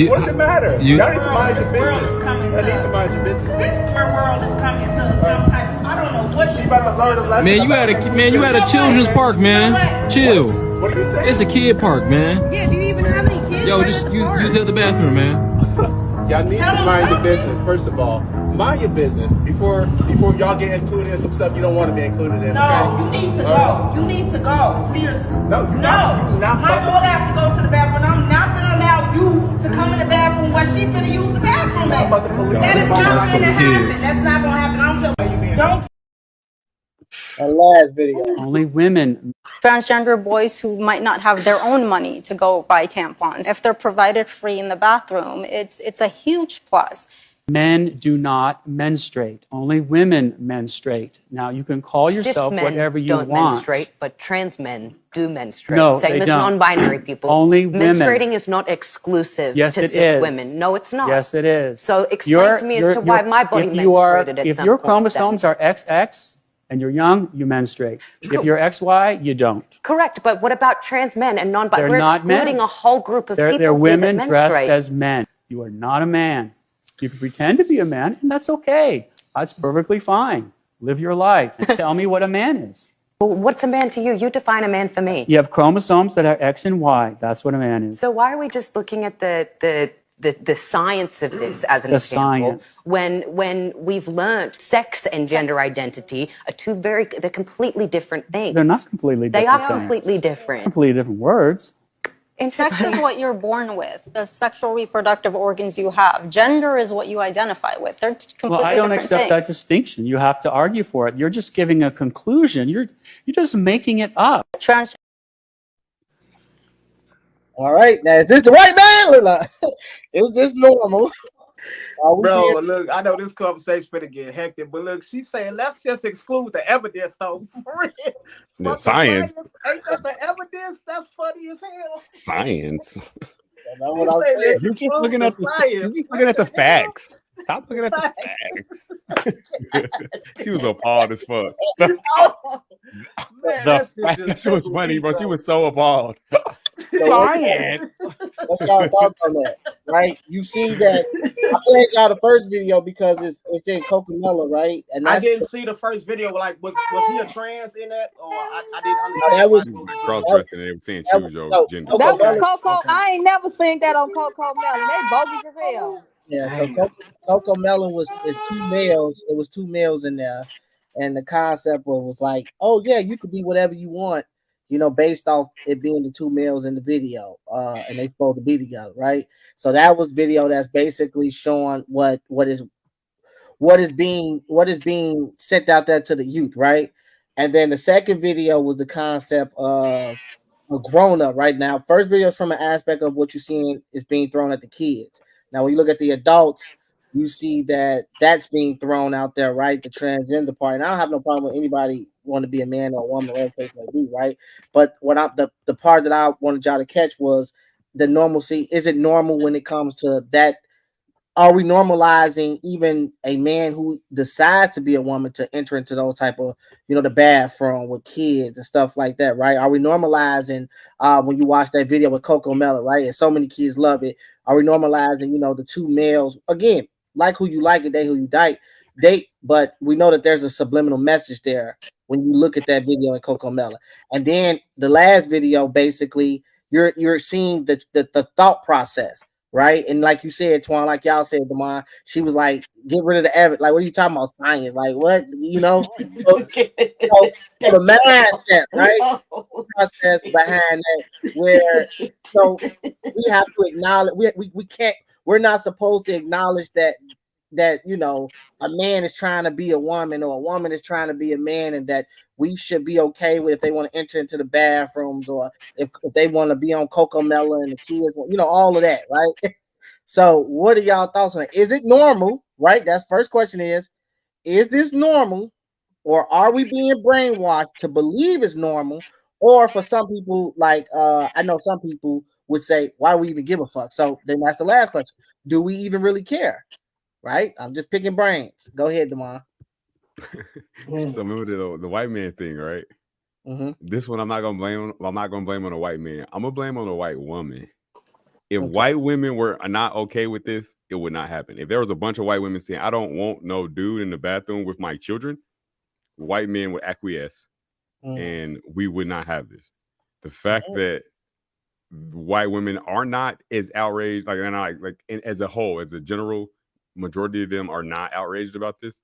What does it matter? Y'all need to mind your business. Y'all need to mind your business. This world is coming to some type. I don't know what you about to learn a lesson. Man, you at a children's park, man. Chill. What are you saying? It's a kid park, man. Yeah, do you even have any kids? Yo, just use the other bathroom, man. Y'all need to mind your business, first of all. Mind your business before y'all get included in some stuff you don't want to be included in. No, okay? you need to go. You need to go. Seriously. No. My daughter has to go to the bathroom. I'm not going to allow you to come in the bathroom where she finna use the bathroom at. That is not going to happen. That's not going to happen. I don't care. Don't. And last video. Only women. Transgender boys who might not have their own money to go buy tampons, if they're provided free in the bathroom, it's a huge plus. Men do not menstruate. Only women menstruate. Now, you can call yourself Cis men whatever you don't want. menstruate, but trans men do menstruate. No, Same they as don't. non-binary people. Only women. Menstruating is not exclusive Yes, to it cis is. women. No, it's not. Yes, it is. So explain to me as to why my body if you are, menstruated at if some your point. chromosomes are XX and you're young, you menstruate. If you're XY, you don't. Correct, but what about trans men and non-binary? They're We're not men. excluding a whole group of They're people women that dressed menstruate. as men. You are not a man. You can pretend to be a man, and that's okay. That's perfectly fine. Live your life and tell me what a man is. Well, what's a man to you? You define a man for me. You have chromosomes that are X and Y. That's what a man is. So why are we just looking at the science of this as an The example science. when we've learned sex and gender identity are they're completely different things. They're not completely They different are things. completely different. Completely different words. Sex is what you're born with, the sexual reproductive organs you have. Gender is what you identify with. They're completely Well, I don't different accept that things. distinction. You have to argue for it. You're just giving a conclusion. You're just making it up. All right, now is this the right man? Look like, is this normal? Bro, look, I know this conversation's finna get hectic, but look, she's saying let's just exclude the evidence, though. For real. The Fuck science. Ain't that the evidence? That's funny as hell. Science. That's what I'm saying. You're just looking at you're just looking at the facts. Stop looking at the facts. She was appalled as fuck. That shit was funny, bro. She was so appalled. So what's y'all thoughts on that? Right? You see that I played y'all the first video because it's in Coconella, right? And I that's didn't see the first video. Like, was he a trans in that, or I didn't understand? that was Cross-dressing and they were saying choose your gender. That was Coco. I ain't never seen that on Coco Melon. They bogus as hell. Yeah, so Coco Melon is two males. It was two males in there, and the concept was like, oh yeah, you could be whatever you want, you know, based off it being the two males in the video, and they supposed to be together, right? So that was video that's basically showing what is being sent out there to the youth, right? And then the second video was the concept of a grown up. Right now, first video is from an aspect of what you're seeing is being thrown at the kids. Now, when you look at the adults, you see that that's being thrown out there, right? The transgender part. And I don't have no problem with anybody want to be a man or a woman, whatever case may be, right? But what the part that I wanted y'all to catch was the normalcy. Is it normal when it comes to that are we normalizing even a man who decides to be a woman to enter into those type of, the bathroom with kids and stuff like that, right? Are we normalizing when you watch that video with Coco Melon, right? And so many kids love it. Are we normalizing, the two males, again, like who you like and date who you date, but we know that there's a subliminal message there when you look at that video in Coco Melon. And then the last video, basically, you're seeing the thought process. Right. And like you said, Twan, like y'all said, Damon, she was like, get rid of the evidence. Like, what are you talking about? Science? Like, what? So the mindset, right? Process behind that, where so we have to acknowledge we can't, we're not supposed to acknowledge that a man is trying to be a woman or a woman is trying to be a man, and that we should be okay with if they want to enter into the bathrooms or if they want to be on Coco Melon and the kids, all of that, right? So what are y'all thoughts on it? Is it normal, right? That's first question is this normal, or are we being brainwashed to believe it's normal? Or for some people, like I know some people would say, why do we even give a fuck? So then that's the last question. Do we even really care? Right? I'm just picking brains. Go ahead, Damon. So remember the white man thing, right? Mm-hmm. This one I'm not gonna blame on a white man. I'm gonna blame on a white woman. If white women were not okay with this, it would not happen. If there was a bunch of white women saying, I don't want no dude in the bathroom with my children, white men would acquiesce and we would not have this. The fact that white women are not as outraged, like they're not like as a whole, as a general majority of them are not outraged about this,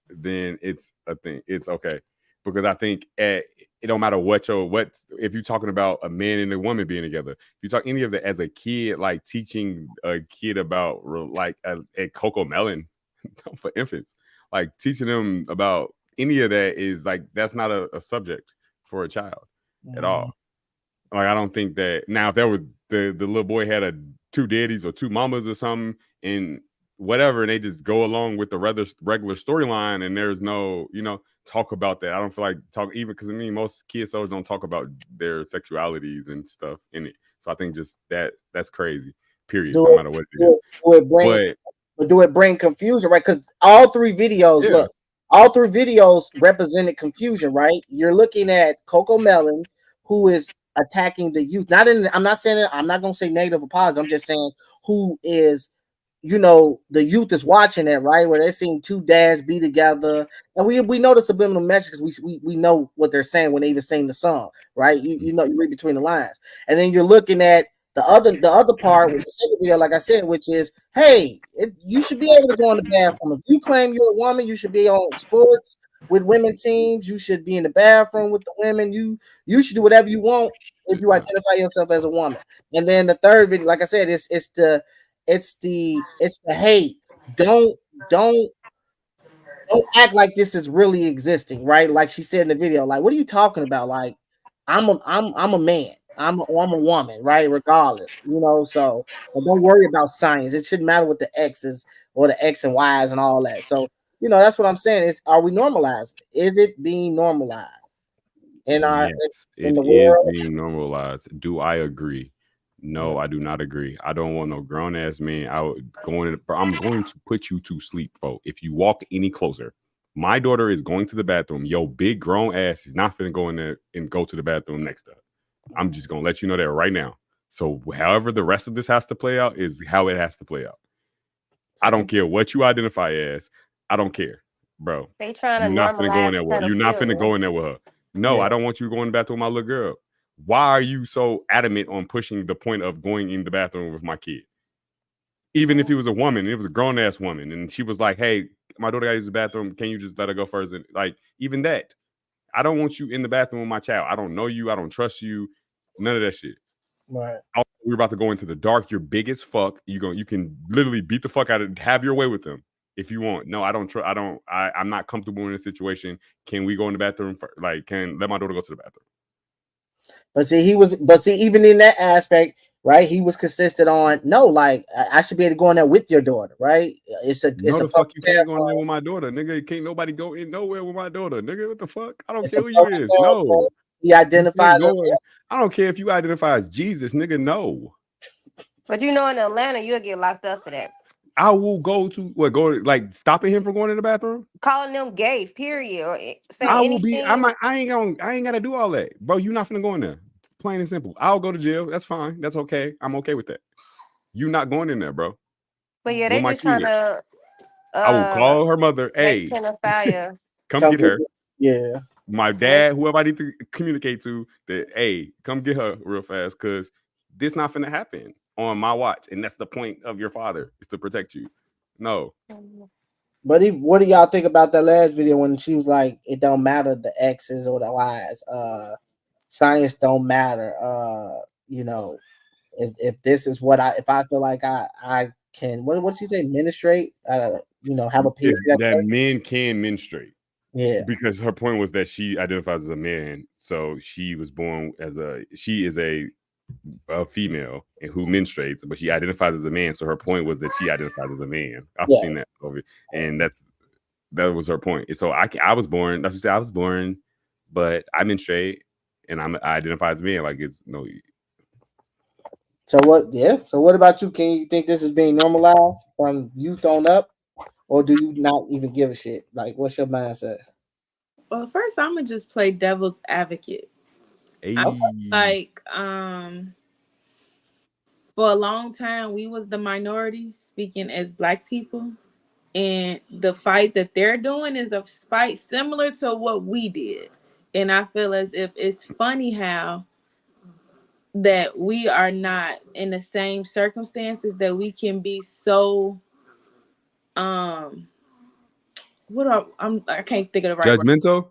then it's a thing. It's okay. Because I think it don't matter what if you're talking about a man and a woman being together, if you talk any of it as a kid, like teaching a kid about like a Coco Melon for infants, like teaching them about any of that is like, that's not a subject for a child at all. Like, I don't think that now if there was the little boy had two daddies or two mamas or something and whatever, and they just go along with the regular storyline and there's no, talk about that. I don't feel like even because most kids shows don't talk about their sexualities and stuff in it. So I think just that's crazy. Period. No matter what it is. Do it bring confusion, right? Because all three videos, all three videos represented confusion, right? You're looking at Coco Melon, who is attacking the youth. I'm not saying that, I'm not gonna say negative or positive. I'm just saying who is, the youth is watching that, right? Where they're seeing two dads be together, and we know the subliminal message because we know what they're saying when they even sing the song, right? You read between the lines, and then you're looking at the other part with the second video, like I said, which is, hey, you should be able to go in the bathroom. If you claim you're a woman, you should be on sports with women teams. You should be in the bathroom with the women. You should do whatever you want if you identify yourself as a woman. And then the third video, like I said, it's the hey, don't act like this is really existing, right? Like she said in the video, like, what are you talking about? Like, I'm a man. I'm a woman, right? Regardless, so don't worry about science. It shouldn't matter what the X's or the X and Y's and all that. So, that's what I'm saying is, are we normalized? Is it being normalized in our in the world? It is being normalized. Do I agree? No, I do not agree. I don't want no grown ass man I'm going to put you to sleep, folks. If you walk any closer, my daughter is going to the bathroom. Yo, big grown ass is not finna go in there and go to the bathroom next to her. I'm just gonna let you know that right now. So however the rest of this has to play out is how it has to play out. I don't care what you identify as. I don't care, bro. They trying to You're not finna go in there with her. You're not finna go in there with her. No, I don't want you going to the bathroom with my little girl. Why are you so adamant on pushing the point of going in the bathroom with my kid? Even if it was a woman, it was a grown ass woman, and she was like, "Hey, my daughter got to use the bathroom. Can you just let her go first?" And like, even that, I don't want you in the bathroom with my child. I don't know you. I don't trust you. None of that shit. Right. We're about to go into the dark. You're big as fuck. You can literally beat the fuck out of. Have your way with them if you want. No, I don't trust. I'm not comfortable in this situation. Can we go in the bathroom? Can let my daughter go to the bathroom? But see, even in that aspect, right? He was consistent on no, like I should be able to go in there with your daughter, right? It's a fuck you can't go in there with my daughter, nigga. Can't nobody go in nowhere with my daughter, nigga. What the fuck? I don't care who you is. No, he identifies. I don't care if you identify as Jesus, nigga. No. But in Atlanta, you'll get locked up for that. I will go to like stopping him from going to the bathroom. Calling them gay, period, or saying I will anything. be. I ain't gotta do all that, bro. You're not finna go in there. Plain and simple. I'll go to jail. That's fine. That's okay. I'm okay with that. You not going in there, bro. But yeah, they just trying to. I will call her mother. Hey, pedophilia. come get her. Yeah. My dad, whoever I need to communicate to, that hey, come get her real fast, because this not finna happen on my watch, and that's the point of your father, is to protect you. No. But what do y'all think about that last video when she was like, "It don't matter the X's or the Y's. Science don't matter. You know, if this is what if I feel like I can, what she say, menstruate? You know, have a period that men can menstruate." Yeah, because her point was that she identifies as a man, so she was born as she is a female and who menstruates, but she identifies as a man. So her point was that she identifies as a man. I've seen that over, and that was her point. And so I was born. That's what she said. I was born, but I menstruate, and I identify as a man. Like it's no. So what? Yeah. So what about you? Can you think this is being normalized from youth on up? Or do you not even give a shit? Like, what's your mindset? Well, first I'm gonna just play devil's advocate. Hey. Like, for a long time we was the minority speaking as Black people, and the fight that they're doing is a fight similar to what we did. And I feel as if it's funny how that we are not in the same circumstances, that we can be so I can't think of the right judgmental word.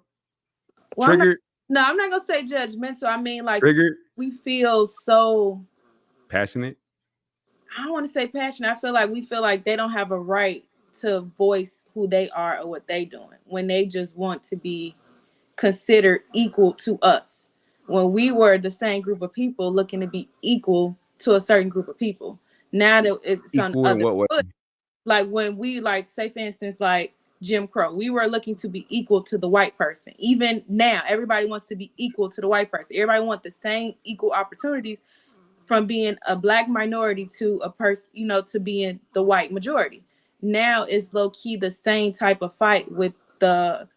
Well, triggered. I'm not gonna say judgmental. I mean, like, triggered. We feel so passionate. I don't want to say passionate. I feel like they don't have a right to voice who they are or what they doing when they just want to be considered equal to us. When we were the same group of people looking to be equal to a certain group of people. Now that it's on other foot. Like when we say for instance, like Jim Crow, we were looking to be equal to the white person. Even now, everybody wants to be equal to the white person. Everybody wants the same equal opportunities from being a Black minority to a person, to being the white majority. Now it's low key the same type of fight with the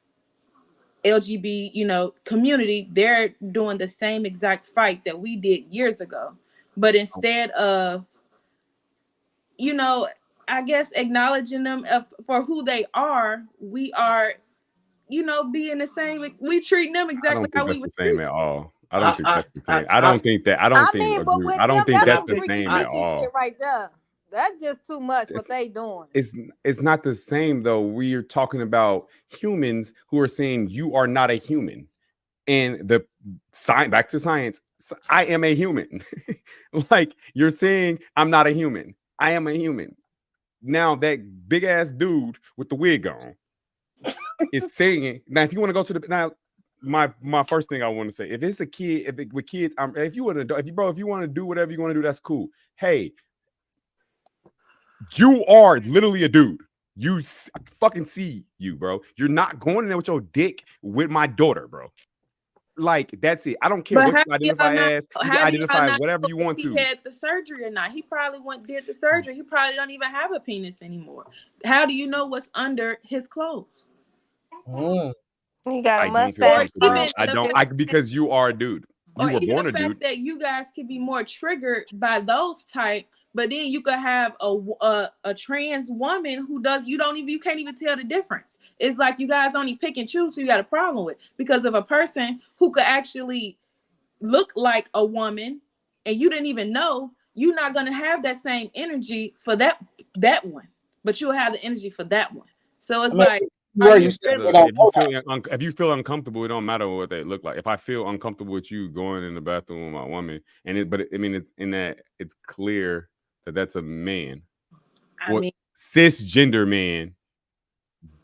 LGBT, community. They're doing the same exact fight that we did years ago. But instead of, I guess acknowledging them for who they are, we are, being the same. We treat them exactly how we would treat. Same at all. I don't think that's the same. I don't think that's the same at all. Right there. That's just too much what they doing. It's not the same though. We're talking about humans who are saying you are not a human, and the back to science. I am a human. Like you're saying, I'm not a human. I am a human. Now that big ass dude with the wig on is saying, now if you want to go to my first thing I want to say, if it's a kid, with kids, if you want to do whatever you want to do, that's cool. Hey, you are literally a dude. You fucking see you, bro. You're not going in there with your dick with my daughter, bro. Like that's it. I don't care what you identify as. You can identify as whatever you want to. He had the surgery or not? He probably did the surgery. He probably don't even have a penis anymore. How do you know what's under his clothes? He got a mustache. Because you are a dude. You were born a dude. The fact that you guys could be more triggered by those type, but then you could have a trans woman who you can't even tell the difference. It's like you guys only pick and choose who you got a problem with, because of a person who could actually look like a woman and you didn't even know, you're not going to have that same energy for that one, but you'll have the energy for that one. So it's if you feel uncomfortable, it don't matter what they look like. If I feel uncomfortable with you going in the bathroom with my woman, it's in that it's clear that that's a man, cisgender man,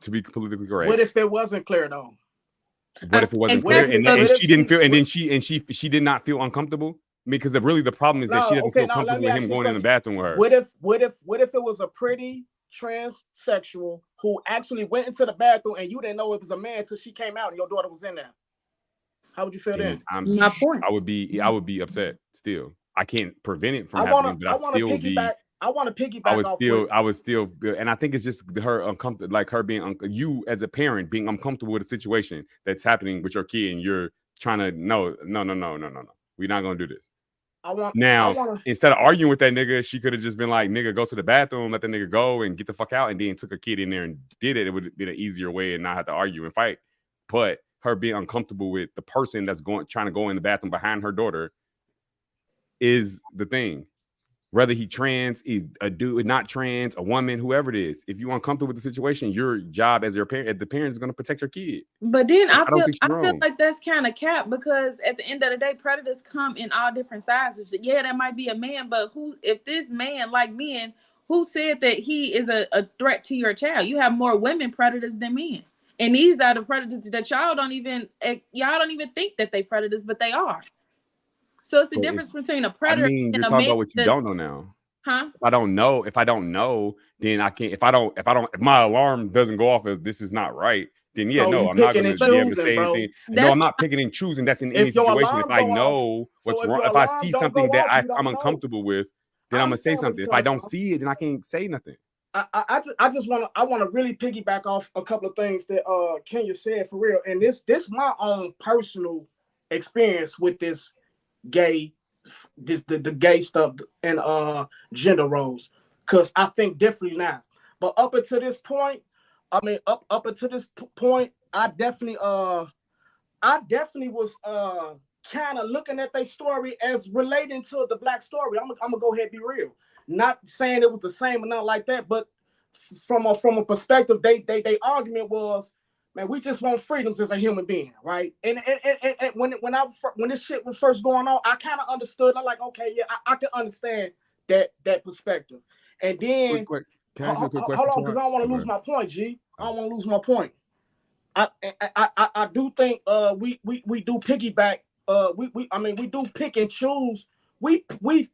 to be politically correct. What if it wasn't clear though? What if it wasn't clear and she didn't feel, and then she did not feel uncomfortable? Because really the problem is that she doesn't feel comfortable with him going in the bathroom with her. What if it was a pretty transsexual who actually went into the bathroom and you didn't know it was a man until she came out and your daughter was in there? How would you feel then? My point. I would be upset still. I can't prevent it from happening, but I still be I want to piggyback I was still, and I think it's just her uncomfortable, like her being you as a parent being uncomfortable with a situation that's happening with your kid, and you're trying to no, we're not gonna do this. Instead of arguing with that nigga, she could have just been like, nigga, go to the bathroom, let the nigga go and get the fuck out, and then took her kid in there and did it. It would have been an easier way and not have to argue and fight. But her being uncomfortable with the person that's trying to go in the bathroom behind her daughter is the thing. Whether he trans, he's a dude, not trans, a woman, whoever it is. If you're uncomfortable with the situation, your job as the parent is going to protect your kid. But then I feel wrong. like that's kind of cap, because at the end of the day, predators come in all different sizes. Yeah, that might be a man, but if this man, like men, who said that he is a threat to your child? You have more women predators than men. And these are the predators that y'all don't even think that they predators, but they are. So it's the difference between a predator. You're and a talking man about what you don't know now. Huh? If I don't know, then I can't. If my alarm doesn't go off as this is not right, then I'm not going to be able to say anything. No, I'm not picking and choosing. That's in any situation. If I know what's wrong, if I see something that I'm uncomfortable with, then I'm gonna say something. If I don't see it, then I can't say nothing. I want to really piggyback off a couple of things that Kenya said for real, and this my own personal experience with this gay, the gay stuff and gender roles, because I think differently now. But up until this point, I definitely was kind of looking at their story as relating to the Black story. I'm gonna go ahead and be real. Not saying it was the same or nothing like that, but from a perspective, they argument was, man, we just want freedoms as a human being, right? And when this shit was first going on, I kind of understood. I'm like, okay, yeah, I can understand that perspective. And then quick. Can I ask you a quick question? Hold on, because I don't want to lose my point, G. I don't want to lose my point. I do think we do piggyback. We do pick and choose. We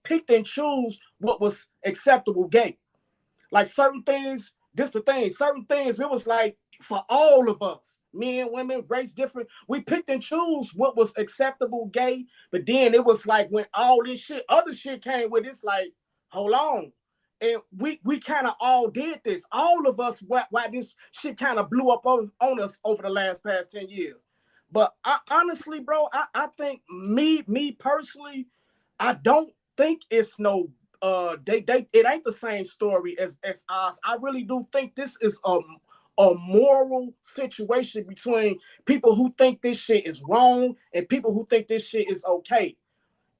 picked and choose what was acceptable gay. Like certain things, certain things, it was like for all of us, men, women, race different, we picked and choose what was acceptable gay. But then it was like when all this shit, other shit came with, it's like, hold on. And we kind of all did this. All of us, why this shit kind of blew up on us over the past 10 years. But honestly, bro, I think me personally, I don't think it's no it ain't the same story as us. I really do think this is a moral situation between people who think this shit is wrong and people who think this shit is okay.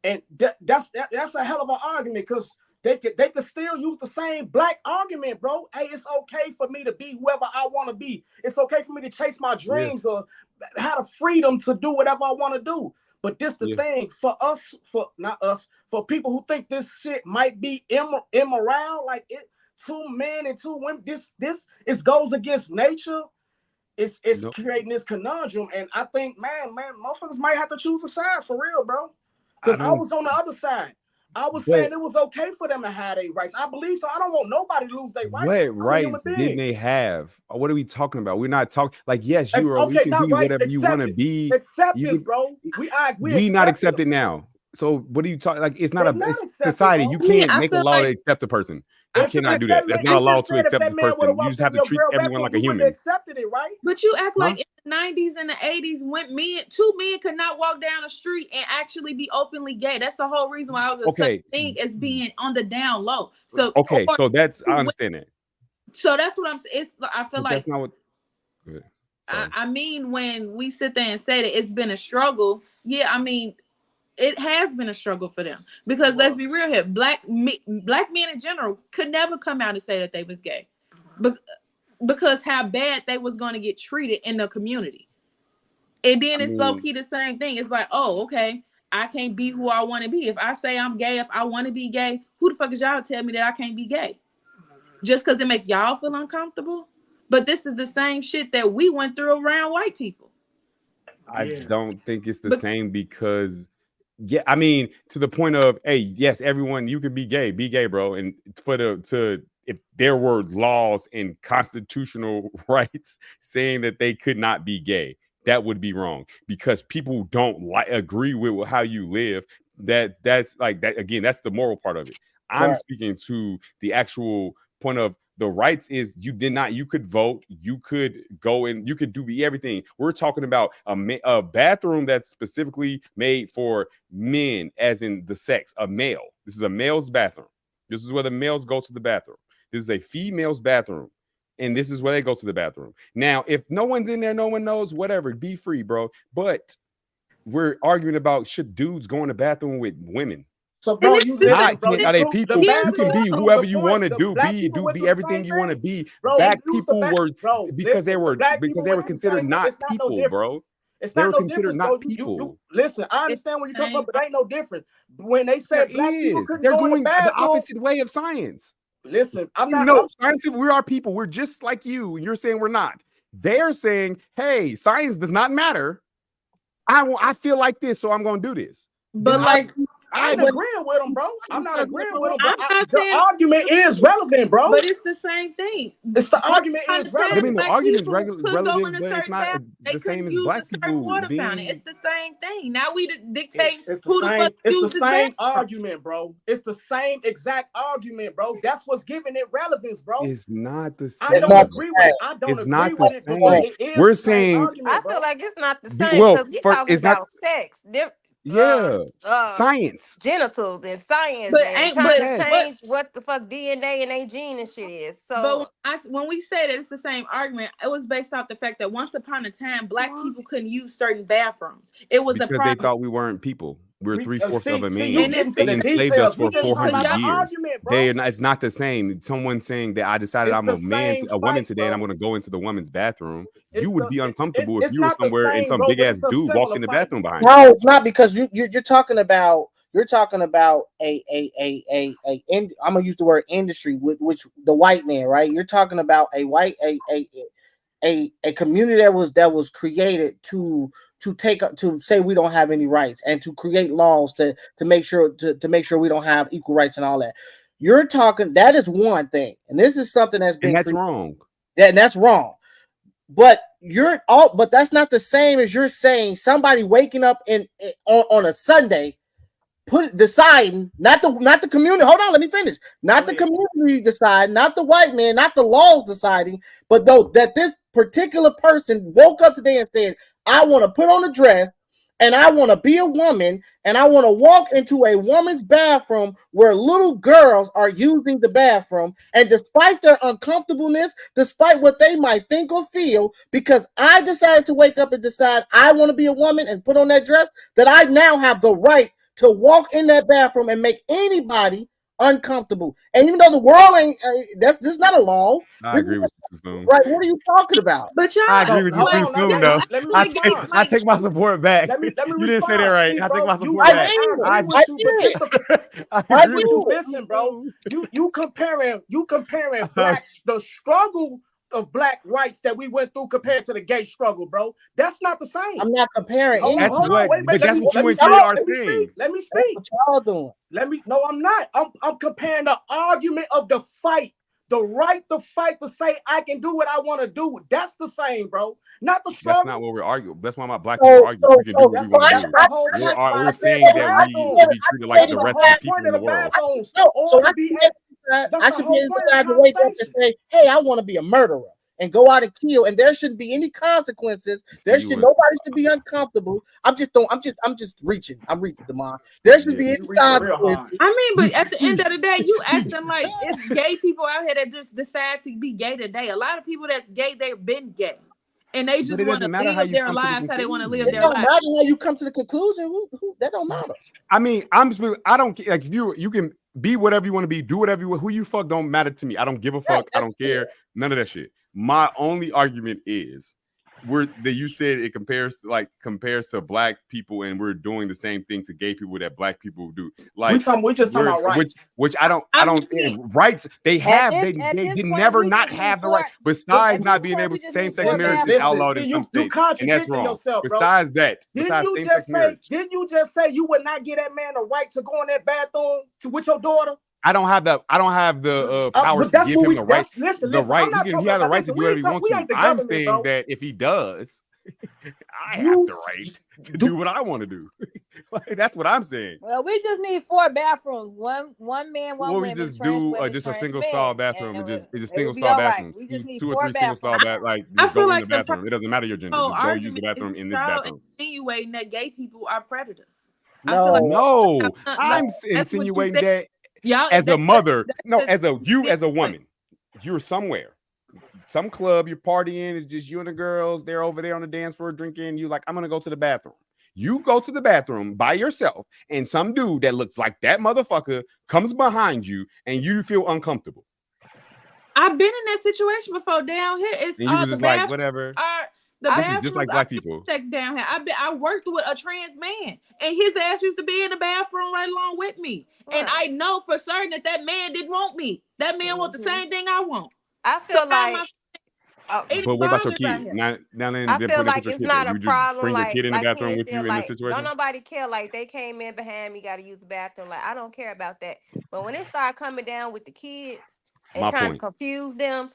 And that's a hell of an argument, because they could still use the same Black argument, bro. Hey, it's okay for me to be whoever I want to be. It's okay for me to chase my dreams or have the freedom to do whatever I want to do. But this the thing for us, for people who think this shit might be immoral, like it, 2 men and 2 women, this goes against nature. It's creating this conundrum, and I think, man, motherfuckers might have to choose a side for real, bro. Because I was on the other side. I was saying it was okay for them to have their rights. I believe so. I don't want nobody to lose their rights. What rights did they have? What are we talking about? We're not talking like, yes, you can be whatever you want to be. Acceptance, bro. We not accepted now. So what are you talking? Like, it's not a society. You can't make a law to accept a person. You cannot do that. That's not a law to accept a person. You just have to treat everyone like a human. Accepted it, right? But you act like in the 90s and the 80s, when 2 men could not walk down the street and actually be openly gay. That's the whole reason why I was such a thing as being on the down low. So so that's, I understand that. So that's what I'm saying. I feel like that's not what. I mean, when we sit there and say that it's been a struggle, I mean, it has been a struggle for them, because let's be real here, black men in general could never come out and say that they was gay, because how bad they was going to get treated in the community. And then it's low-key the same thing. It's like, oh, okay, I can't be who I want to be. If I say I'm gay, if I want to be gay, who the fuck is y'all to tell me that I can't be gay? Just because it make y'all feel uncomfortable? But this is the same shit that we went through around white people. I don't think it's the same, because I mean, to the point of, hey, yes, everyone, you could be gay, bro. And if there were laws and constitutional rights saying that they could not be gay, that would be wrong, because people don't agree with how you live. That's like that. Again, that's the moral part of it. I'm speaking to the actual point of the rights is you could vote, you could go and you could do everything. We're talking about a bathroom that's specifically made for men, as in the sex, a male. This is a male's bathroom. This is where the males go to the bathroom. This is a female's bathroom. And this is where they go to the bathroom. Now, if no one's in there, no one knows, whatever, be free, bro. But we're arguing about should dudes go in the bathroom with women. So, bro, you not, bro, are they people? You can be whoever you want to do. Be everything you want to be. Black people were because they were considered not people, bro. They were considered not people. Listen, I understand what you're talking about, but ain't no different. When they say black people couldn't they're go in going the bathroom, the opposite way of science. Listen, I'm not. No, scientific. We are people. We're just like you, and you're saying we're not. They're saying, "Hey, science does not matter. I feel like this, so I'm going to do this." But I'm agreeing with them, bro. I'm not agreeing with them. The argument is relevant, bro. But it's the same thing. It's the argument is relevant. I mean, the argument is relevant, but it's not the same as black people. It's the same thing. Now we dictate it's who the fuck uses the same argument, bro. It's the same exact argument, bro. That's what's giving it relevance, bro. It's not the same. I don't agree with it. I don't it's agree not with the it. same. It We're saying. I feel like it's not the same because we talking about sex. Science, genitals, and science, but and trying to change what the fuck DNA and a gene and shit is. So, but when we say that it's the same argument, it was based off the fact that once upon a time, black people couldn't use certain bathrooms. It was because a problem. they thought we weren't people. We're 3/4 of a man. They enslaved us for 400 years. It's not the same. Someone saying that I decided I'm a woman today, and I'm going to go into the woman's bathroom. You would be uncomfortable if you were somewhere and some big ass dude walked in the bathroom behind you. No, it's not, because you're talking about a I'm gonna use the word industry, which the white man, right? You're talking about a community that was created to say we don't have any rights and to create laws to make sure we don't have equal rights and all that. You're talking, that is one thing, and this is something that's been wrong. And that's wrong. But that's not the same as you're saying somebody waking up on a Sunday, deciding, not the community. Hold on, let me finish. Not the community decide, not the white man, not the laws deciding, but though that this particular person woke up today and said, I want to put on a dress and I want to be a woman and I want to walk into a woman's bathroom where little girls are using the bathroom, and despite their uncomfortableness, despite what they might think or feel, because I decided to wake up and decide I want to be a woman and put on that dress, that I now have the right to walk in that bathroom and make anybody uncomfortable. And even though the world ain't, that's not a law. I agree with you, Spoon. Right? What are you talking about? But y'all, I agree with you, Spoon. Though I take my support back. You didn't say that right. I take my support back. I agree with you. Listen, bro. You comparing blacks, the struggle of black rights that we went through compared to the gay struggle, bro. That's not the same. I'm not comparing. That's what you and Trey are saying. Let me speak. What y'all doing? No, I'm not. I'm comparing the argument of the fight, the right to fight, to say I can do what I want to do. That's the same, bro. Not the struggle. That's not what we're arguing. That's why my black people argue. We can do what we want to do. We're saying that we need to be treated like the rest of the people in the world. I should be able to decide to wake up and say, hey, I want to be a murderer and go out and kill, and there shouldn't be any consequences. Nobody should be uncomfortable. I'm just reaching. I'm reaching, Demar. There should be any consequences. I mean, but at the end of the day, you acting like it's gay people out here that just decide to be gay today. A lot of people that's gay, they've been gay. And they just want to live their lives how they want to live their lives. It don't matter how you come to the conclusion. That don't matter. I mean, I don't like if you can be whatever you want to be, do whatever who you fuck don't matter to me. I don't give a fuck. I don't care. None of that shit. My only argument is you said it compares to black people, and we're doing the same thing to gay people that black people do. Like we just talking about rights. Which I don't rights they have. They never not have the right. Besides not being able to same-sex marriage is outlowed in some states, and that's wrong. Besides that, besides same-sex marriage, didn't you just say you would not give that man the right to go in that bathroom with your daughter? I don't have the power to give him the right. He has the right to do whatever he wants to. I'm saying that if he does, I have the right to do what I want to do. Like, that's what I'm saying. Well, we just need 4 bathrooms. One man, one Well, woman. we just trans do women, just a trans single men, stall bathroom. and It's a it single would be stall all right. bathroom. We just need 2 or 4 3 single stall bathrooms. like I just feel go in like the the bathroom. It doesn't matter your gender. whole Just go use the argument bathroom is in this y'all bathroom. insinuating that gay people are predators. I feel like No, No, I'm that's what you insinuating said. that Y'all as a mother, no, that's as a you as a point. woman, you're somewhere, some club, you're partying, it's just you and the girls, they're over there on the dance floor drinking. You like, I'm gonna go to the bathroom. You go to the bathroom by yourself, and some dude that looks like that motherfucker comes behind you, and you feel uncomfortable. I've been in that situation before down here. It's And you was the just like, bathrooms whatever. are the This is just like bathrooms are black people. checks down here. I worked with a trans man, and his ass used to be in the bathroom right along with me. And I know for certain that man didn't want me. That man want the same thing I want. I feel like But what about your out kid? here. Now then, I then feel put like your it's kid not there. a You just problem. bring your kid in the bathroom Ken with you said, in like, this situation. don't nobody care. Like they came in behind me, got to use the bathroom. Like I don't care about that. But when it started coming down with the kids and My trying point. to confuse them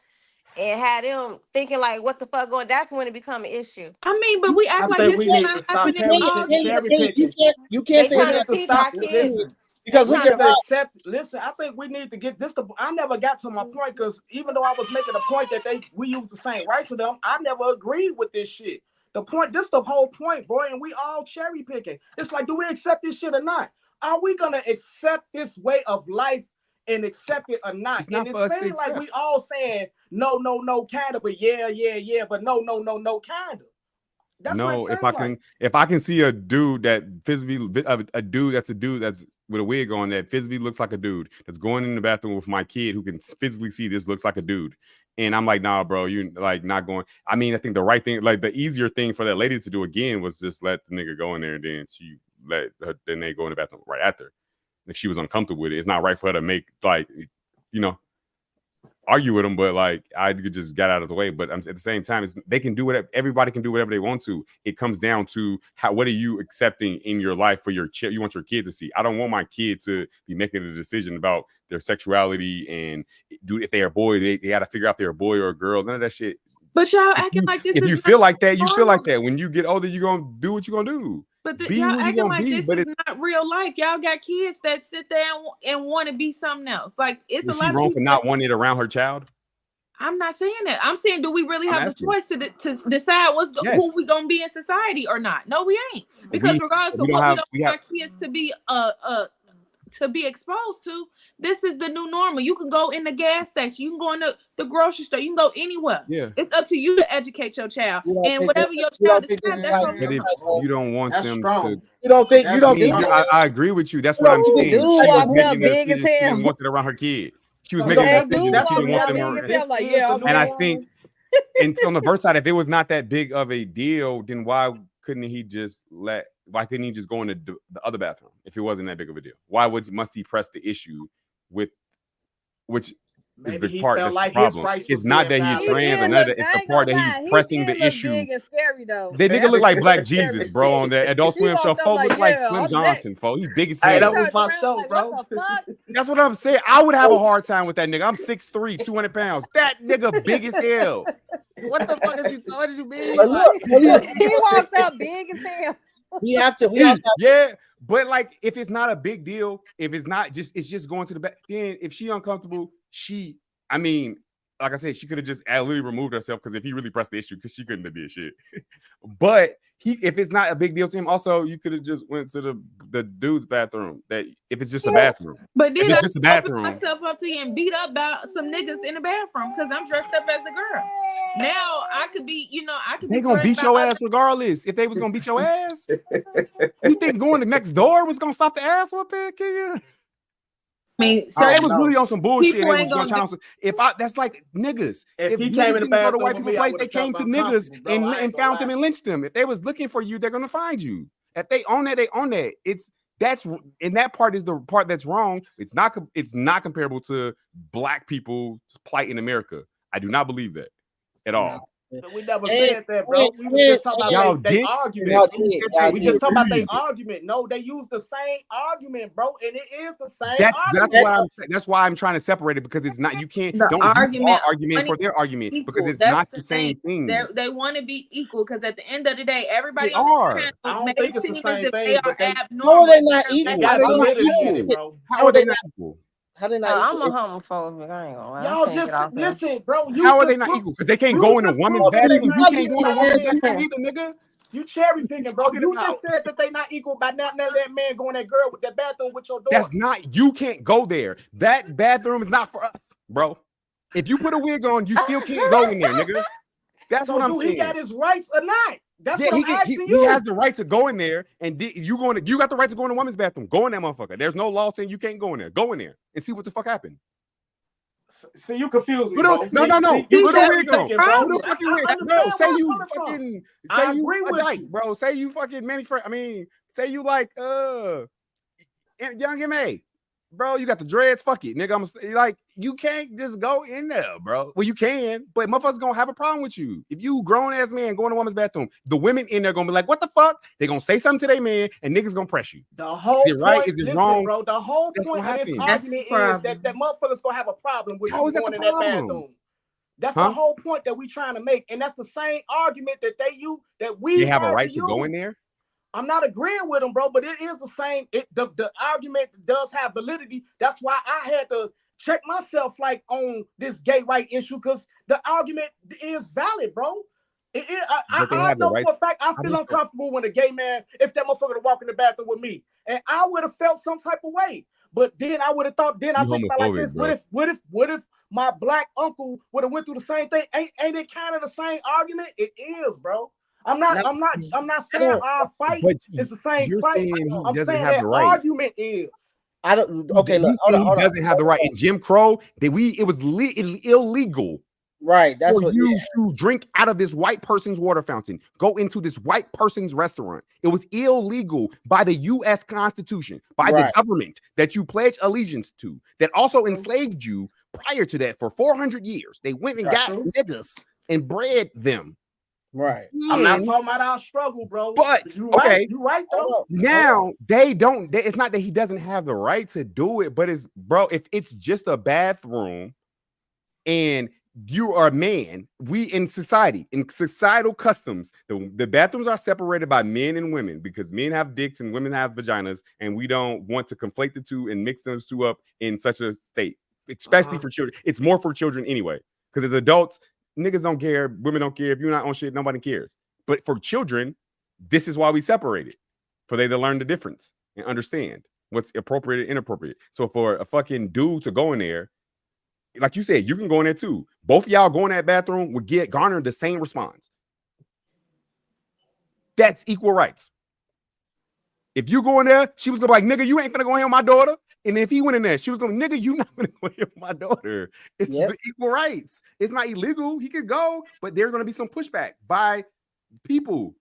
and have them thinking like, what the fuck going? That's when it become an issue. I mean, but we act I like think this we is need not to stop happening all the cherry time. picking. You can't They say We trying need that to to teach stop. our kids. Listen, because we we need can. to accept. Listen, I think we need to get this. I never got to my point because even though I was making a point that we use the same rights to them, I never agreed with this shit. The point, this the whole point, bro. And we all cherry picking. It's like, do we accept this shit or not? Are we gonna accept this way of life and accept it or not? It's not And for it us to seems like accept. we all saying no, kinda, but yeah, but no, kinda. That's what it No, sounds like. if I can see a dude that physically a dude that's with a wig on that physically looks like a dude that's going in the bathroom with my kid who can physically see this looks like a dude, and I'm like, nah, bro, you like not going. I mean, I think the right thing, like the easier thing for that lady to do again was just let the nigga go in there, and then then they go in the bathroom right after. If she was uncomfortable with it, it's not right for her to make like, argue with them, but like I could just get out of the way. But at the same time, they can do whatever. Everybody can do whatever they want to. It comes down to what are you accepting in your life for your you want your kid to see. I don't want my kid to be making a decision about their sexuality and if they're a boy, they got to figure out if they're a boy or a girl. None of that shit. But y'all acting like this. If is you not feel like that, you feel like normal. that. When you get older, you're gonna do what you're gonna do. But Be y'all who you acting gonna like be. this But is not real life. Y'all got kids that sit there and want to be something else. Like it's is a she lot of wrong for people not wanting it around her child? I'm not saying that. I'm saying, do we really I'm have asking. the choice to decide Yes. who we gonna be in society or not? No, we ain't. Because regardless of we what don't we don't have- want our kids to be exposed to, this is the new normal. You can go in the gas station, you can go in the grocery store, you can go anywhere. Yeah. It's up to you to educate your child, You don't and think whatever this- your you child don't think this decides, is that's like- on But them. if you don't want That's them strong. to, You don't think That's you don't I mean, think I agree with you. That's You what don't I'm think saying. this She dude was walking making up a big as decision. She hell. didn't want it around her kid. She was No, making a that decision dude that she walking didn't want up them big around. as hell, like, yeah, I'm And I going. think, and on the verse side, if it was not that big of a deal, then why couldn't he just why couldn't he just go in the other bathroom if it wasn't that big of a deal? Why must he press the issue with which Maybe is the he part felt that's like the his problem? rights It's was not being that he's violated. trans or did none of look- that. It's I the ain't part gonna that lie, he's he pressing did the look issue. big and scary though. That nigga look like Black Jesus, bro, on that Adult He Swim show. walked up Folk like, look like yeah, Slim I'm Johnson, next. folk. He big as Hey, hell. that was Turned my around show, like, bro. what the fuck? That's what I'm saying. I would have a hard time with that nigga. I'm 6'3", 200 pounds. That nigga big as hell. What the fuck is you? What did you mean? But look, He walked up big as hell. we have to. We also have Yeah, but like if it's not a big deal, if it's not it's just going to the back. Then if she uncomfortable, I mean, like I said, she could have just literally removed herself because if he really pressed the issue, because she couldn't have did shit. But if it's not a big deal to him, also you could have just went to the dude's bathroom. That if it's just a bathroom, But then if it's I just a open bathroom, myself up to you and beat up about some niggas in the bathroom because I'm dressed up as a girl. Now I could be, I could they be gonna threatened beat your by ass regardless. If they was gonna beat your ass, you think going to next door was gonna stop the ass whooping? I mean, So it was no. really on some bullshit. People They ain't was gonna gonna try that's like niggas. If he niggas came in the didn't go to bathroom white with people me, I place, would've they came to felt niggas uncomfortable, bro. I ain't and gonna found them lie. and lynched them. If they was looking for you, they're gonna find you. If they own that, they own that. And that part is the part that's wrong. It's not comparable to black people's plight in America. I do not believe that at all. We never And- said that, bro. We was just talking about they argument. We just talking about their argument. No, they use the same argument, bro, and it is the same argument. That's why I'm trying to separate it, because it's not. You can't The don't use argument- our argument for their argument, because it's That's not the same thing. They want to be equal because at the end of the day, everybody They on are. this I panel don't may think it's the seem same as if thing, they are but they- abnormal. No, they're not They're equal. They got validity in it, bro. How are they not equal? How they not No, I'm equal? a homophobe. I ain't gonna lie. Y'all just listen, bro. How are they not equal? Because they can't go in a woman's bathroom. You can't go in a woman's bathroom either, nigga. You cherry picking, bro. You just said that they not equal by not letting that man go in that girl with that bathroom with your daughter. That's not. You can't go there. That bathroom is not for us, bro. If you put a wig on, you still can't go in there, nigga. That's what I'm saying. He got his rights or not? That's what I'm asking he you. has the right to go in there, and you got the right to go in a woman's bathroom. Go in that motherfucker. There's no law saying you can't go in there. Go in there and see what the fuck happened. See, you confuse me, No. bro. Put See, a cherry wig on. picking, bro. Put a fucking wig. I Bro, understand say where you I'm coming from. fucking. I Say you agree a with dyke, you. bro. Say you fucking say you like Young M.A. Bro, you got the dreads. Fuck it, nigga. I'm like, you can't just go in there, bro. Well, you can, but motherfuckers gonna have a problem with you. If you grown ass man go in a woman's bathroom, the women in there gonna be like, what the fuck? They gonna say something to their man, and niggas gonna press you. The whole Is it right? point, Is it listen, wrong? bro. The whole That's point what of this happened. argument is that motherfuckers gonna have a problem with How you is that going the in that problem? bathroom. That's Huh? the whole point that we trying to make, and that's the same argument that we They have a had right to to go use. in there. I'm not agreeing with them, bro, but it is the same. The argument does have validity. That's why I had to check myself like on this gay right issue, because the argument is valid, bro. But they I have the know right- for a fact I How feel do you- uncomfortable when a gay man, if that motherfucker to walk in the bathroom with me, and I would have felt some type of way. But then I would have thought. Then I You think about like homophobic, this: bro. what if my black uncle would have went through the same thing? Ain't it kind of the same argument? It is, bro. I'm not saying our fight But is the same you're fight. saying he I'm doesn't saying have that the right. argument is. I don't. Okay, look. He doesn't have the right. In Jim Crow, it was illegal. Right. That's for what you to drink out of this white person's water fountain, go into this white person's restaurant. It was illegal by the U.S. Constitution, by the government that you pledge allegiance to, that also enslaved you prior to that for 400 years. They went and got niggas and bred them. Right. I'm not talking about our struggle, bro. But you okay, right, you right though. now they don't. It's not that he doesn't have the right to do it, but it's if it's just a bathroom, and you are a man, we in society, in societal customs, the bathrooms are separated by men and women because men have dicks and women have vaginas, and we don't want to conflate the two and mix those two up in such a state, especially for children. It's more for children anyway, because as adults, niggas don't care, women don't care. If you're not on shit, nobody cares. But for children, this is why we separate it, for they to learn the difference and understand what's appropriate and inappropriate. So for a fucking dude to go in there, like you said, you can go in there too. Both of y'all go in that bathroom would garner the same response. That's equal rights. If you go in there, she was gonna be like, nigga, you ain't gonna go in here with my daughter. And if he went in there, she was gonna, nigga, you not gonna go in here with my daughter. It's the equal rights. It's not illegal. He could go, but there's gonna be some pushback by people.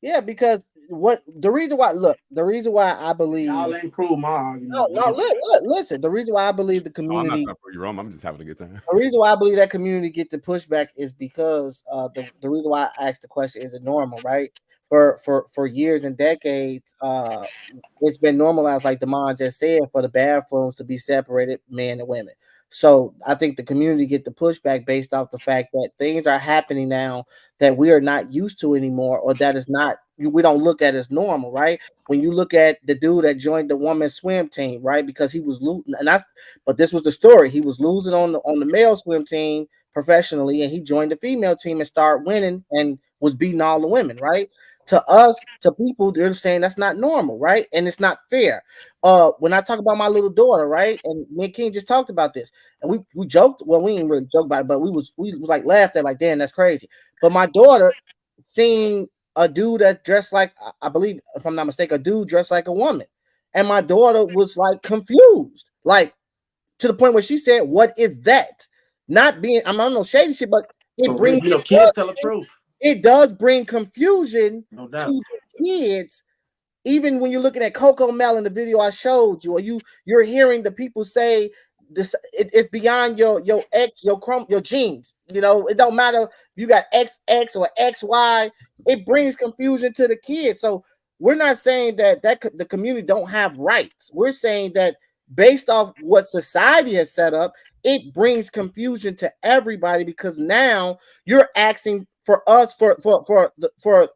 Yeah, because the reason why I believe y'all ain't prove my argument. No, listen. The reason why I believe the I'm not community, trying to prove you wrong. I'm just having a good time. the reason why I believe that community get the pushback is because the reason why I asked the question, is it normal, right? For years and decades, it's been normalized, like Damon just said, for the bathrooms to be separated, men and women. So I think the community get the pushback based off the fact that things are happening now that we are not used to anymore, or that is not, we don't look at as normal, right? When you look at the dude that joined the women's swim team, right? Because he was losing, but this was the story. He was losing on the male swim team professionally, and he joined the female team and started winning and was beating all the women, right? To us, to people, they're saying that's not normal, right? And it's not fair. When I talk about my little daughter, right? And me and King just talked about this, and we joked. Well, we didn't really joke about it, but we was like laughed at, like, damn, that's crazy. But my daughter seeing a dude that's dressed like, I believe, if I'm not mistaken, a dude dressed like a woman, and my daughter was like confused, like to the point where she said, "What is that?" Not being, I don't know, shady shit, but it brings, kids tell the truth. It does bring confusion No doubt. to the kids. Even when you're looking at Coco Melon, the video I showed you, or you're hearing the people say it's beyond your X, your genes. You know, it don't matter if you got XX or XY. It brings confusion to the kids. So we're not saying that the community don't have rights. We're saying that based off what society has set up, it brings confusion to everybody because now you're asking for us for the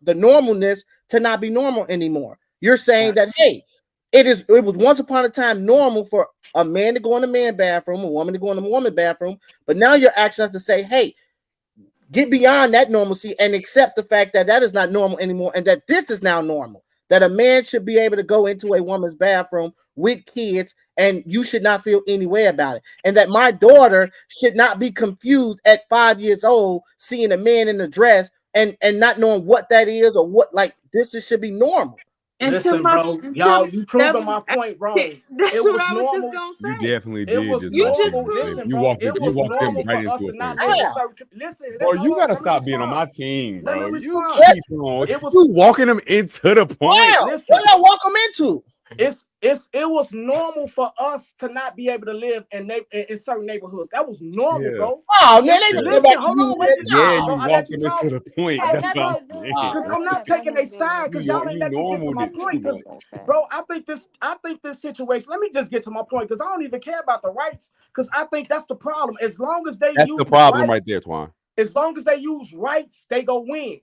normalness to not be normal anymore. You're saying that, hey, it was once upon a time normal for a man to go in the man bathroom, a woman to go in the woman bathroom, but now you're asking us to say, hey, get beyond that normalcy and accept the fact that that is not normal anymore and that this is now normal, that a man should be able to go into a woman's bathroom with kids and you should not feel any way about it, and that my daughter should not be confused at 5 years old seeing a man in a dress and not knowing what that is or what, like, this should be normal. Listen, bro, y'all, you proving my point wrong. That's what I was just gonna say. You definitely did. It was normal. You walked in right into it. Listen, bro, you gotta stop being on my team, bro. You was walking them into the point. Yeah, what did I walk them into? It was normal for us to not be able to live in certain neighborhoods. That was normal, bro. Oh man, listen, hold on, wait. Yeah, you walked them into the point. That's all. Because I'm not taking a side because y'all ain't let me get to my point. Bro, I think this situation. Let me just get to my point because I don't even care about the rights because I think that's the problem. As long as they that's use the problem rights, right there, Twan. As long as they use rights, they go win.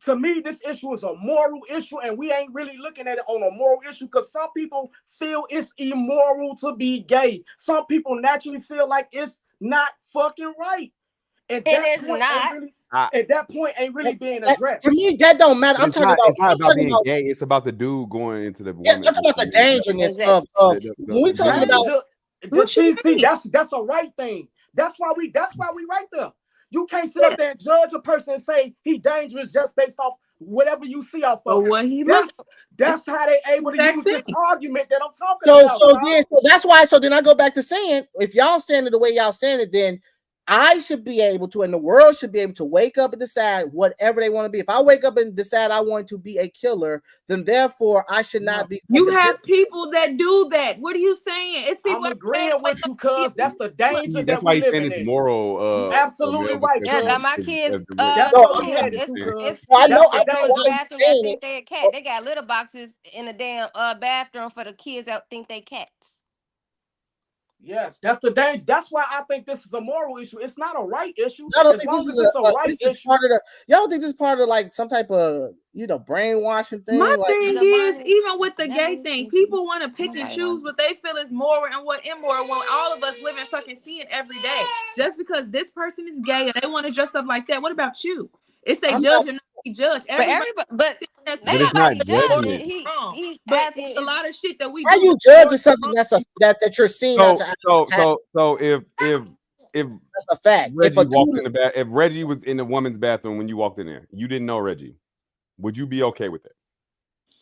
To me, this issue is a moral issue, and we ain't really looking at it on a moral issue because some people feel it's immoral to be gay. Some people naturally feel like it's not fucking right. And that point at that point ain't really being addressed. To me, that don't matter. I'm talking about. It's not about being gay. It's about the dude going into the. Yeah, I'm talking about the dangerousness of when we talking about. See, that's a right thing. That's why we right there. You can't sit up there and judge a person and say he dangerous just based off whatever you see off of him. That's how they able to use this argument that I'm talking about. So that's why. So then I go back to saying, if y'all saying it the way y'all saying it, then I should be able to, and the world should be able to wake up and decide whatever they want to be. If I wake up and decide I want to be a killer, then therefore I should not be. You have people that do that. What are you saying? It's people. I'm agreeing with you, cuz that's the danger. That's why he's saying it's moral. Absolutely right. Yeah, got my kids. I know. Bathroom that think they a cat. They got litter boxes in the damn bathroom for the kids that think they cats. Yes, that's the danger. That's why I think this is a moral issue. It's not a right issue. I don't think this is a right issue. Y'all don't think this is part of like some type of brainwashing thing? My thing is, even with the gay thing, people want to pick and choose what they feel is moral and what immoral when all of us live and fucking see it every day. Just because this person is gay and they want to dress up like that, what about you? It's a judge and not be judged. But it's not judgment. But it's a lot of shit that we do. How you judging something that you're seeing? So if that's a fact. If Reggie was in the woman's bathroom when you walked in there, you didn't know Reggie, would you be okay with it?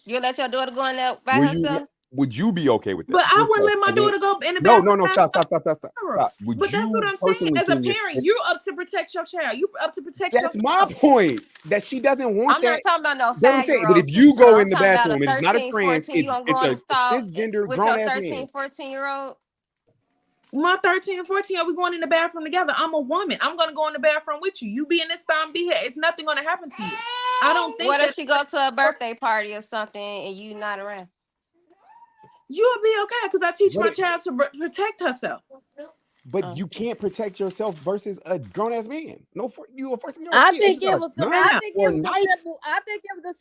You let your daughter go in there by herself? Would you be okay with that? But I wouldn't let my daughter go in the bathroom. No, stop. But that's what I'm saying. As a parent, you're up to protect your child. You're up to protect your child. That's my point. That she doesn't want that. I'm not talking about no 5-year-old. But if you go in the bathroom and it's not a trans, it's a cisgender grown-ass man. 14-year-old. My 13 and 14, are we going in the bathroom together? I'm a woman. I'm going to go in the bathroom with you. You be in this time, be here. It's nothing going to happen to you. I don't think. What if she go to a birthday party or something and you not around? You'll be okay because I teach my child to protect herself. But you can't protect yourself versus a grown-ass man. No, you a 14-year-old. I think it was the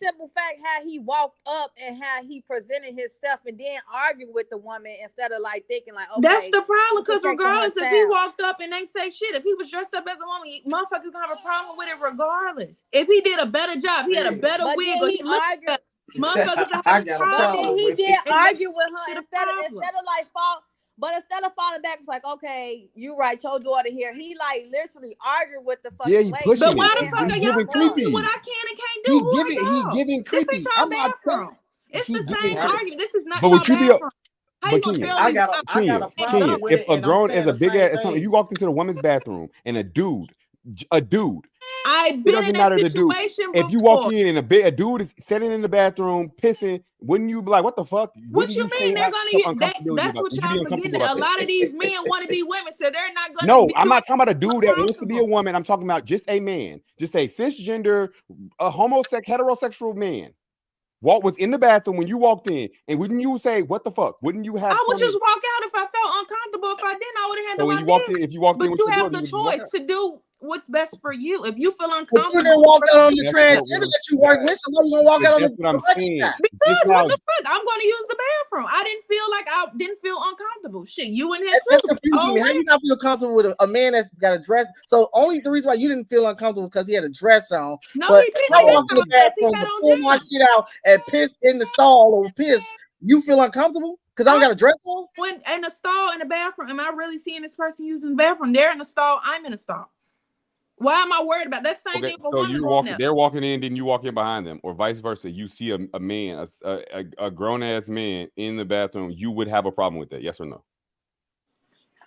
simple fact how he walked up and how he presented himself and then argued with the woman instead of like thinking like, okay. That's the problem because regardless if he walked up and ain't say shit, if he was dressed up as a woman, motherfuckers gonna have a problem with it regardless. If he did a better job, he had a better wig, or he looked better. Motherfuckers have a problem. But then he did argue with her instead of falling back, it's like, okay, you right, your daughter here. He like literally argued with the fucking lady. But why the fuck are y'all telling me what I can and can't do? He giving creepy. This ain't your bathroom. It's the same argument. This is not but your would you bathroom. But Kenya, if a grown as a big ass, if you walked into the woman's bathroom and a dude I've It been doesn't in matter that the dude. situation If you walk before. in and a dude is sitting in the bathroom pissing, wouldn't you be like, "What the fuck?" What Wouldn't you say mean they're have gonna some use that? uncomfortability That's about? what Would you be y'all uncomfortable forgetting. about A that? lot of these men want to be women, so they're not gonna No, do I'm not it talking about a dude that wants to be a uncomfortable. woman. I'm talking about just a man, just a cisgender, a heterosexual man. What was in the bathroom when you walked in, and wouldn't you say, "What the fuck"? Wouldn't you have I would some? just walk out if I felt uncomfortable. If I didn't, I would have So handled when my you walked business. in, if you walked in But with you your have daughter, the would you walk choice out? to do what's best for you. If you feel But you uncomfortable, didn't walk out on the That's what transgender that you work with, so why you gonna walk out on That's the what I'm lucky saying. guy? Just because now, what the fuck? I'm going to use the bathroom. I didn't feel like I didn't feel uncomfortable. Shit, you in here That's too. confusing me. How you not feel comfortable with a man that's got a dress? So only the reason why you didn't feel uncomfortable because he had a dress on. No, But he didn't I have walked in the on dress. He bathroom had to on pull my jeans. shit out and piss in the stall or piss. You feel uncomfortable because I don't got a dress on? When in a stall in the bathroom, am I really seeing this person using the bathroom? They're in the stall. I'm in the stall. Why am I worried about that? Same okay, thing for so women you're going walking, there. they're walking in, then you walk in behind them, or vice versa. You see a man, a grown ass man in the bathroom. You would have a problem with that, yes or no?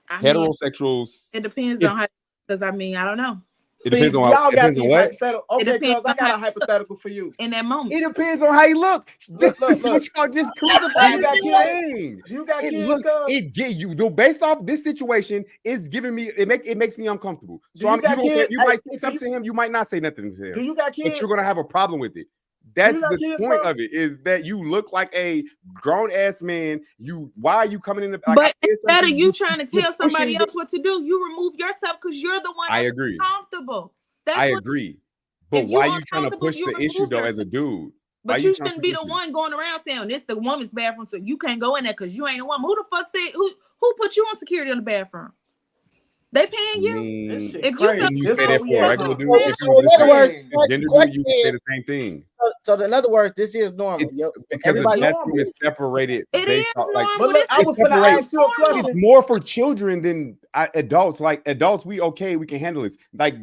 I mean, Heterosexuals. it depends on how. Because I mean, I don't know. It depends See, on y'all it got depends on these what. hypothetical. It Okay, depends cuz I on got how a hypothetical for you. in that moment. It depends on how you look. This Look, is what y'all just crucifying you the got kids? thing. You got It kids, look, cuz? it get you though. Based off this situation, it's giving me it makes me uncomfortable. So Do you got kids? You Hey, might say something to him, you might not say nothing to do him, you got but kids? you're gonna have a problem with it. Do That's you got the kids, point bro? of it, is that you look like a grown ass man. Why are you coming in the But I said instead of something, you trying to you're tell somebody pushing else what to do, you remove yourself because you're the one I that's agree. uncomfortable. That's I what. agree. But If you why are you trying to uncomfortable, push you the issue remove though as a yourself. dude? Why But you you trying to shouldn't push be the the issue? one going around saying this the woman's bathroom, so you can't go in there because you ain't the one. Who the fuck said who put you on security in the bathroom? They paying you. This shit If you feel Wouldn't you This say where that we for a at, regular huh? dude? So, If it so was in just other words, a the gender dude, question you would say is, the same thing. so in other words, this is normal. It's Yo, because the everybody, bathroom is separated it based is on like normal. But look, I This was is gonna separate. ask you a normal. It's question. more for children than adults. Like adults, we can handle this. Like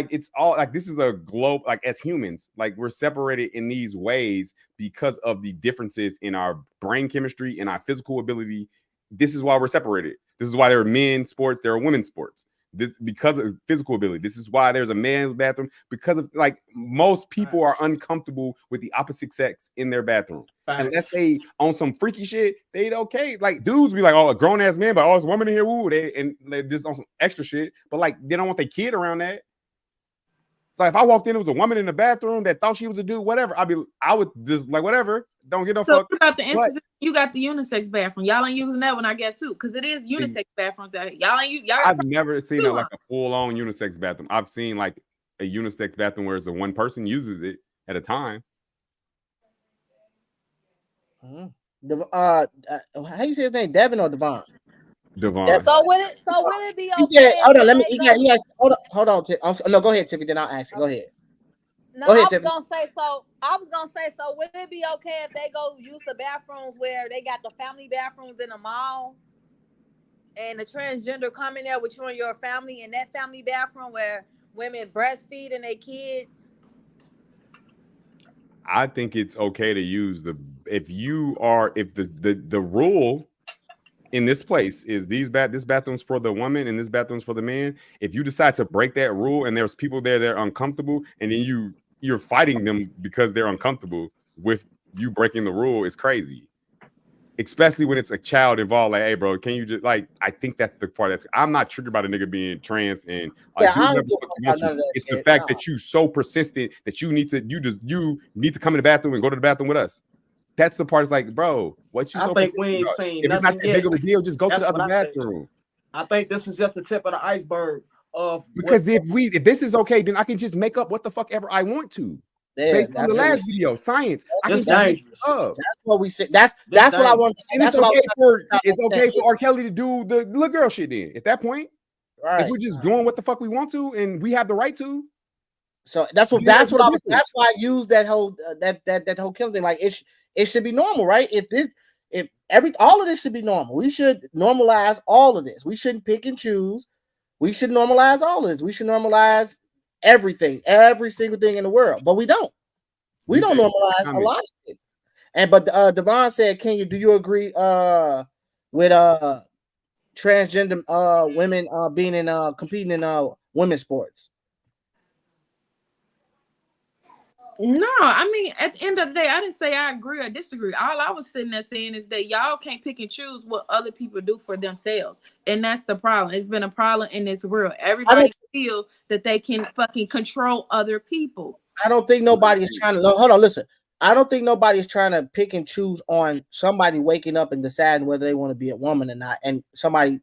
it's all like this is a globe. Like as humans, like we're separated in these ways because of the differences in our brain chemistry and our physical ability. This is why we're separated. This is why there are men's sports, there are women's sports. This because of physical ability. This is why there's a man's bathroom, because of like most people are uncomfortable with the opposite sex in their bathroom. Unless they on some freaky shit, they okay. Like dudes be like, oh, a grown ass man, but oh, it's a woman in here, woo, they just on some extra shit. But like they don't want their kid around that. Like if I walked in, it was a woman in the bathroom that thought she was a dude, whatever. I would just like whatever. Don't get no So fuck. what about the But instances you got the unisex bathroom? Y'all ain't using that one, I guess too, because it is unisex bathrooms out here. Y'all ain't y'all. I've never seen like a full-on unisex bathroom. I've seen like a unisex bathroom where it's a one person uses it at a time. how you say his name? Devin or Devon? Devon. So will it be okay? He said, "Hold on, let me." if they He asked, hold on. No, go ahead, Tiffy. Then I'll ask you. Go ahead. No, Go ahead, I was Tiffany. gonna say, so would it be okay if they go use the bathrooms where they got the family bathrooms in the mall, and the transgender come in there with you and your family in that family bathroom where women breastfeed and their kids? I think it's okay to use if the rule in this place is this bathroom's for the woman and this bathroom's for the man. If you decide to break that rule and there's people there that are uncomfortable, and then you're fighting them because they're uncomfortable with you breaking the rule, is crazy. Especially when it's a child involved. Like, hey, bro, can you just like? I think that's the part I'm not triggered about a nigga being trans and Yeah, I don't give a fuck about none of that it's shit. the fact Nah. that you so persistent that you need to come in the bathroom and go to the bathroom with us. That's the part. It's like, bro, what you I so think persistent we ain't about? seen If it's not nothing that yet. big of a deal, just go to That's the what other I think. bathroom. I think this is just the tip of the iceberg of Because if this is okay, then I can just make up what the fuck ever I want to. Yeah, Based on the that's- last video, science. I can That's just make it dangerous. up. That's what we said. That's what I want. And That's it's what I okay was it's okay for R. Kelly to do the little girl shit then. At that point, Right. if we're just doing what the fuck we want to and we have the right to. So that's what That's I was. That's why I used that whole that whole killing thing. Like it should be normal, right? All of this should be normal. We should normalize all of this. We shouldn't pick and choose. We should normalize all of this. We should normalize everything, every single thing in the world. But we don't. We don't normalize a lot of shit. But Devon said, do you agree with transgender women being in competing in women's sports? No, I mean, at the end of the day, I didn't say I agree or disagree. All I was sitting there saying is that y'all can't pick and choose what other people do for themselves. And that's the problem. It's been a problem in this world. Everybody feels that they can fucking control other people. I don't think nobody is trying to hold on, listen. I don't think nobody is trying to pick and choose on somebody waking up and deciding whether they want to be a woman or not, and somebody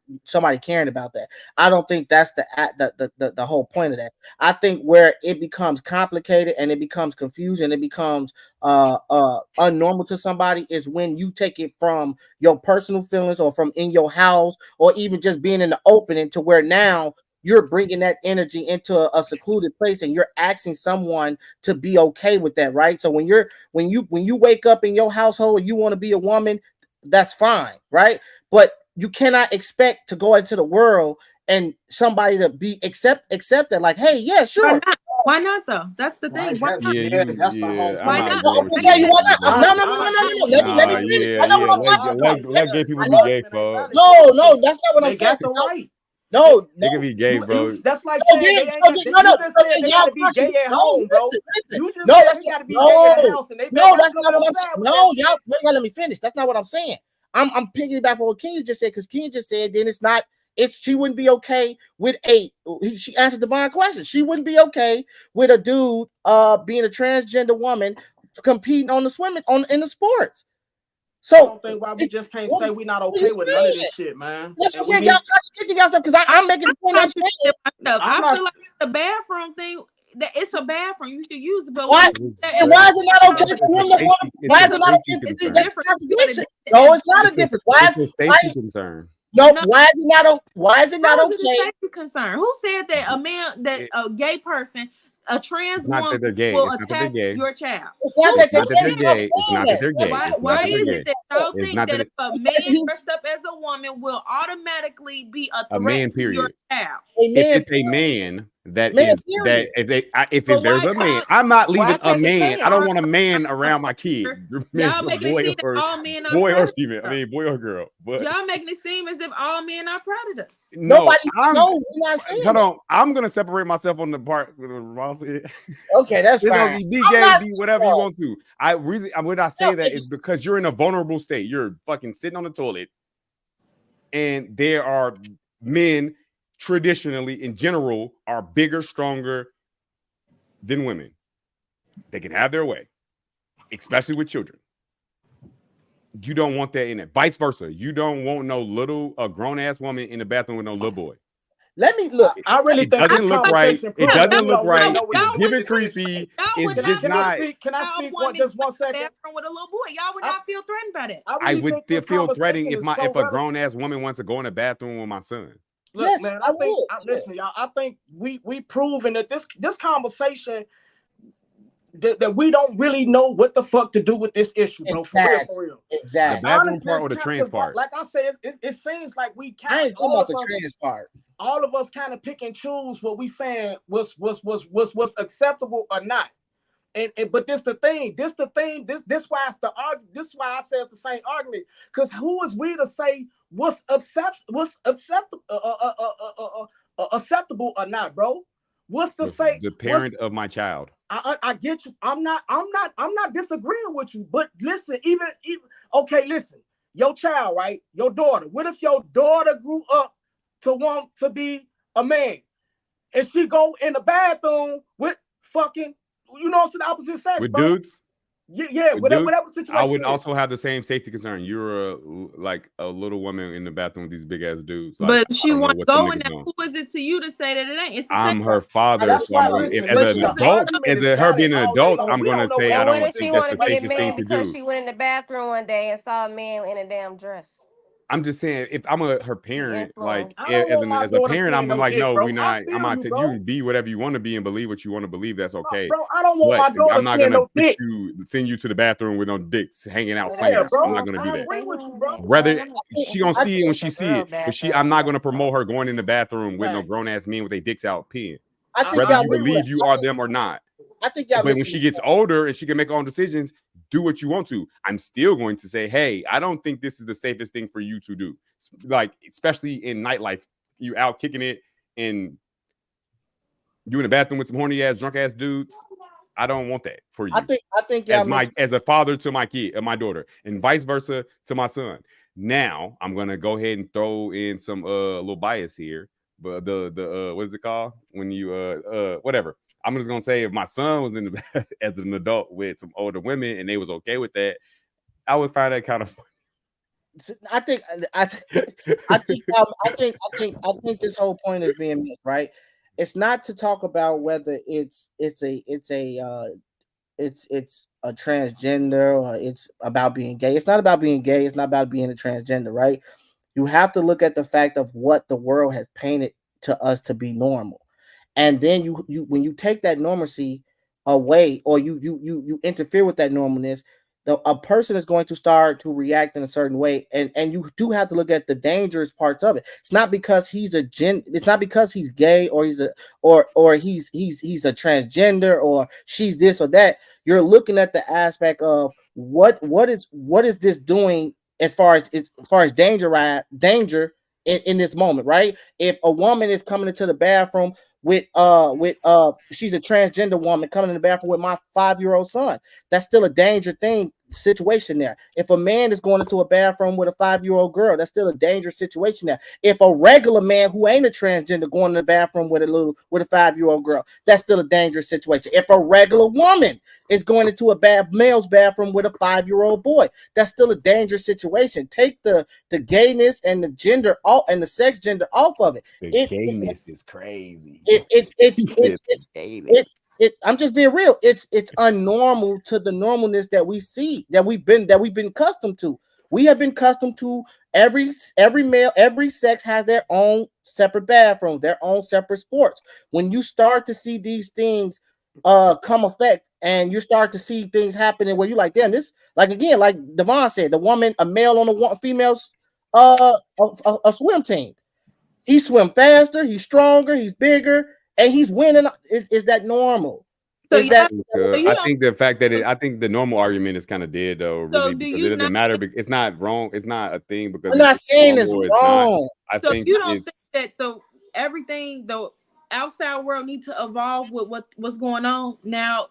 caring about that. I don't think that's the whole point of that. I think where it becomes complicated and it becomes confusing, it becomes unnormal to somebody is when you take it from your personal feelings or from in your house or even just being in the opening to where now you're bringing that energy into a secluded place and you're asking someone to be okay with that, right? So when you wake up in your household and you want to be a woman, that's fine, right? But you cannot expect to go into the world and somebody to be accept that, like, hey, yeah, sure. Why not though? That's the thing. Why not? Why not? Okay, you want that? No. Let me finish. I know what I'm talking about. Let gay people be gay, folks. No, that's not what I'm saying. No, they can be gay, bro. That's like saying they gotta be gay at home, bro. You just said they gotta be gay at the house, and they that's not what I'm saying. No, y'all let me finish. That's not what I'm saying. I'm picking back for what Kenya just said, because Kenya just said then it's not. She wouldn't be okay with she answered Divine question. She wouldn't be okay with a dude being a transgender woman competing on the swimming in the sports. So I don't think why we just can't say we're not okay with none of this shit, man. That's what I'm saying. Y'all contradicting yourself because I'm making the point. I feel like the bathroom thing. That it's a bathroom you can use it, but why is it not okay for him to? Why is it not okay? That's a contradiction. No, it's not a difference. Why is safety concern? No, why is it not okay? Safety concern. Who said that a gay person, a trans woman will attack your child? It's not that they're gay. It's not that they're gay. Why is it that y'all think that if a man dressed up as a woman will automatically be a threat man, to your child? If it's a man, if there's a man, I'm not leaving a man. I don't want a man around my kid. Y'all making it seem that all men are boy or female. I mean, boy or girl. But y'all making it seem as if all men are predators. No, we're not saying. Hold on, I'm gonna separate myself on the part. Okay, that's fine. Be gay, be whatever you want to. When I say that is because you're in a vulnerable state. You're fucking sitting on the toilet, and there are men. Traditionally, in general, are bigger, stronger than women. They can have their way, especially with children. You don't want that in it. Vice versa. You don't want a grown-ass woman in the bathroom with no little boy. Let me look. I really think it doesn't look right. It doesn't look right. It's giving creepy. It's just not. Can I speak just 1 second? With a little boy, y'all would not feel threatened by that. I would still feel threatened if a grown-ass woman wants to go in the bathroom with my son. Look, yes, man, listen, y'all. I think we proven that this conversation that we don't really know what the fuck to do with this issue, bro. Exactly. For real. Exactly. The bathroom part or the trans part? Like I said, it seems like we kind I ain't talking about the trans part. All of us kind of pick and choose what we saying was acceptable or not. But this the thing. This why it's this why I say it's the same argument. Because who is we to say what's acceptable or not, bro? What's to say the parent of my child? I get you. I'm not disagreeing with you. But listen, even okay, listen. Your child, right? Your daughter. What if your daughter grew up to want to be a man, and she go in the bathroom with fucking, you know, the opposite sex with bro? Dudes? Yeah, whatever situation. I would also have the same safety concern. You're a little woman in the bathroom with these big ass dudes. Like, but she want to go in there. Who is it to you to say that it ain't? I'm her father. So as an adult, her being an adult, I'm gonna say I don't think that's the safest thing to do. She went in the bathroom one day and saw a man in a damn dress. I'm just saying, if I'm her parent, like as a parent, I'm like, no, we're not. I'm not. You can be whatever you want to be and believe what you want to believe. That's okay. Bro, I don't want my daughter. I'm not gonna send you to the bathroom with no dicks hanging out. I'm not gonna do that. Rather, she gonna see it when she see it, but I'm not gonna promote her going in the bathroom with no grown ass men with their dicks out peeing. Whether you believe you are them or not. I think but when she gets older and she can make her own decisions, do what you want to. I'm still going to say, hey, I don't think this is the safest thing for you to do. Like, especially in nightlife, you out kicking it and you in the bathroom with some horny ass, drunk ass dudes. I don't want that for you. I think as a father to my kid, my daughter, and vice versa to my son. Now I'm gonna go ahead and throw in some little bias here, but the what is it called when you whatever. I'm just gonna say if my son was in the as an adult with some older women and they was okay with that, I would find that kind of funny. I think this whole point is being missed, right? It's not to talk about whether it's a transgender or it's about being gay. It's not about being gay. It's not about being a transgender, right? You have to look at the fact of what the world has painted to us to be normal, and then you when you take that normalcy away or you interfere with that normalness, a person is going to start to react in a certain way, and you do have to look at the dangerous parts of it. It's not because it's not because he's gay or he's a transgender or she's this or that. You're looking at the aspect of what is this doing as far as danger in this moment, right? If a woman is coming into the bathroom with she's a transgender woman coming in the bathroom with my 5-year-old son, that's still a danger situation there. If a man is going into a bathroom with a 5-year-old girl, that's still a dangerous situation there. If a regular man who ain't a transgender going in the bathroom with a 5-year-old girl, that's still a dangerous situation. If a regular woman is going into a male's bathroom with a 5-year-old boy, that's still a dangerous situation. Take the gayness and the gender and the sex gender off of it. Gayness is crazy. I'm just being real. It's unnormal to the normalness that we see, that we've been accustomed to. We have been accustomed to every male, every sex has their own separate bathroom, their own separate sports. When you start to see these things come effect, and you start to see things happening where you like, damn, this, like again, like Devon said, a male on a female's a swim team. He swim faster, he's stronger, he's bigger, and he's winning. Is that normal? I think the fact that I think the normal argument is kind of dead though, really, because it doesn't matter. It's not wrong. It's not a thing because I'm not saying it's wrong. I think you don't think that everything the outside world needs to evolve with what's going on now,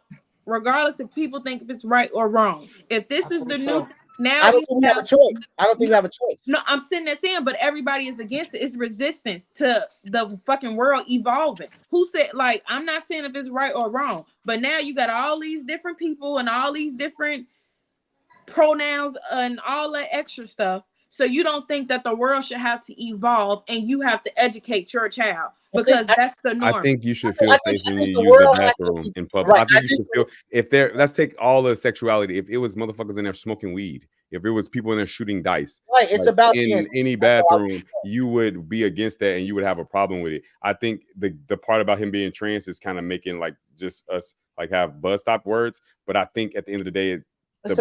regardless if people think if it's right or wrong. If this is the new. Now I don't think we have a choice. I don't think we have a choice. No, I'm sitting there saying, but everybody is against it. It's resistance to the fucking world evolving. Who said, like, I'm not saying if it's right or wrong, but now you got all these different people and all these different pronouns and all that extra stuff. So you don't think that the world should have to evolve and you have to educate your child because that's the norm. I think you should feel safe when you use the bathroom in public. I think you should feel let's take all the sexuality. If it was motherfuckers in there smoking weed, if it was people in there shooting dice, right? It's about in any bathroom, you would be against that and you would have a problem with it. I think the part about him being trans is kind of making like just us like have buzz stop words. But I think at the end of the day,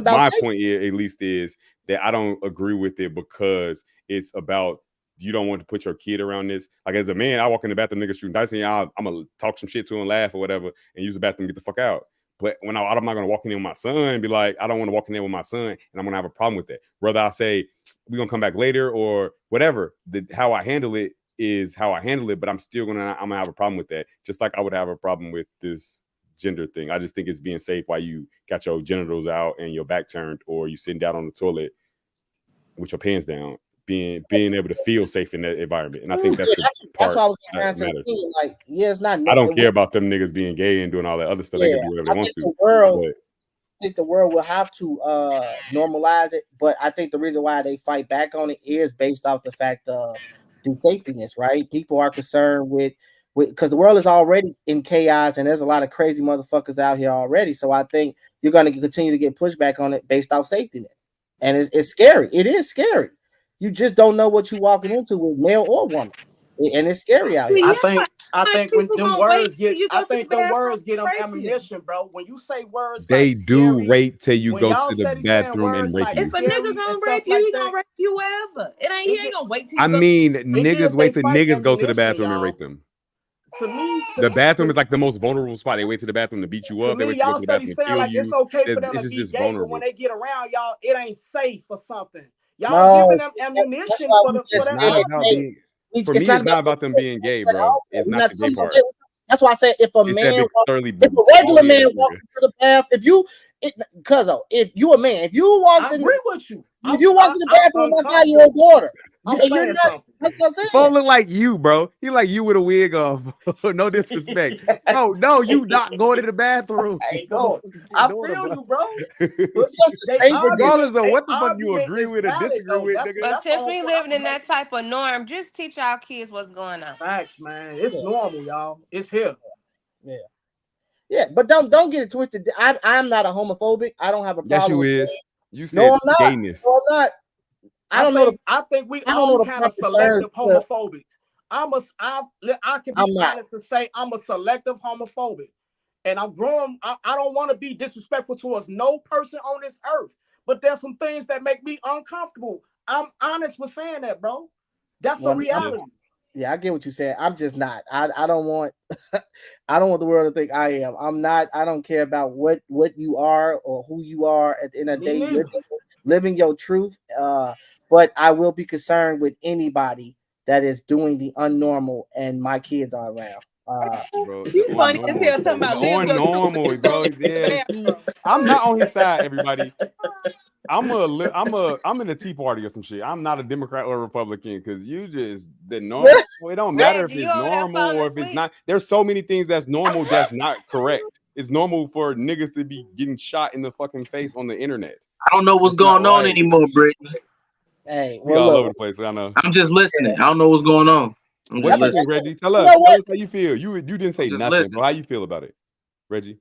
my point here, at least, is that I don't agree with it because it's about you don't want to put your kid around this. Like as a man, I walk in the bathroom, niggas shooting dice, and I'm gonna talk some shit to him, laugh or whatever, and use the bathroom, get the fuck out. But when I'm not gonna walk in there with my son and be like, I don't want to walk in there with my son, and I'm gonna have a problem with that. Whether I say we're gonna come back later or whatever, how I handle it is how I handle it. But I'm gonna have a problem with that, just like I would have a problem with this gender thing. I just think it's being safe while you got your genitals out and your back turned, or you sitting down on the toilet with your pants down, being able to feel safe in that environment. And I think that's the part what I was gonna answer. Like, yeah, it's not. I don't care about them niggas being gay and doing all that other stuff. They can do whatever they want to. I think the world will have to normalize it, but I think the reason why they fight back on it is based off the fact of the safetyness, right? People are concerned with because the world is already in chaos and there's a lot of crazy motherfuckers out here already. So I think you're going to continue to get pushback on it based off safetyness. And it's scary. It is scary. You just don't know what you're walking into with male or woman. And it's scary out here. I think when them words get on ammunition, bro. When you say words, they do rape till you go to the bathroom and rape you. If a nigga gonna rape you, he gonna rape you wherever. He ain't gonna wait till I mean, niggas wait till niggas go to the bathroom and rape them. To me, the bathroom is like the most vulnerable spot. They wait to the bathroom to beat you up. They wait to go to the bathroom to kill you. It's okay for them to be gay, but when they get around y'all, it ain't safe or something. Y'all giving them ammunition for that. For me, it's not about them being gay, bro. It's not the gay part. That's why I said if a It's that man, big, thoroughly if a regular man bald-headed walks nigga. into the bath, if you a man, if you walked I in, agree with you. if you walk in the bathroom, that's how you're a daughter. I'm You're saying not. something. That's what I'm saying. Fo look like you, bro. He like you with a wig on. No disrespect. No, you not going to the bathroom. I ain't going. I feel you, bro. Regardless of what the fuck you agree with or disagree with, nigga. But since we living in that type of norm, just teach our kids what's going on. Facts, man. It's normal, y'all. It's here. Yeah. Yeah, but don't get it twisted. I'm not a homophobic. I don't have a problem. Yes, you with is. that. You said No, I'm not. gayness. No, I'm not. I think we I don't all know the kind of proper selective terms, homophobic. I can I'm be not. honest to say I'm a selective homophobic. And I'm growing. I don't want to be disrespectful towards no person on this earth. But there's some things that make me uncomfortable. I'm honest with saying that, bro. That's the reality. Yeah, I get what you said. I'm just not. I don't want I don't want the world to think I am. I'm not. I don't care about what you are or who you are at the end of the day. Living your truth. But I will be concerned with anybody that is doing the unnormal and my kids are around. Bro, You funny as hell talking about live your normal, truth. bro. Yeah, see, I'm not on his side, everybody. I'm in the Tea Party or some shit. I'm not a Democrat or a Republican because you just the normal. It don't matter if it's normal or if it's not. There's so many things that's normal that's not correct. It's normal for niggas to be getting shot in the fucking face on the internet. I don't know what's going on anymore, Brittany. Hey, we all over the place. I know. I'm just listening. I don't know what's going on. What you think, Reggie? Tell us how you feel. You didn't say nothing, listening. bro. How you feel about it, Reggie?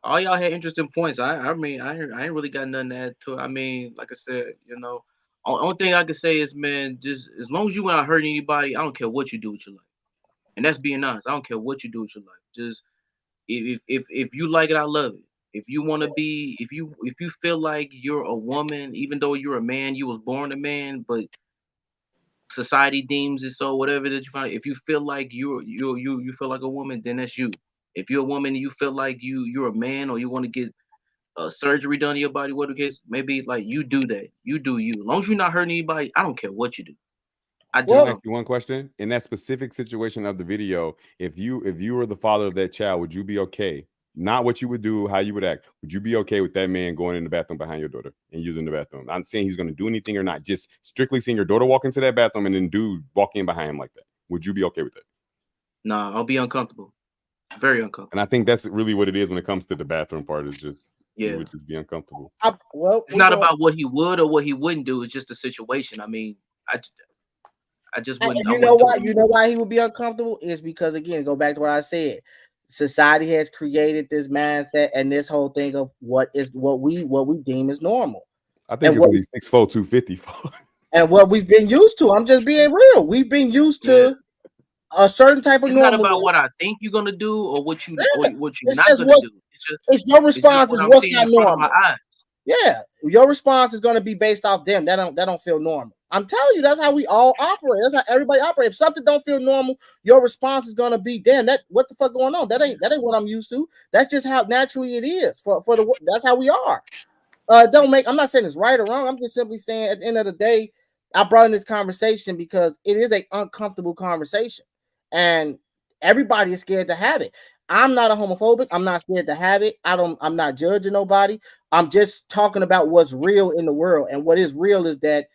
All y'all had interesting points. I mean, I ain't really got nothing to add to it. I mean, like I said, only thing I can say is, man, just as long as you not hurting anybody, I don't care what you do with your life. And that's being honest. I don't care what you do with your life. Just if you like it, I love it. If you want to be, if you feel like you're a woman, even though you're a man, you was born a man, but society deems it so, whatever that you find. If you feel like you feel like a woman, then that's you. If you're a woman and you feel like you're a man or you want to get surgery done to your body, whatever the case, maybe like you do that. You do you. As long as you're not hurting anybody, I don't care what you do. I do. Ask you one question. In that specific situation of the video, if you were the father of that child, would you be okay? Not what you would do, how you would act. Would you be okay with that man going in the bathroom behind your daughter and using the bathroom? I'm saying he's going to do anything or not. Just strictly seeing your daughter walk into that bathroom and then dude walk in behind him like that. Would you be okay with that? Nah, I'll be uncomfortable. Very uncomfortable. And I think that's really what it is when it comes to the bathroom part. Is just you would just be uncomfortable. It's not about what he would or what he wouldn't do. It's just a situation. I mean, I just wouldn't. You know why? You know why he would be uncomfortable is because again, go back to what I said. Society has created this mindset and this whole thing of what we deem as normal. I think it's only 6'4", 250. And what we've been used to. I'm just being real. We've been used to a certain type of normal. It's not about what I think you're gonna do or what you're It's not just gonna do. It's your response is what's not normal. My eyes. Yeah, your response is going to be based off them. That don't feel normal. I'm telling you, that's how we all operate. That's how everybody operates. If something don't feel normal, your response is going to be, "Damn, what the fuck going on? That ain't what I'm used to." That's just how naturally it is. That's how we are. I'm not saying it's right or wrong. I'm just simply saying at the end of the day, I brought in this conversation because it is an uncomfortable conversation, and everybody is scared to have it. I'm not a homophobic. I'm not scared to have it. I'm not judging nobody. I'm just talking about what's real in the world. And what is real is that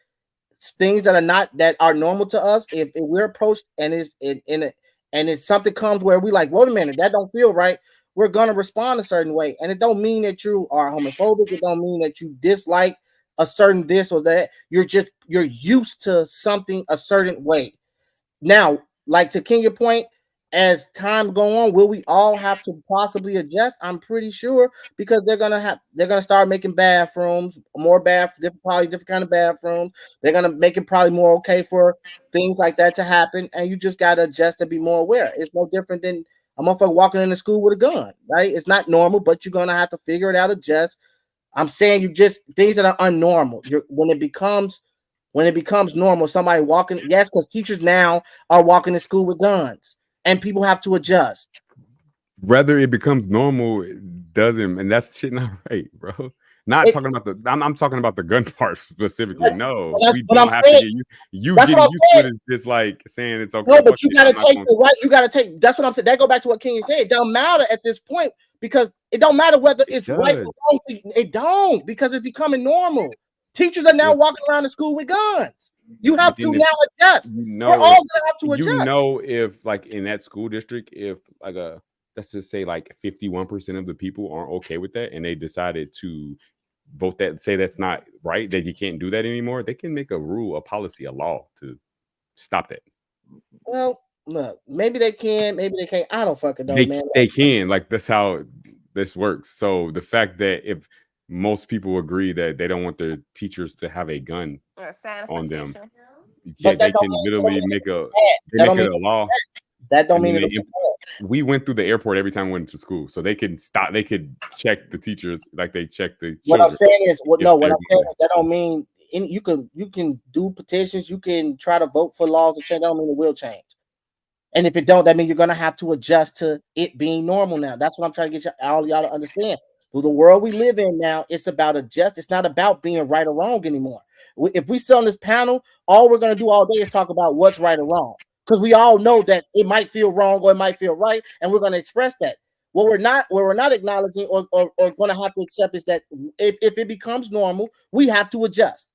things that are normal to us, if we're approached and it's something comes where we like, wait a minute, that don't feel right, we're gonna respond a certain way. And it don't mean that you are homophobic. It don't mean that you dislike a certain this or that. You're used to something a certain way. Now, like to Kenya point, as time go on, will we all have to possibly adjust? I'm pretty sure because they're gonna start making bathrooms, probably different kind of bathrooms. They're gonna make it probably more okay for things like that to happen, and you just gotta adjust and be more aware. It's no different than a motherfucker walking into school with a gun, right? It's not normal, but you're gonna have to figure it out, adjust. I'm saying things that are unnormal. When it becomes normal, somebody walking, yes, because teachers now are walking to school with guns. And people have to adjust. Whether it becomes normal, it doesn't, and that's shit not right, bro. Not talking about the. I'm talking about the gun part specifically. No, that's we what don't I'm have to saying. get you That's getting what I'm used to saying. it. Is just like saying it's okay. No, but fuck you it, gotta I'm not take gonna- the right. You gotta take. That's what I'm saying. That go back to what King said. It don't matter at this point because it don't matter whether it's right or does. wrong. It don't because it's becoming normal. Teachers are now walking around the school with guns. You have to then now adjust. You We're all know, gonna have to you adjust. know, if like in that school district, if like let's just say like 51% of the people aren't okay with that, and they decided to vote that, say that's not right, that you can't do that anymore, they can make a rule, a policy, a law to stop that. Well, look, maybe they can, maybe they can't. I don't fucking know, man. They can, like that's how this works. So the fact that if most people agree that they don't want their teachers to have a gun on them, yeah, they can literally make a law. That don't and mean then it. we went through the airport every time we went to school, so they can stop. They could check the teachers like they check the. What I'm saying is, what I'm saying they're- is that don't mean you can do petitions, you can try to vote for laws to change. That don't mean it will change. And if it don't, that means you're gonna have to adjust to it being normal now. That's what I'm trying to get all y'all to understand. Through the world we live in now, it's about adjust. It's not about being right or wrong anymore. If we sit on this panel, all we're gonna do all day is talk about what's right or wrong. Because we all know that it might feel wrong or it might feel right, and we're going to express that. What we're not acknowledging or going to have to accept is that if it becomes normal, we have to adjust.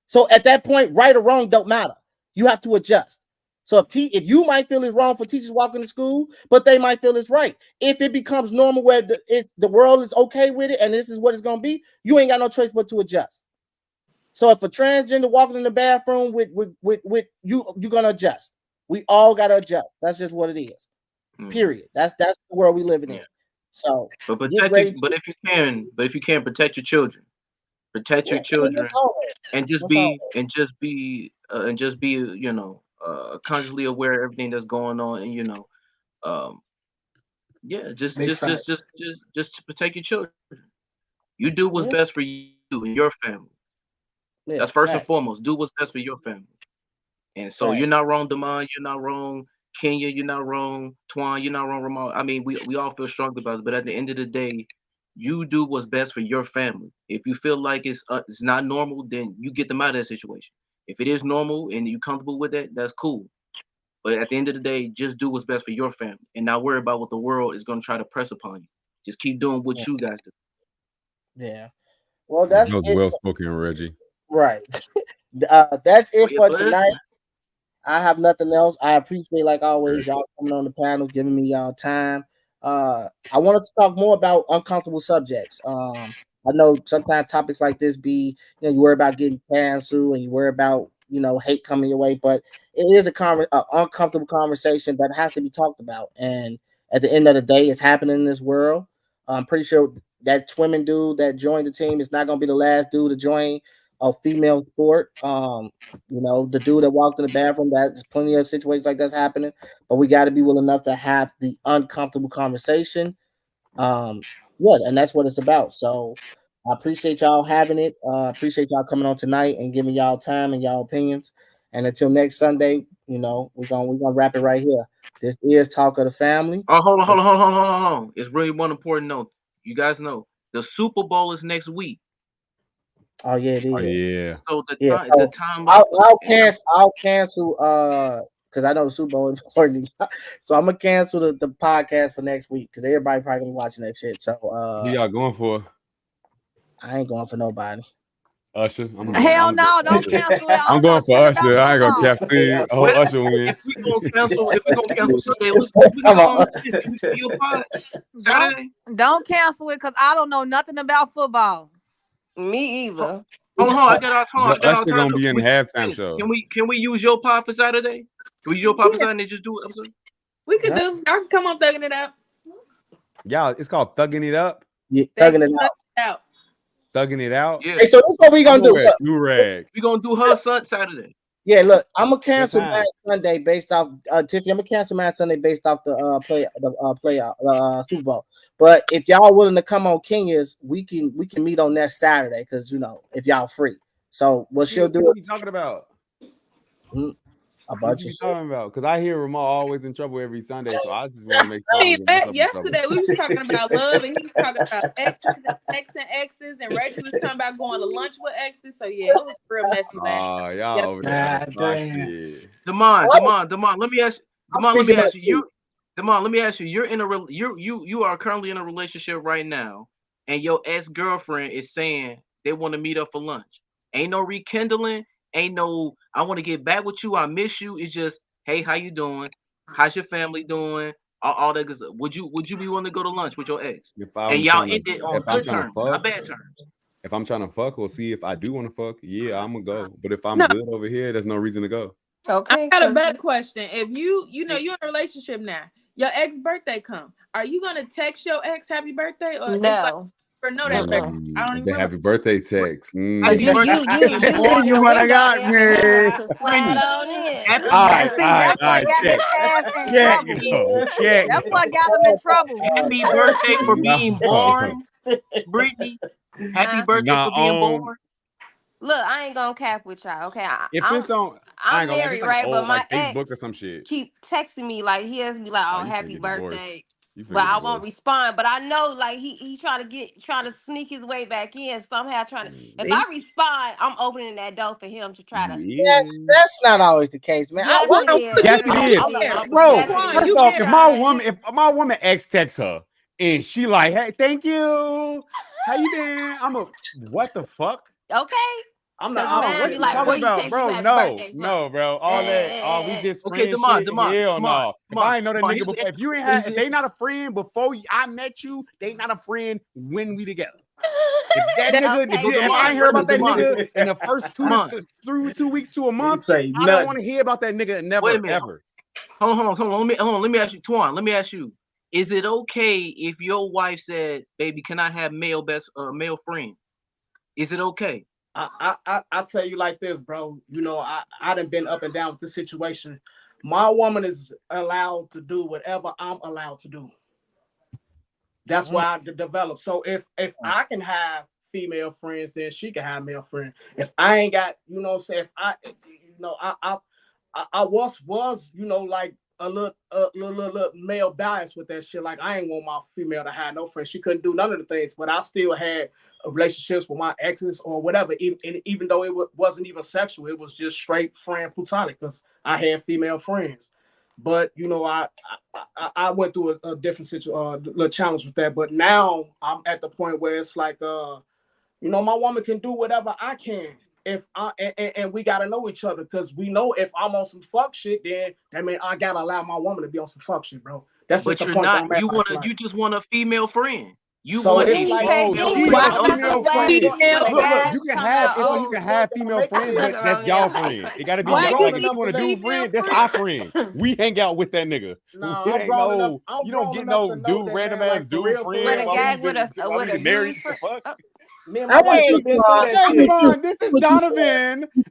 So at that point, right or wrong don't matter. You have to adjust. So if you might feel it's wrong for teachers walking to school, but they might feel it's right. If it becomes normal where the world is okay with it and this is what it's going to be, you ain't got no choice but to adjust. So if a transgender walking in the bathroom with you, you're going to adjust. We all gotta adjust. That's just what it is. Period. That's the world we living in. So, but if you can protect your children, and just be consciously aware of everything that's going on, and just protect your children. You do what's best for you and your family. That's first and foremost. Do what's best for your family. And so you're not wrong, Damon. You're not wrong, Kenya. You're not wrong, Twan. You're not wrong, Ramon. I mean, we all feel strongly about it, but at the end of the day, you do what's best for your family. If you feel like it's not normal, then you get them out of that situation. If it is normal and you're comfortable with that, that's cool. But at the end of the day, just do what's best for your family, and not worry about what the world is going to try to press upon you. Just keep doing what you guys do. Yeah. Well, that's that was well spoken, Reggie. Right. That's it for tonight. I have nothing else. I appreciate, like always, y'all coming on the panel, giving me y'all time. I wanted to talk more about uncomfortable subjects. I know sometimes topics like this you worry about getting canceled and you worry about, hate coming your way, but it is a uncomfortable conversation that has to be talked about. And at the end of the day, it's happening in this world. I'm pretty sure that Twimmen dude that joined the team is not going to be the last dude to join a female sport. The dude that walked in the bathroom, there's plenty of situations like that's happening, but we got to be willing enough to have the uncomfortable conversation. And that's what it's about. So I appreciate y'all having it. Appreciate y'all coming on tonight and giving y'all time and y'all opinions. And until next Sunday, we're gonna wrap it right here. This is Talk of the Family. Oh, hold on. It's really one important note. You guys know the Super Bowl is next week. Oh yeah, it is. Oh, yeah. So the time I'll cancel because I know the Super Bowl is important. So I'm gonna cancel the podcast for next week because everybody probably gonna be watching that shit. So who y'all going for? I ain't going for nobody. Usher. Hell no, don't cancel it. I'm going for Usher. I ain't gonna caffeine. Oh, Usher win. If we gonna cancel Sunday, let's come on. Saturday. Don't cancel it because I don't know nothing about football. Me either. Hold on, I got our Usher gonna be in the halftime show. Can we use your pod for Saturday? Can we use your pod for Saturday and just do it? We could do. Y'all can come on thugging it out. Y'all, it's called Thugging It Up. Yeah, Thugging It Out. Thugging It Out. Yeah. Hey, so this is what we gonna do. We gonna do her Saturday. Yeah, look, I'm gonna cancel my Sunday based off Tiffany. I'm gonna cancel my Sunday based off the Super Bowl. But if y'all willing to come on Kenya's, we can meet on next Saturday because if y'all free. So what she'll do? What are you talking about? A What bunch you of shit. talking about? Because I hear Ramal always in trouble every Sunday, so I just want to make sure. I mean, we get myself in yesterday trouble. we was talking about love, and he was talking about exes, and Reggie was talking about going to lunch with exes. So yeah, it was real messy, man. Oh, y'all over there having fun shit. Demond, let me ask you. Demond, let me ask you. You're in a you are currently in a relationship right now, and your ex-girlfriend is saying they want to meet up for lunch. Ain't no rekindling. Ain't no I want to get back with you. I miss you. It's just, hey, how you doing? How's your family doing? All that good stuff. Would you be willing to go to lunch with your ex? And y'all ended on good terms, not bad terms. If I'm trying to fuck or see if I do want to fuck, yeah, I'm gonna go. But if I'm good over here, there's no reason to go. Okay. I got a better question. If you're in a relationship now, your ex birthday come, are you gonna text your ex happy birthday or No? Or no, that birthday? I don't even The remember. happy birthday text. You want to got me. All right, check. That's what got him in trouble. Happy birthday for being born, Brittany. Happy birthday for being born. Look, I ain't gonna cap with y'all, okay? I'm married, right? But my Facebook ex or some shit. keep texting me like he has to be like, "Oh, happy birthday," but I won't divorced. respond. But I know, like he trying to sneak his way back in somehow. If I respond, I'm opening that door for him to try to. That's not always the case, man. Yes, it is, bro. First off, if my woman ex texts her and she like, hey, thank you, how you been? What the fuck? Okay. I'm what you talking about, bro? No, bro. All we just friends. Hell no. If I ain't know that nigga before, if they not a friend before I met you, they not a friend when we together. If that nigga, if I ain't heard about that nigga in the first 2 weeks to a month, I don't want to hear about that nigga never ever. Hold on. Let me ask you, Twan. Let me ask you. Is it okay if your wife said, "Baby, can I have male friends?" Is it okay? I tell you like this, bro. You know, I done been up and down with this situation. My woman is allowed to do whatever I'm allowed to do. That's why I developed. So if I can have female friends, then she can have male friends. If I ain't got, you know what I'm saying, if I was, you know, like a little male bias with that shit. Like, I ain't want my female to have no friends. She couldn't do none of the things, but I still had relationships with my exes or whatever. Even though it wasn't even sexual, it was just straight friend platonic because I had female friends. But you know, I went through a different little challenge with that. But now I'm at the point where it's like, you know, my woman can do whatever I can. And we gotta know each other, because we know if I'm on some fuck shit, then that means I gotta allow my woman to be on some fuck shit, bro. That's just the point. You just want a female friend. You so want it's like, you can have female friends, but that's y'all friend. It gotta be like, if you want a dude friend, that's our friend. We hang out with that nigga. You don't get no dude, random ass dude friend. But a guy with a married. This is Donovan. You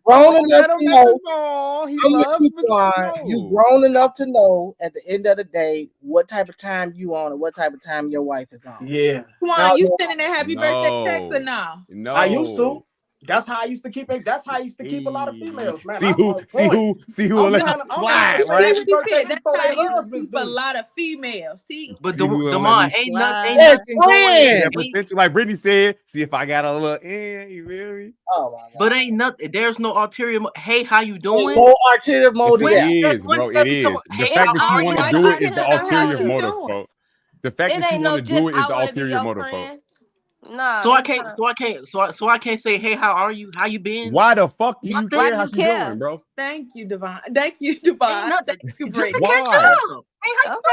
grown enough to know at the end of the day what type of time you on and what type of time your wife is on. Yeah. Twan, you sending a happy birthday text or no? No. I used to. That's how I used to keep it. That's how I used to keep a lot of females, man. See who will let you fly, right? That's how you used to keep a lot of females. See, but Demond, ain't nothing going. Like Brittany said, see if I got a little you feel me? Oh my God. But ain't nothing. There's no ulterior. Hey, how you doing? No ulterior motive. It is, bro. It is. The fact that you want to do it is the ulterior motive, bro. The fact that you want to do it is the ulterior motive, bro. No. So I can't say, hey, how are you? How you been? Why the fuck do you care how she's doing, bro? Thank you, Devon. Thank you, Devon. Thank you, Brittany.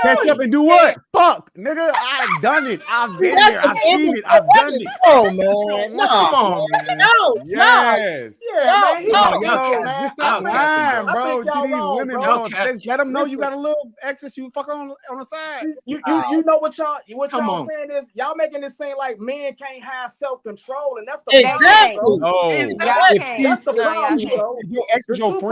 Catch up and do what? Fuck, nigga. I've done it. I've been there. I've seen it. I've done it. Oh man, no, come on, man. Yes. No. Just stop lying, bro. To these women, bro. Let them know you got a little excess you fuck on the side. You know what y'all saying is y'all making it seem like men can't have self-control, and that's the exactly. No, that's the problem, bro. Your ex is your friend.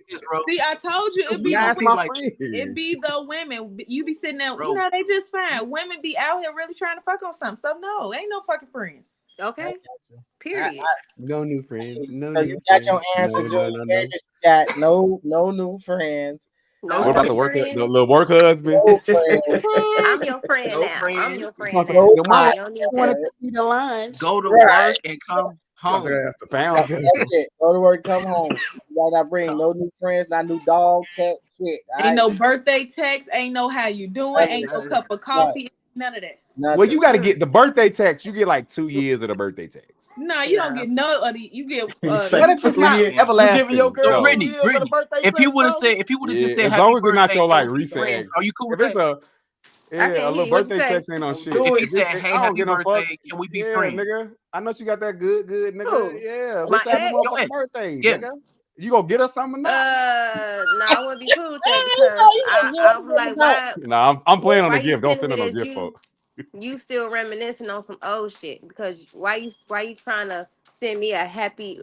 See, I told you it'd be That's the, my friend. it be the women. You be sitting there, you know, they just fine. Women be out here really trying to fuck on something. So no, ain't no fucking friends. Okay. Period. No new friends. No So new you got friends. your answer, No, George. no, no, no. You got no new friends. No What about the new work? The friends. little work husband? No friends. I'm your friend No now. I'm your friend Talking now. about your mama You don't need want to that. take me to lunch. Go to Right. work and come home. That's the That's pound. it. Go to work, come home. You gotta not bring no new friends, not new dog, cat, shit. All Ain't right? no birthday text. Ain't no how you doing. None of Ain't no that. cup of coffee. None of that. Nothing. Well, you got to get the birthday text. You get like 2 years of the birthday text. No, you don't get no of the. You get. What if it's not everlasting? You giving your girl No. Brittany, for the birthday If he text, would have bro? said, if he would have just Yeah, said as happy long as it's not birthday, your like can we be recent friends? ex. Are you cool If with it's that? a little birthday text ain't on shit. If he If said, it's- hey, I don't happy get no fuck. birthday, can we be Yeah, friends? nigga. I know she got that good, nigga. Who? Yeah, My let's have a ex? motherfucking birthday, Yeah. nigga. You gonna get us something or not? No, I wouldn't be cool with that because I'm like, why? Nah, I'm playing on Why the you gift. Don't sending send me her no this? gift, folks. You still reminiscing on some old shit? Because why you trying to send me a happy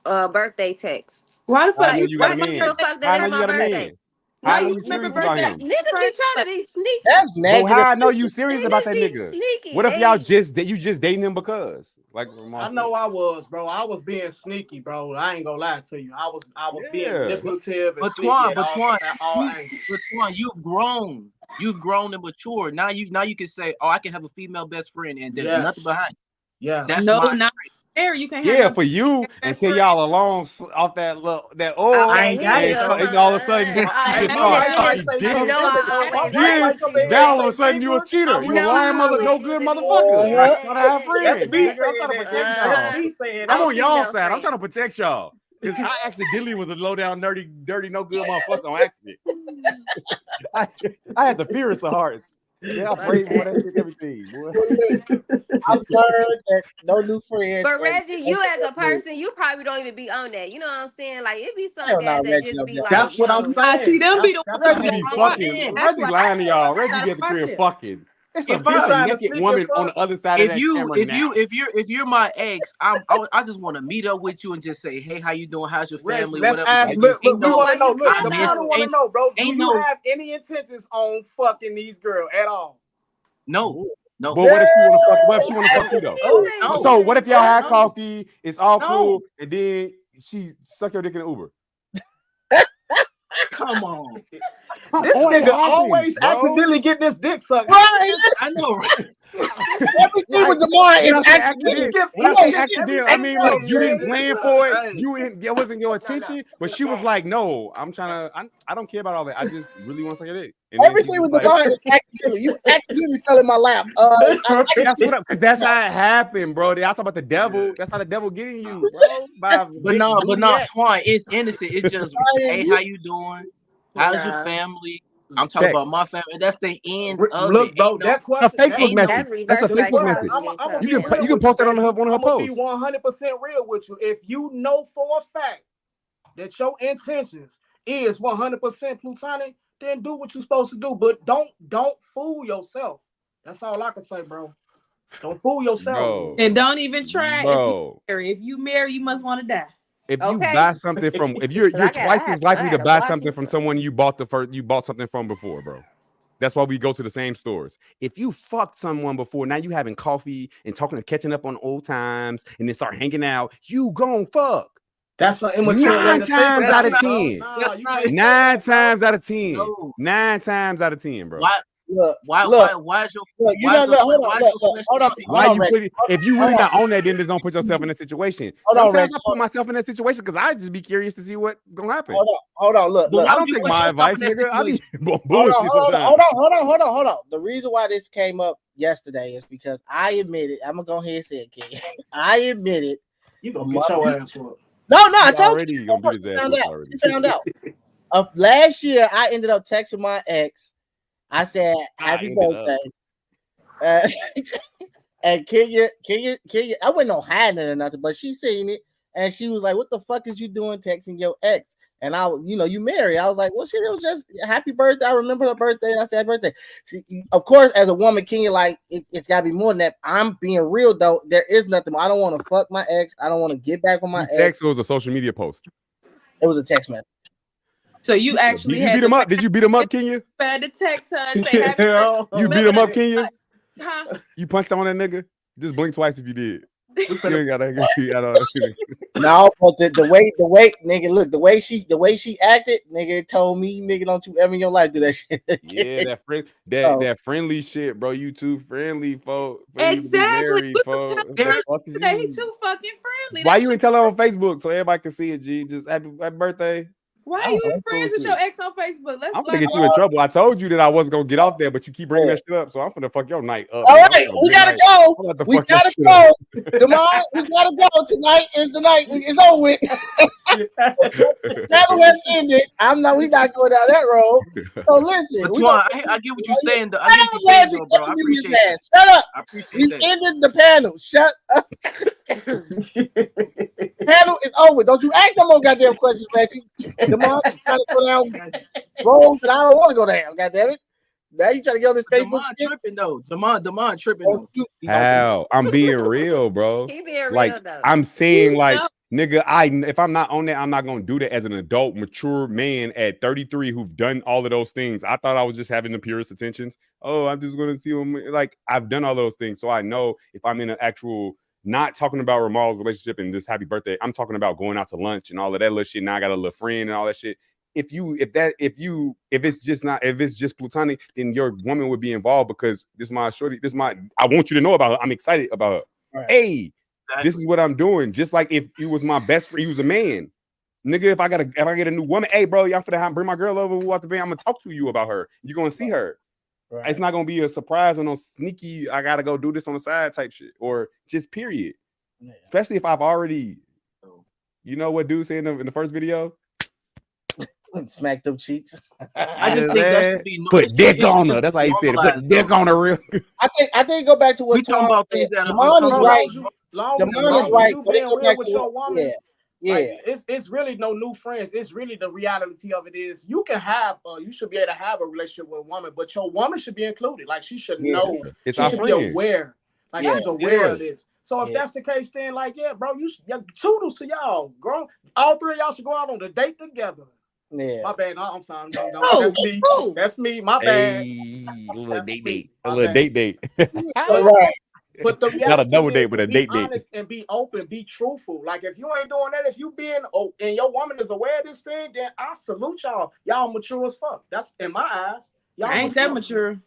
birthday text? Why the How I fuck? know you got a Why you man? the fuck How I that know is you my got a birthday? man? How I know you you remember serious about him? Niggas be trying to be sneaky. That's But negative. how I know you serious about that Niggas be nigga? sneaky. What if y'all just dating him because? Like I Lamar said. know I was, bro. I was being sneaky, bro. I ain't gonna lie to you. I was being Yeah. manipulative and But sneaky Twan, at but all, Twan, at all angles. but Twan, you've grown. You've grown and matured. Now you can say, oh, I can have a female best friend, and there's nothing behind it. Yeah. That's No, my not there. You can have Yeah, no for you until y'all along off that oil, I ain't got it. and all of a sudden you just start sucking dick. Then all of a sudden you a cheater. You a lying no good motherfucker. I'm trying to have friends. me Nigga. I'm trying to protect That's y'all. me saying I'm that. on y'all side. I'm trying to protect y'all. Because I accidentally was a low down, dirty, no good motherfucker on accident. I had the purest of hearts. Yeah, I prayed for that shit, everything, boy. I've learned that no new friends. But Reggie, you as a person, you probably don't even be on that. You know what I'm saying? Like it be some Hell guys nah, that Reggie just don't be be- like, That's what I'm yo, saying. I see them be the ones Reggie be who fucking. That's Reggie why lying to y'all. Reggie that's be at the my crib shit. fucking. It's a, If there's I- a naked woman on the other side of that camera now. if you're my ex, I just want to meet up with you and just say, hey, how you doing? How's your Reggie, family? let's Whatever. ask. Look, we want to know. Look, I the miss- people want to ain't- know, bro. Do ain't you no- have any intentions on fucking these girls at all? No. But what if she want to fuck? What if she want to fuck you though? No. So what if y'all had No. coffee? It's all No. cool, and then she suck your dick in the Uber. Come on. This on, nigga it happens, always bro. accidentally get this dick sucked. Right. I know. Everything with Lamar is accident. When I say accident, I mean like you didn't Hey. plan for it. That wasn't your intention. But she was like, "No, I'm trying to. I don't care about all that. I just really want to suck your dick." And then she Everything was with Lamar is accidentally. You accidentally fell in my lap. That's how it happened, bro. Y'all talk about the devil. That's how the devil getting you, bro. But no, Twan, it's innocent. It's just, hey, how you doing? How's your family? I'm talking Text. about my family. That's the end of Look, it. bro, that question. A Facebook message. That's a Facebook message. You can post it on one of her posts. I'm gonna be 100% real with you. If you know for a fact that your intentions is 100% plutonic, then do what you're supposed to do. But don't fool yourself. That's all I can say, bro. Don't fool yourself. Bro. And don't even try. Bro. If you marry, you must want to die. If you buy something from, if you're twice as likely to buy something from someone you bought something from before, bro. That's why we go to the same stores. If you fucked someone before, now you having coffee and catching up on old times, and then start hanging out, you gon' fuck. That's an immature way 9 to think times about out of it, bro. 10. Nah, 9 times out of 10. No. 9 times out of 10, bro. Why is your Look, you know, look, hold on. Why you put it? If you really not on that, then just don't put yourself in that situation. Sometimes I put myself in that situation because I just be curious to see what's gonna happen. Hold on. Look. I don't take my advice, nigga. I be bullshit Hold sometimes. on. The reason why this came up yesterday is because I admitted. I'm gonna go ahead and say it, King. I admitted. You gonna get your ass whooped. No, I told already you. gonna beat his ass Found whooped out. already. You found out. Last year, I ended up texting my ex. I said, "Happy birthday." And Kenya, I wasn't no hiding it or nothing, but she seen it and she was like, "What the fuck is you doing texting your ex?" And you married. I was like, "Well, shit, it was just happy birthday." I remember her birthday, and I said, "Happy birthday." Of course, as a woman, Kenya, like it's got to be more than that. I'm being real though. There is nothing. I don't want to fuck my ex. I don't want to get back with my ex. Text was a social media post. It was a text message. So you actually Did you beat him up? Did you beat him up, Kenya? Had to text her and say happy birthday. You beat him up, Kenya? Huh? You punched on that nigga? Just blink twice if you did. You ain't gotta see at all. No, but the way, nigga, look, the way she acted, nigga, it told me, nigga, don't you ever in your life do that shit. Yeah, that friendly shit, bro. You too friendly, folks. Exactly. Folks. He too fucking friendly. Why you ain't tell her on Facebook so everybody can see it? G, just happy birthday. Why are you friends with your ex on Facebook? I'm gonna get you in trouble. I told you that I wasn't gonna get off there, but you keep bringing that shit up, so I'm gonna fuck your night up. All right, we gotta go. We gotta go. Tomorrow, we gotta go. Tonight is the night. It's over with. Battle has ended. We not going down that road. So listen, I get what you're saying. Though. I get what you're saying, though, bro. I appreciate that. Shut up. I appreciate we that. ended the panel. Shut up. Panel is over. Don't you ask no more goddamn questions, Becky. Tomorrow, just trying to go down roads that I don't want to go down. Goddamn it! Now you trying to get on this Facebook? Tripping though. Demond tripping though. How? I'm being real, bro. He being real, like though. I'm saying, like nigga, if I'm not on that, I'm not gonna do that as an adult, mature man at 33 who've done all of those things. I thought I was just having the purest intentions. Oh, I'm just gonna see them. Like I've done all those things, so I know if I'm in an actual. Not talking about Ramal's relationship and this happy birthday. I'm talking about going out to lunch and all of that little shit. Now I got a little friend and all that shit. If it's just platonic, then your woman would be involved because I want you to know about her. I'm excited about her. Right. Hey, This is what I'm doing. Just like if he was my best friend, he was a man. Nigga, if I get a new woman, hey bro, y'all finna bring my girl over. We'll have to be. I'm gonna talk to you about her. You're gonna see her. Right. It's not gonna be a surprise or no sneaky. I gotta go do this on the side type shit, or just period. Yeah. Especially if I've already, you know what dude said in the first video. Smack them cheeks. I just think that should be put dick on her. That's how he said it. Put dick on her real. I think go back to what we talking about things that Damon is right. Damon is right. But it go back with your woman. Yeah. Like, it's really no new friends. It's really the reality of it is you can have you should be able to have a relationship with a woman, but your woman should be included. Like she should know. It's she should be aware. Like she's aware of this. So if that's the case, then like bro, toodles to y'all. Grown, all three of y'all should go out on a date together. Yeah. My bad. No, I'm sorry. No, that's me. That's me. My bad. A little date. A little date. Right. But the not a double date, but a date date. And be open, be truthful. Like if you ain't doing that, if you being and your woman is aware of this thing, then I salute y'all. Y'all mature as fuck. That's in my eyes. Y'all ain't that mature.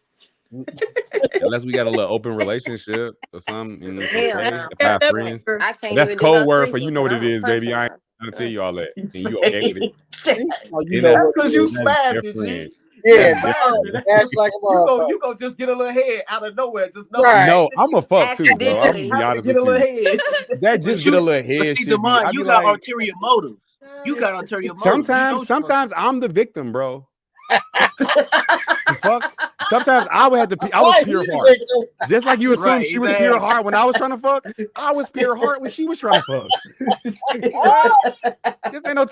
Unless we got a little open relationship or something. You know, friends. That's even code word for you know what it is, baby. I ain't gonna tell you all that. And you okay with it. That's because you smashed it, G. Yeah, that's like you go just get a little head out of nowhere. Just know. Right. No, I'm a fuck too, bro. I'm gonna be honest with you. That just get a little head. See, Damon, you got ulterior motives. You got ulterior motives. Sometimes I'm the victim, bro. Fuck. Sometimes I would have to. I was pure heart, just like you assumed she was pure heart when I was trying to fuck. I was pure heart when she was trying to fuck. This ain't no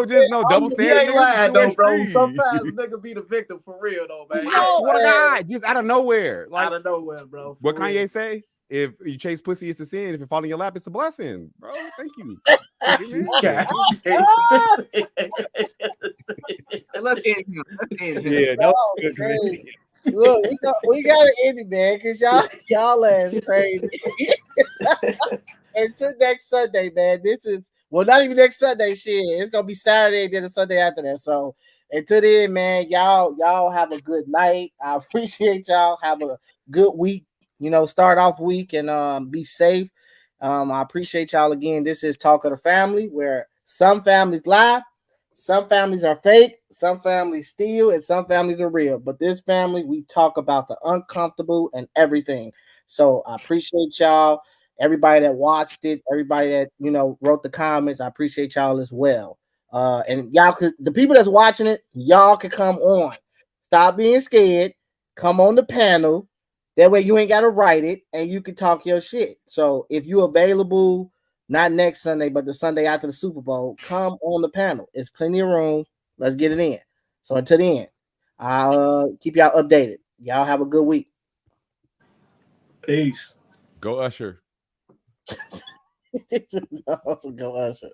just no double standard. Though, bro. Sometimes nigga be the victim for real though, man. I swear to God, just out of nowhere, like out of nowhere, bro. What Kanye say? If you chase pussy, it's a sin. If it fall in your lap, it's a blessing, bro. Thank you. Let's end here. Yeah, that was good. Look, we gotta end it, man, because y'all ass crazy. Until next Sunday, man. This is not even next Sunday. Shit, it's gonna be Saturday, then the Sunday after that. So until then, man, y'all have a good night. I appreciate y'all. Have a good week. Start off week and be safe. I appreciate y'all again. This is Talk of the Family, where some families lie, some families are fake, some families steal, and some families are real. But this family, we talk about the uncomfortable and everything. So I appreciate y'all. Everybody that watched it, everybody that wrote the comments, I appreciate y'all as well. And y'all the people that's watching it, y'all can come on. Stop being scared. Come on the panel. That way you ain't got to write it and you can talk your shit. So if you're available, not next Sunday, but the Sunday after the Super Bowl, come on the panel. It's plenty of room. Let's get it in. So until then, I'll keep y'all updated. Y'all have a good week. Peace. Go Usher. Go Usher.